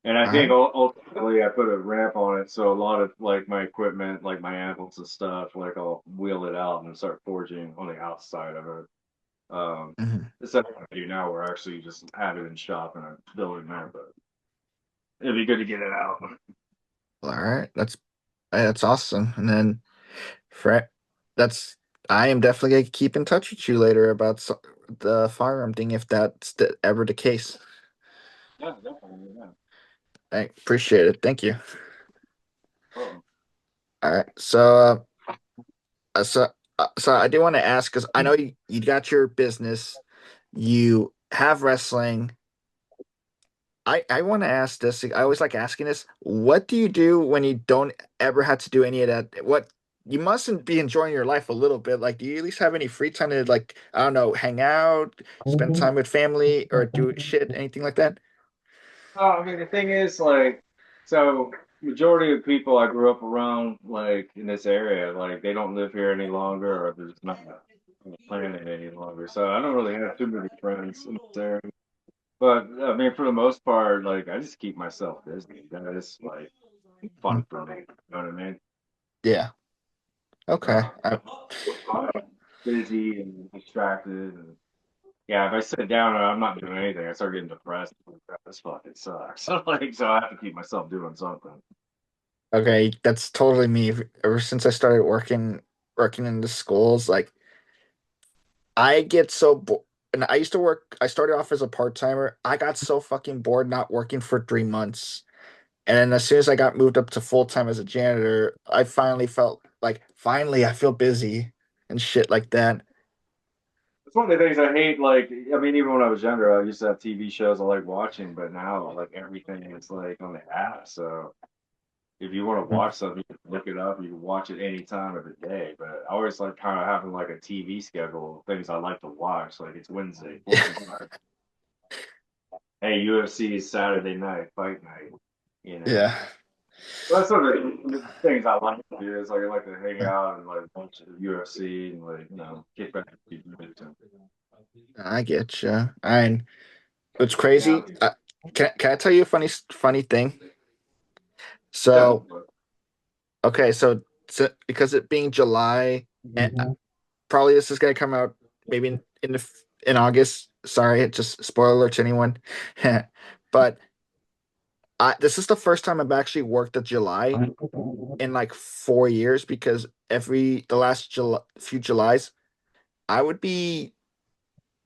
And I All think right. ultimately I put a ramp on it, so a lot of like my equipment, like my ankles and stuff, like I'll wheel it out and start forging on the outside of it. Mhm. It's what I do now. We're actually just have it in shop and I build it there, but it'd be good to get it out. All right. That's awesome. And then Fred, that's I am definitely gonna keep in touch with you later about the firearm thing if that's ever the case. Yeah, definitely. Yeah. I appreciate it. Thank you. Oh. All right. right. So I do want to ask because I know you got your business, you have wrestling. I want to ask this. I always like asking this. What do you do when you don't ever have to do any of that? What you mustn't be enjoying your life a little bit. Like, do you at least have any free time to like, I don't know, hang out, spend time with family, or do shit, anything like that? Oh, I mean, the thing is, like, so majority of people I grew up around, like in this area, like they don't live here any longer, or they're just not on the planet any longer. So I don't really have too many friends in this area. But I mean, for the most part, like I just keep myself busy. That is like Hmm. fun for me. You know what I mean? Yeah. Okay. Uh, I'm busy and distracted, and yeah, if I sit down and I'm not doing anything, I start getting depressed. Like, "Crap, this fucking sucks." So I have to keep myself doing something. Okay, that's totally me. Ever since I started working in the schools, like I get so bored. And I used to work, I started off as a part-timer. I got so fucking bored not working for 3 months. And then as soon as I got moved up to full-time as a janitor, I finally felt like finally I feel busy and shit like that. It's one of the things I hate. Like, I mean, even when I was younger, I used to have TV shows I like watching, but now, like, everything is like on the app. So if you want to watch something, you can look it up. You can watch it any time of the day. But I always like kind of having like a TV schedule of things I like to watch. Like, it's Wednesday, 4 o'clock. Hey, UFC is Saturday night, fight night. You know, Yeah. that's sort of the things I like to do. Is like I like to hang out and like watch the UFC and like get back to the I get you. And it's crazy. yeah. Can I tell you a funny thing? Yeah. So, okay, so because it being July, and probably this is gonna come out maybe in August. Sorry, it just spoiler alert to anyone. But this is the first time I've actually worked a July in like 4 years because every the last July, few Julys I would be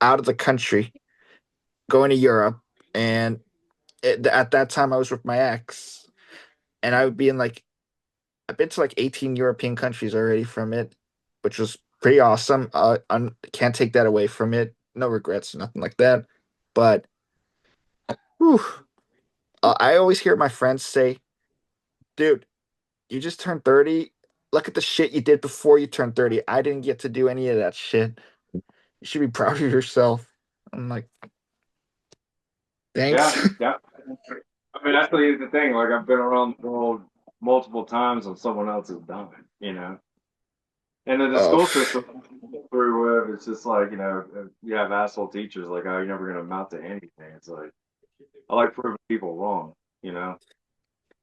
out of the country going to Europe, and at that time I was with my ex, and I would be in like I've been to like 18 European countries already from it, which was pretty awesome. I can't take that away from it. No regrets, nothing like that. But whew, I always hear my friends say, dude, you just turned 30. Look at the shit you did before you turned 30. I didn't get to do any of that shit. You should be proud of yourself. I'm like, thanks. Yeah, yeah. I mean, that's the thing. Like, I've been around the world multiple times on someone else's dime, you know. And then the Oh, school system through it's just like you have asshole teachers like, oh, you're never gonna amount to anything. It's like I like proving people wrong, you know.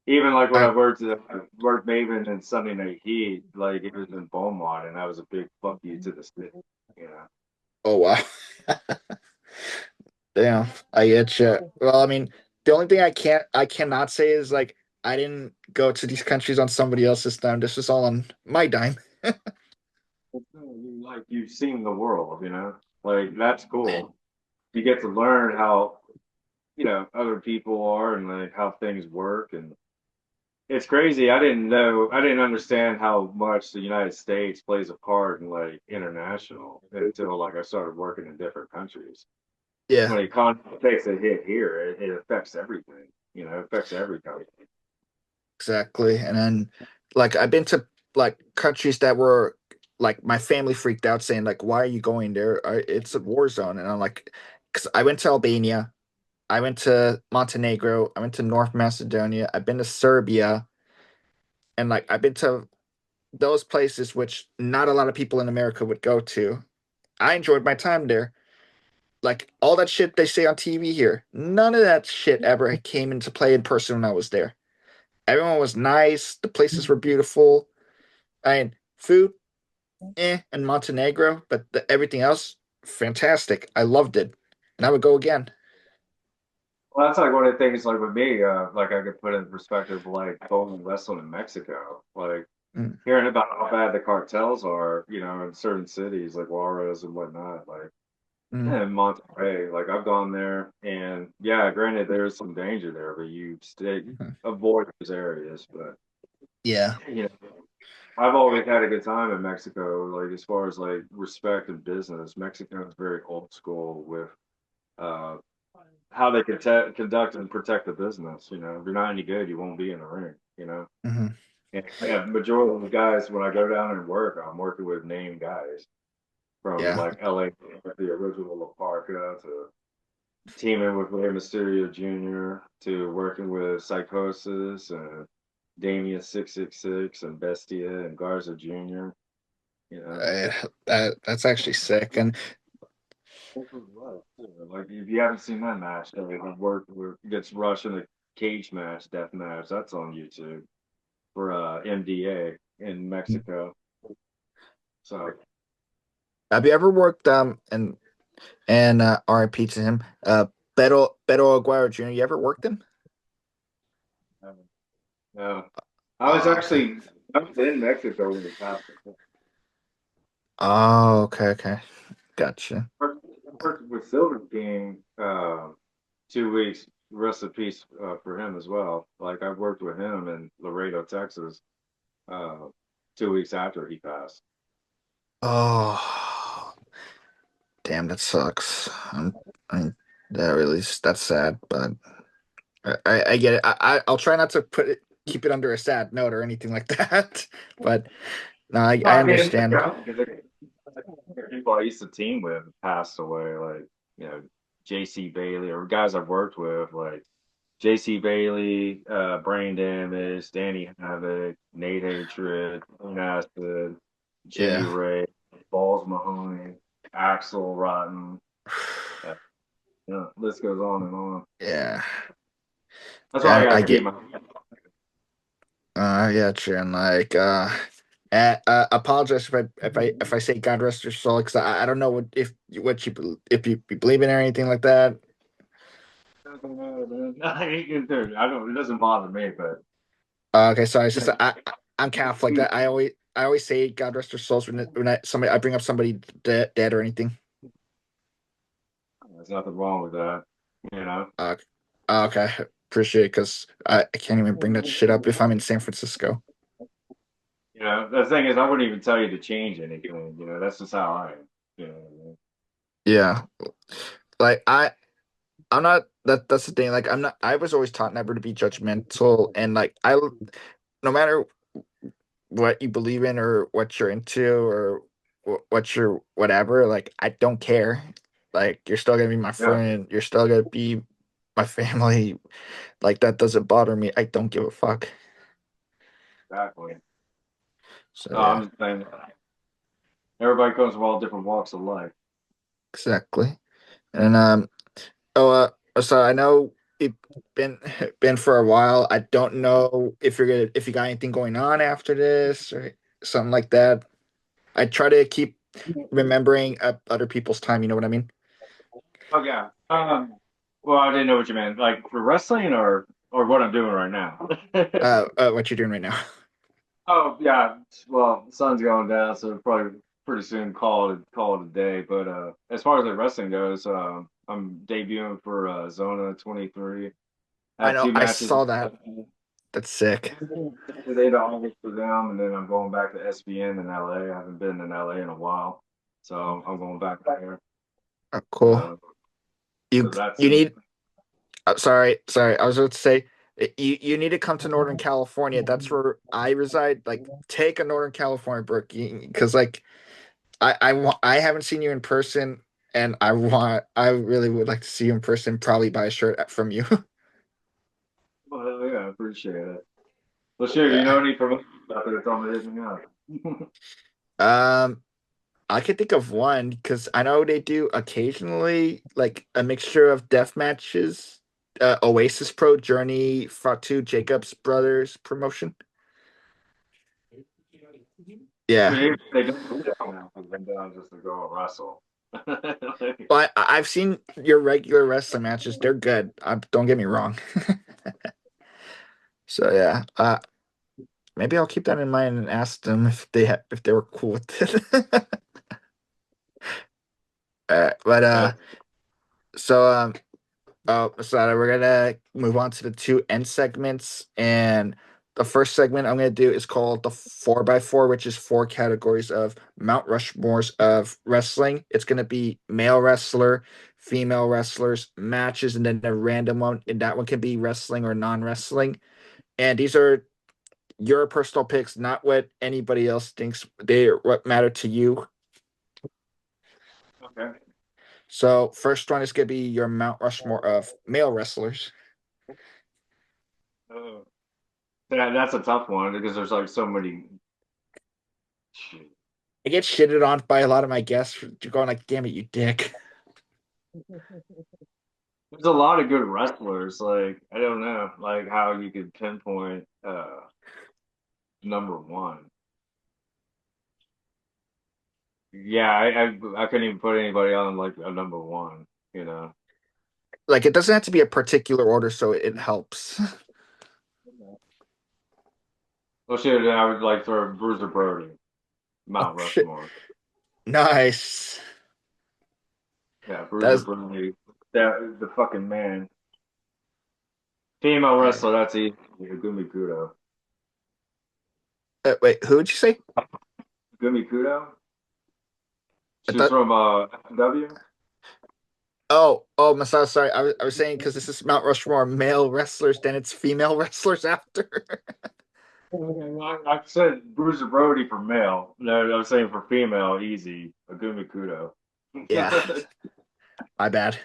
Even like when I, I worked Maven and Sunday Night Heat, like it was in Beaumont, and that was a big fuck you to the city, you know. oh wow. Damn, I get you. Well, I mean, the only thing I cannot say is like I didn't go to these countries on somebody else's dime. This was all on my dime. Like you've seen the world, you know. Like that's cool. You get to learn how other people are and like how things work, and it's crazy. I didn't understand how much the United States plays a part in like international until like I started working in different countries. Yeah, When the economy takes a hit here, it affects everything. It affects every country. exactly. And then like I've been to like countries that were like my family freaked out saying like, "Why are you going there? It's a war zone." And I'm like, because I went to Albania, I went to Montenegro, I went to North Macedonia, I've been to Serbia, and like I've been to those places which not a lot of people in America would go to. I enjoyed my time there. Like all that shit they say on TV here, none of that shit ever came into play in person when I was there. Everyone was nice. The places were beautiful. I mean, food, and Montenegro, but everything else, fantastic. I loved it, and I would go again. Well, that's like one of the things like with me, like I could put in perspective, like going and wrestling in Mexico, like Mm, hearing about how bad the cartels are, in certain cities like Juarez and whatnot, like mm, and Monterrey. Like I've gone there, and yeah, granted there's some danger there, but you stay mhm. avoid those areas. But Yeah, you know, I've always had a good time in Mexico. Like as far as like respect and business, Mexico is very old school with uh, how they conduct and protect the business. You know, if you're not any good, you won't be in the ring. You know, Hmm. and yeah, majority of the guys when I go down and work, I'm working with name guys from Yeah. like LA, the original La Parca to teaming with Rey Mysterio Jr. to working with Psychosis and Damien 666 and Bestia and Garza Jr. You know, Uh, that's actually sick. And like if you haven't seen that match, I've worked with gets rushed in a cage match, death match. That's on YouTube for MDA in Mexico. So have you ever worked and RIP to him, Beto Aguirre Jr.? You ever worked him? yeah, I was Okay. actually I was in Mexico when he passed. Oh, okay, okay. Gotcha. Worked with Silver King 2 weeks. Rest in peace for him as well. Like I worked with him in Laredo, Texas, uh, 2 weeks after he passed. Oh, damn, that sucks. I'm that really that's sad, but I get it. I'll try not to keep it under a sad note or anything like that. But no, No, I I mean, understand. because people I used to team with passed away, like J.C. Bailey or guys I've worked with, like J.C. Bailey, Brain Damage, Danny Havoc, Nate Hatred, Clean Acid, Jimmy Yeah, Ray, Balls Mahoney, Axel Rotten. Uh, list goes on and on. yeah, That's why I yeah. gotta keep my. I get you, and like, apologize if I say God rest your soul, because I don't know if you believe in or anything like that. Dude, I don't. It doesn't bother me, but Okay, sorry. It's just I'm Catholic. That I always say God rest their souls when I bring up somebody dead or anything. there's nothing wrong with that. You know. Uh, okay, appreciate it because I can't even bring that shit up if I'm in San Francisco. The thing is, I wouldn't even tell you to change anything. That's just how I am. Yeah, like I'm not that's the thing. Like I'm not. I was always taught never to be judgmental, and like no matter what you believe in or what you're into or what you're whatever, like I don't care. Like you're still gonna be my Yeah, friend. You're still gonna be my family. Like that doesn't bother me. I don't give a fuck. exactly. So No, yeah, I'm just saying, everybody comes from all different walks of life. exactly. And oh so I know it been been for a while. I don't know if you got anything going on after this or something like that. I try to keep remembering other people's time. You know what I mean? Oh yeah. Well, I didn't know what you meant. Like for wrestling or what I'm doing right now. What you're doing right now? Oh yeah. Well, the sun's going down, so probably pretty soon call it a day. But as far as the wrestling goes, I'm debuting for Zona 23. I I have know. two I matches. saw that. That's sick. Today to August for them, and then I'm going back to SBN in LA. I haven't been in LA in a while, so I'm going back there. Cool. Uh, You so that's you need. Sorry. I was about to say you need to come to Northern California. That's where I reside. Like, take a Northern California break because like I haven't seen you in person, and I really would like to see you in person. Probably buy a shirt from you. well, yeah, I appreciate it. Well, sure. You Yeah. know any promotions out there? Tell me anything else. Um. I can think of one because I know they do occasionally like a mixture of death matches. Oasis Pro Journey Fatu Jacobs Brothers promotion. I Yeah. mean, they don't do that now because I'm down just to go and wrestle. But I've seen your regular wrestling matches. They're good. Don't get me wrong. So yeah, maybe I'll keep that in mind and ask them if they were cool with it. But Yeah. so so we're gonna move on to the two end segments, and the first segment I'm going to do is called the 4x4, which is four categories of Mount Rushmores of wrestling. It's going to be male wrestler, female wrestlers, matches, and then a random one. And that one can be wrestling or non-wrestling. And these are your personal picks, not what anybody else thinks they what matter to you. Okay. So first one is going to be your Mount Rushmore of male wrestlers. Uh, yeah, that's a tough one because there's like so many. Shit. I get shitted on by a lot of my guests for going like, "Damn it, you dick." There's a lot of good wrestlers. Like I don't know, like how you could pinpoint number one. Yeah, I couldn't even put anybody on like a number one. You know. Like it doesn't have to be a particular order, so it helps. Well, shit, I would like throw Bruiser Brody, Oh Mount shit. Rushmore. Nice. Yeah, Bruiser That's Brody, that the fucking man. Female uh, wrestler, that's easy. Gumi Kudo. wait, who would you say? Gumi Kudo? I She's thought from W. Masada, sorry. I was saying because this is Mount Rushmore male wrestlers, then it's female wrestlers after. I said Bruiser Brody for male. No, I'm saying for female, easy. Gumi Kudo. Yeah, my bad.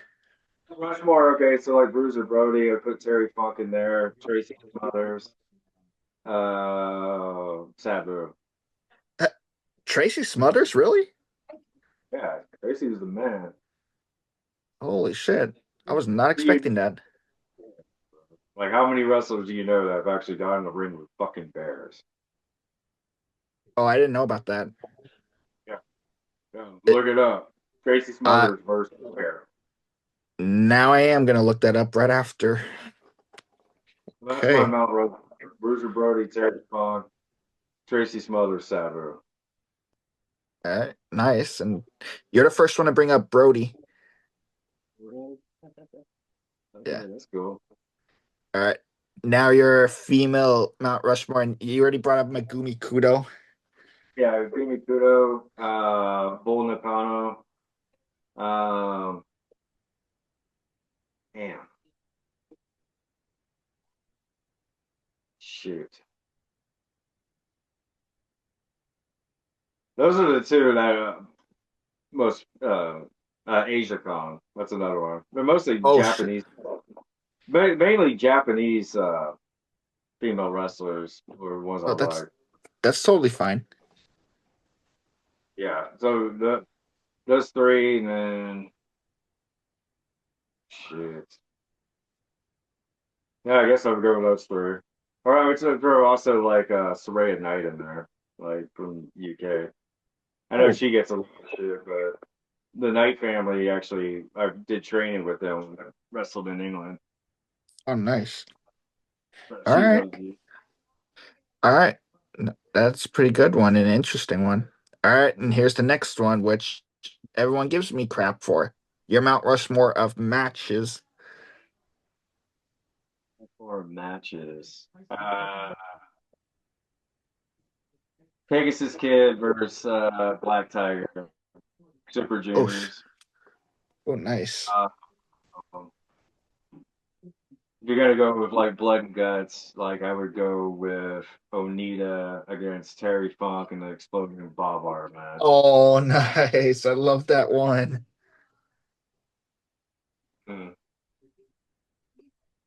Rushmore, okay, so like Bruiser Brody, I put Terry Funk in there, Tracy Smothers, Sabu. Tracy Smothers, really? Yeah, Tracy was the man. Holy shit. I was not expecting that. Like, how many wrestlers do you know that have actually got in the ring with fucking bears? Oh, I didn't know about that. Yeah, yeah. It, Look it up. Tracy uh, Smothers versus bear. Now I am gonna look that up right after. Well, that's my Okay. Mount Road. Bruiser Brody, Terry Funk, Tracy Smothers, Sabu. All right, nice. And you're the first one to bring up Brody. Yeah. Okay, that's cool. All right. Now you're a female Mount Rushmore, and you already brought up Megumi Kudo. Yeah, Gumi Kudo, Bull Nakano. Um, damn, shoot. Those are the two that most Asia Con. That's another one. They're mostly Oh shit. Japanese, mainly Japanese female wrestlers were ones I Oh, like. that's totally fine. Yeah, so those three, and then shit. Yeah, I guess I would go with those three. Or I would throw also like Saraya Knight in there, like from UK. I know Oh, she gets a lot of shit, but the Knight family actually, I did training with them when I wrestled in England. oh, nice. But All she's right. OG. All right. That's a pretty good one, an interesting one. All right, and here's the next one, which everyone gives me crap for. Your Mount Rushmore of matches. For matches. Pegasus Kid versus Black Tiger, Super Oh, Juniors. oh, nice. Uh, um, if you're gonna go with like blood and guts, like I would go with Onita against Terry Funk in the Exploding Bob Wire match. Oh, nice. I love that one. Mm.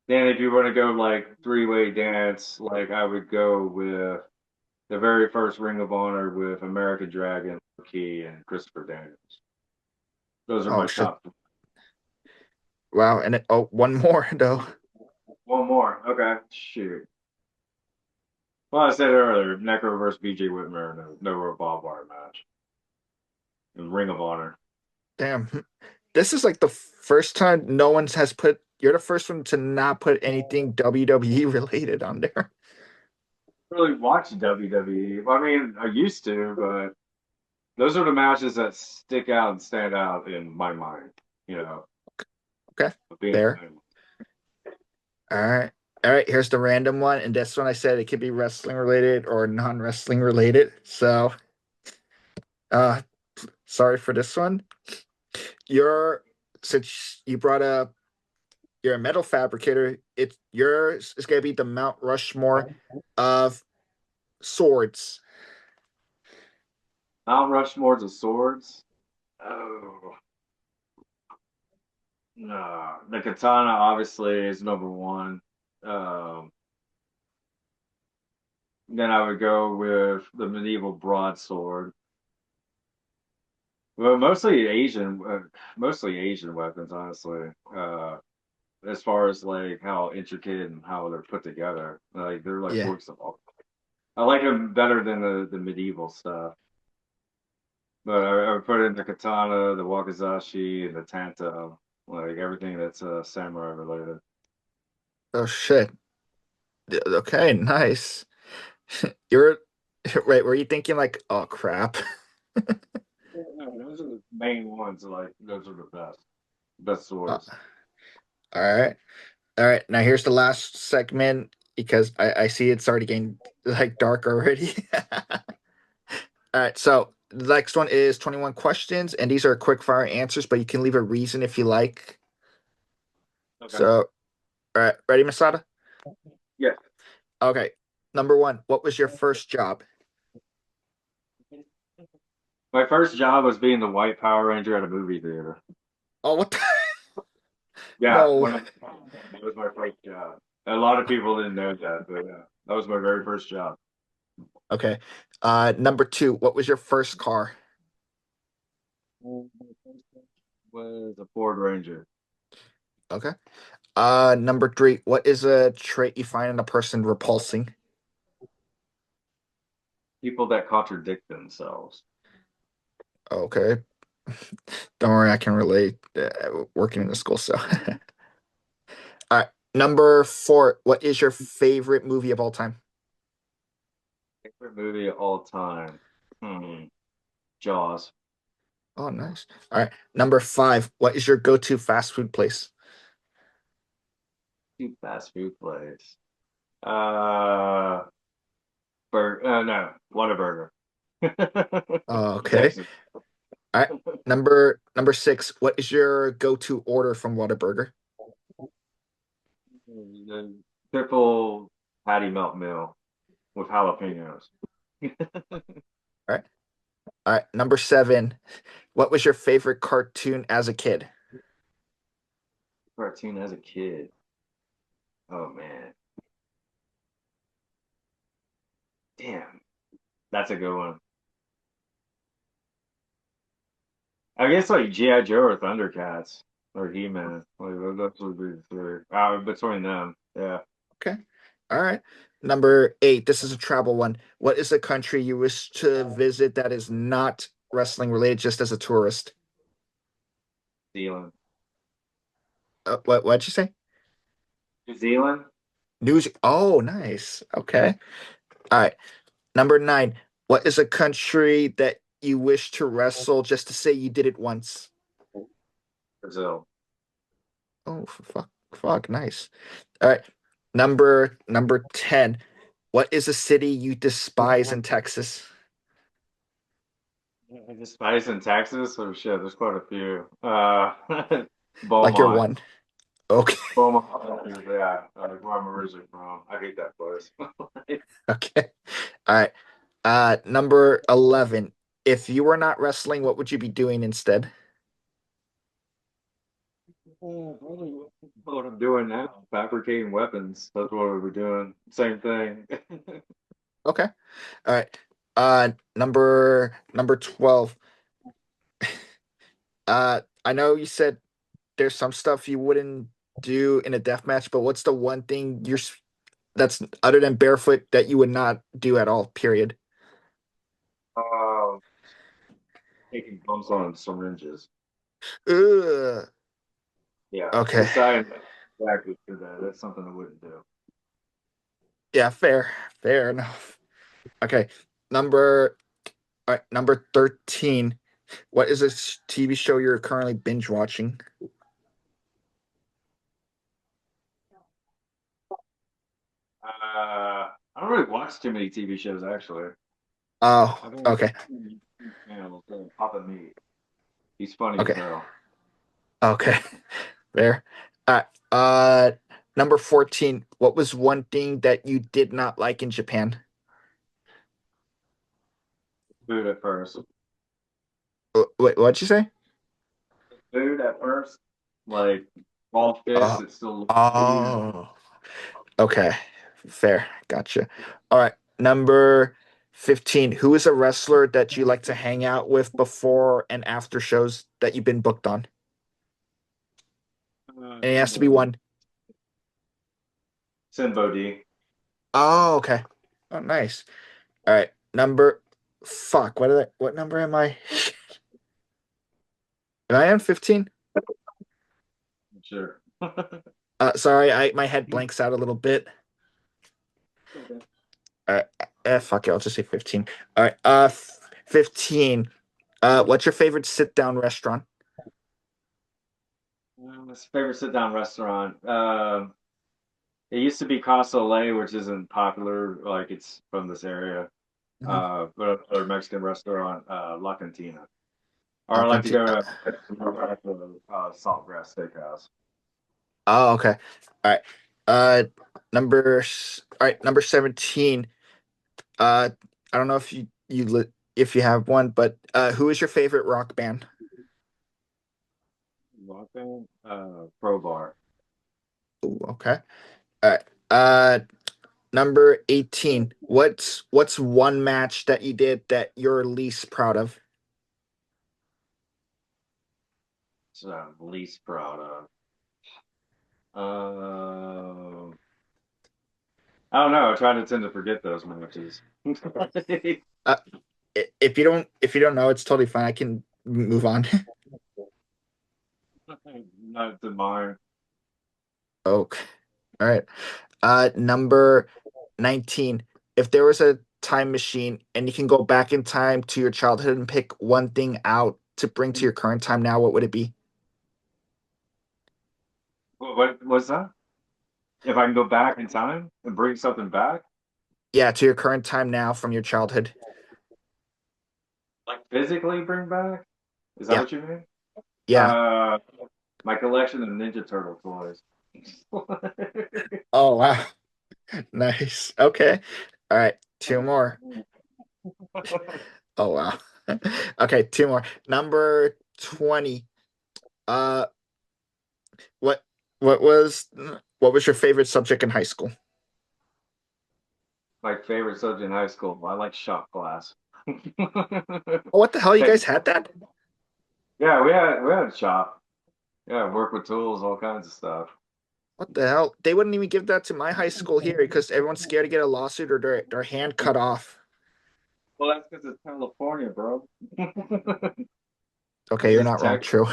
Then if you want to go like three-way dance, like I would go with the very first Ring of Honor with American Dragon, Key, and Christopher Daniels. Those are Oh my shit. top. Wow. And one more though. One more. Okay. Shoot. Well, I said earlier, Necro versus BJ Whitmer in a no rope barbed wire match in Ring of Honor. Damn. This is like the first time no one's has put. You're the first one to not put anything WWE related on there. Really watch WWE. Well, I mean, I used to, but those are the matches that stick out and stand out in my mind. You know, Okay. being There. All right. All right, here's the random one, and this one I said it could be wrestling related or non-wrestling related. So, uh, sorry for this one. You're since you brought up you're a metal fabricator, it's yours is gonna be the Mount Rushmore of swords. Mount Rushmore's of swords. Oh, no. The katana obviously is number one. Um, then I would go with the medieval broadsword. Well, mostly Asian weapons, honestly. As far as like how intricate and how they're put together, like they're like Yeah. works of art. I like them better than the medieval stuff. But I would put in the katana, the wakizashi, and the tanto, like everything that's samurai related. Oh shit. Okay, nice. You're right. Were you thinking like, oh crap? Yeah, no, those are the main ones. Like those are the best Uh, swords. all right. All right. Now here's the last segment because I see it's already getting like dark already. All right. So the next one is 21 questions, and these are quick fire answers, but you can leave a reason if you like. Okay. So, all right. Ready, Masada? Yeah. Okay. Number one, what was your first job? My first job was being the white Power Ranger at a movie theater. Oh, what the? Yeah, No. that was my first job. A lot of people didn't know that, but yeah, that was my very first job. Okay. Number two, what was your first car? Was a Ford Ranger. Okay. Number three, what is a trait you find in a person repulsing? People that contradict themselves. Okay. Don't worry, I can relate. Working in the school, so. All right. Number four, what is your favorite movie of all time? Favorite movie of all time. Hmm. Jaws. Oh, nice. All right. Number five, what is your go-to fast food place? Two fast food place. Uh, no, Whataburger. In Okay. Texas. All right. Number six, what is your go-to order from Whataburger? The triple patty melt meal with jalapenos. All right. All right. Number seven, what was your favorite cartoon as a kid? Cartoon as a kid. Oh man, damn, that's a good one. I guess like GI Joe or Thundercats or He Man. Like those would be the three. Between them, yeah. Okay. All right. Number eight, this is a travel one. What is a country you wish to visit that is not wrestling related, just as a tourist? Zealand. What'd you say? New Zealand. News. Oh, nice. Okay. All right. Number nine, what is a country that you wish to wrestle just to say you did it once? Brazil. Oh, fuck, nice. All right. Number 10. What is a city you despise in Texas? Just spice in Texas. Oh shit, there's quite a few. Like your Beaumont. one. Okay. Beaumont. Yeah, where I'm originally from. I hate that place. Okay. All right. Number 11. If you were not wrestling, what would you be doing instead? What I'm doing now, fabricating weapons. That's what we were doing. Same thing. Okay. All right. Number 12. I know you said there's some stuff you wouldn't do in a death match, but what's the one thing that's other than barefoot that you would not do at all, period? Um, Taking bumps on syringes. Ugh. Yeah, Okay. Kasai exactly for that. That's something I wouldn't do. Yeah, fair. Fair enough. Okay. Number all right, number 13. What is this TV show you're currently binge watching? I don't really watch too many TV shows actually. Oh, I've only okay. seen YouTube channels, Papa Meat. He's funny as Okay. hell. Okay. There. Uh, uh, Number 14. What was one thing that you did not like in Japan? Food at first. Wait, what'd you say? Food at first, like raw fish Oh, that still looks medium. oh, okay. Fair. Gotcha. All right. Number 15. Who is a wrestler that you like to hang out with before and after shows that you've been booked on? And it has to Simbo be D. one. Simbo D. Oh, okay. Oh, nice. All right. Fuck. What number am I? Am I on 15? Sure. Sorry, my head blanks out a little bit. Okay. All right. Fuck it. I'll just say 15. All right. 15. What's your favorite sit down restaurant? What's your favorite sit down restaurant? It used to be Casa Lay, which isn't popular, like it's from this area. Mhm. But a Mexican restaurant, La Cantina. Or I like to Cantina. go to Saltgrass Steakhouse. Oh, okay. All right. All right, number 17. I don't know if if you have one, but who is your favorite rock band? Walking, Pro Bar. Ooh, okay. All right. Number 18. What's one match that you did that you're least proud of? So I'm least proud of. Uh, I don't know. I try to tend to forget those matches. Uh, if you don't know, it's totally fine. I can move on. Not to mine. Okay. All right. Number 19. If there was a time machine and you can go back in time to your childhood and pick one thing out to bring to your current time now, what would it be? What was that? If I can go back in time and bring something back, Yeah, to your current time now from your childhood. like physically bring back? Is that Yeah. what you mean? Yeah. Uh, my collection of Ninja Turtle toys. Oh, wow. Nice. Okay. All right. Two more. Oh, wow. Okay, two more. Number 20. Uh, what what was what was your favorite subject in high school? My favorite subject in high school. I like shop class. Oh, what the hell? You guys had that? Yeah, we had a shop. Yeah, work with tools, all kinds of stuff. What the hell? They wouldn't even give that to my high school here because everyone's scared to get a lawsuit or their hand cut off. Well, that's because it's California, bro. Okay, you're It's not wrong. tech. True.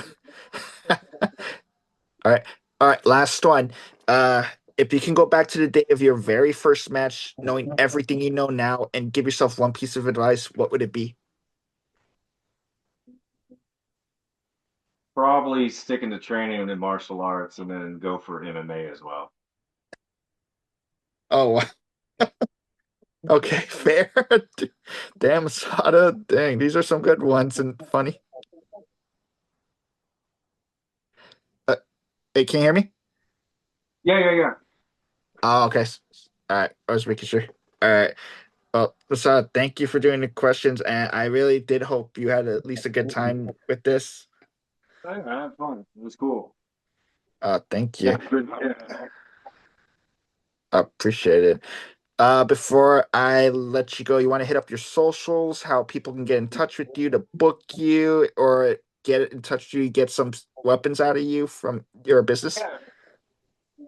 All right. All right, last one. Uh, if you can go back to the day of your very first match, knowing everything you know now, and give yourself one piece of advice, what would it be? Probably sticking to training in martial arts and then go for MMA as well. Oh, okay, fair. Damn, Sada. Dang, these are some good ones and funny. Uh, Hey, can you hear me? Yeah, yeah, yeah. Oh, okay. All right, I was making sure. All right. Well, Sada, thank you for doing the questions, and I really did hope you had at least a good time with this. I had fun. It was cool. Thank Yeah, you. good. Yeah. I appreciate it. Before I let you go, you want to hit up your socials, how people can get in touch with you to book you or get in touch with you, get some weapons out of you from your business? Yeah.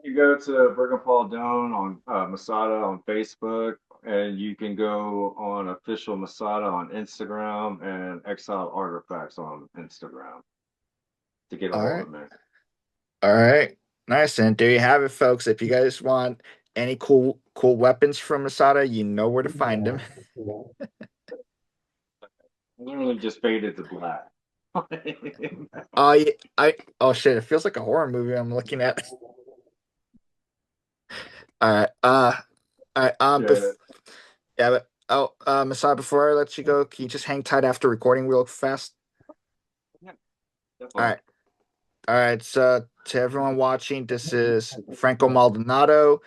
You go to Bergen Paul Doan on Masada on Facebook, and you can go on official Masada on Instagram and Exiled Artifacts on Instagram to get a All hold right. of me. All right. Nice. And there you have it, folks. If you guys want any cool weapons from Masada, you know where to find them. I literally just faded to black. Oh shit, it feels like a horror movie I'm looking at. All right. All right. Yeah, Yeah, but Masai, before I let you go, can you just hang tight after recording real fast? yeah, All definitely. right. All right, so to everyone watching, this is Franco Maldonado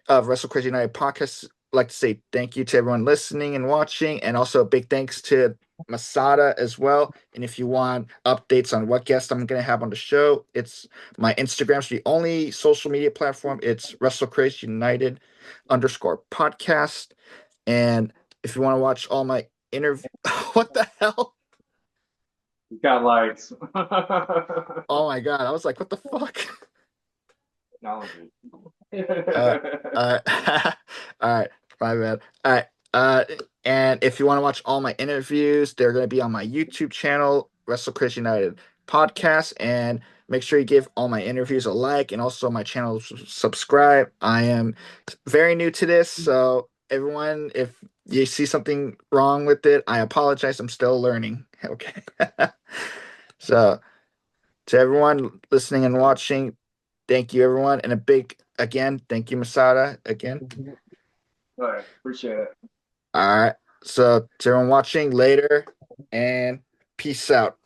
of Wrestle Craze United Podcast. I'd like to say thank you to everyone listening and watching, and also a big thanks to Masada as well. And if you want updates on what guest I'm going to have on the show, it's my Instagram's the only social media platform. It's Wrestle Craze United _podcast. And if you want to watch all my interview, what the hell? You got lights. Oh my God, I was like, what the fuck? Technology. Uh, uh, all right, my bad. All right, uh, and if you want to watch all my interviews, they're going to be on my YouTube channel, Wrestle Craze United Podcast, and make sure you give all my interviews a like, and also my channel subscribe. I am very new to this, so everyone, if you see something wrong with it, I apologize. I'm still learning. Okay. So to everyone listening and watching, thank you, everyone. And a big, again, thank you, Masada, again. All right, appreciate it. All right. So, to everyone watching later, and peace out.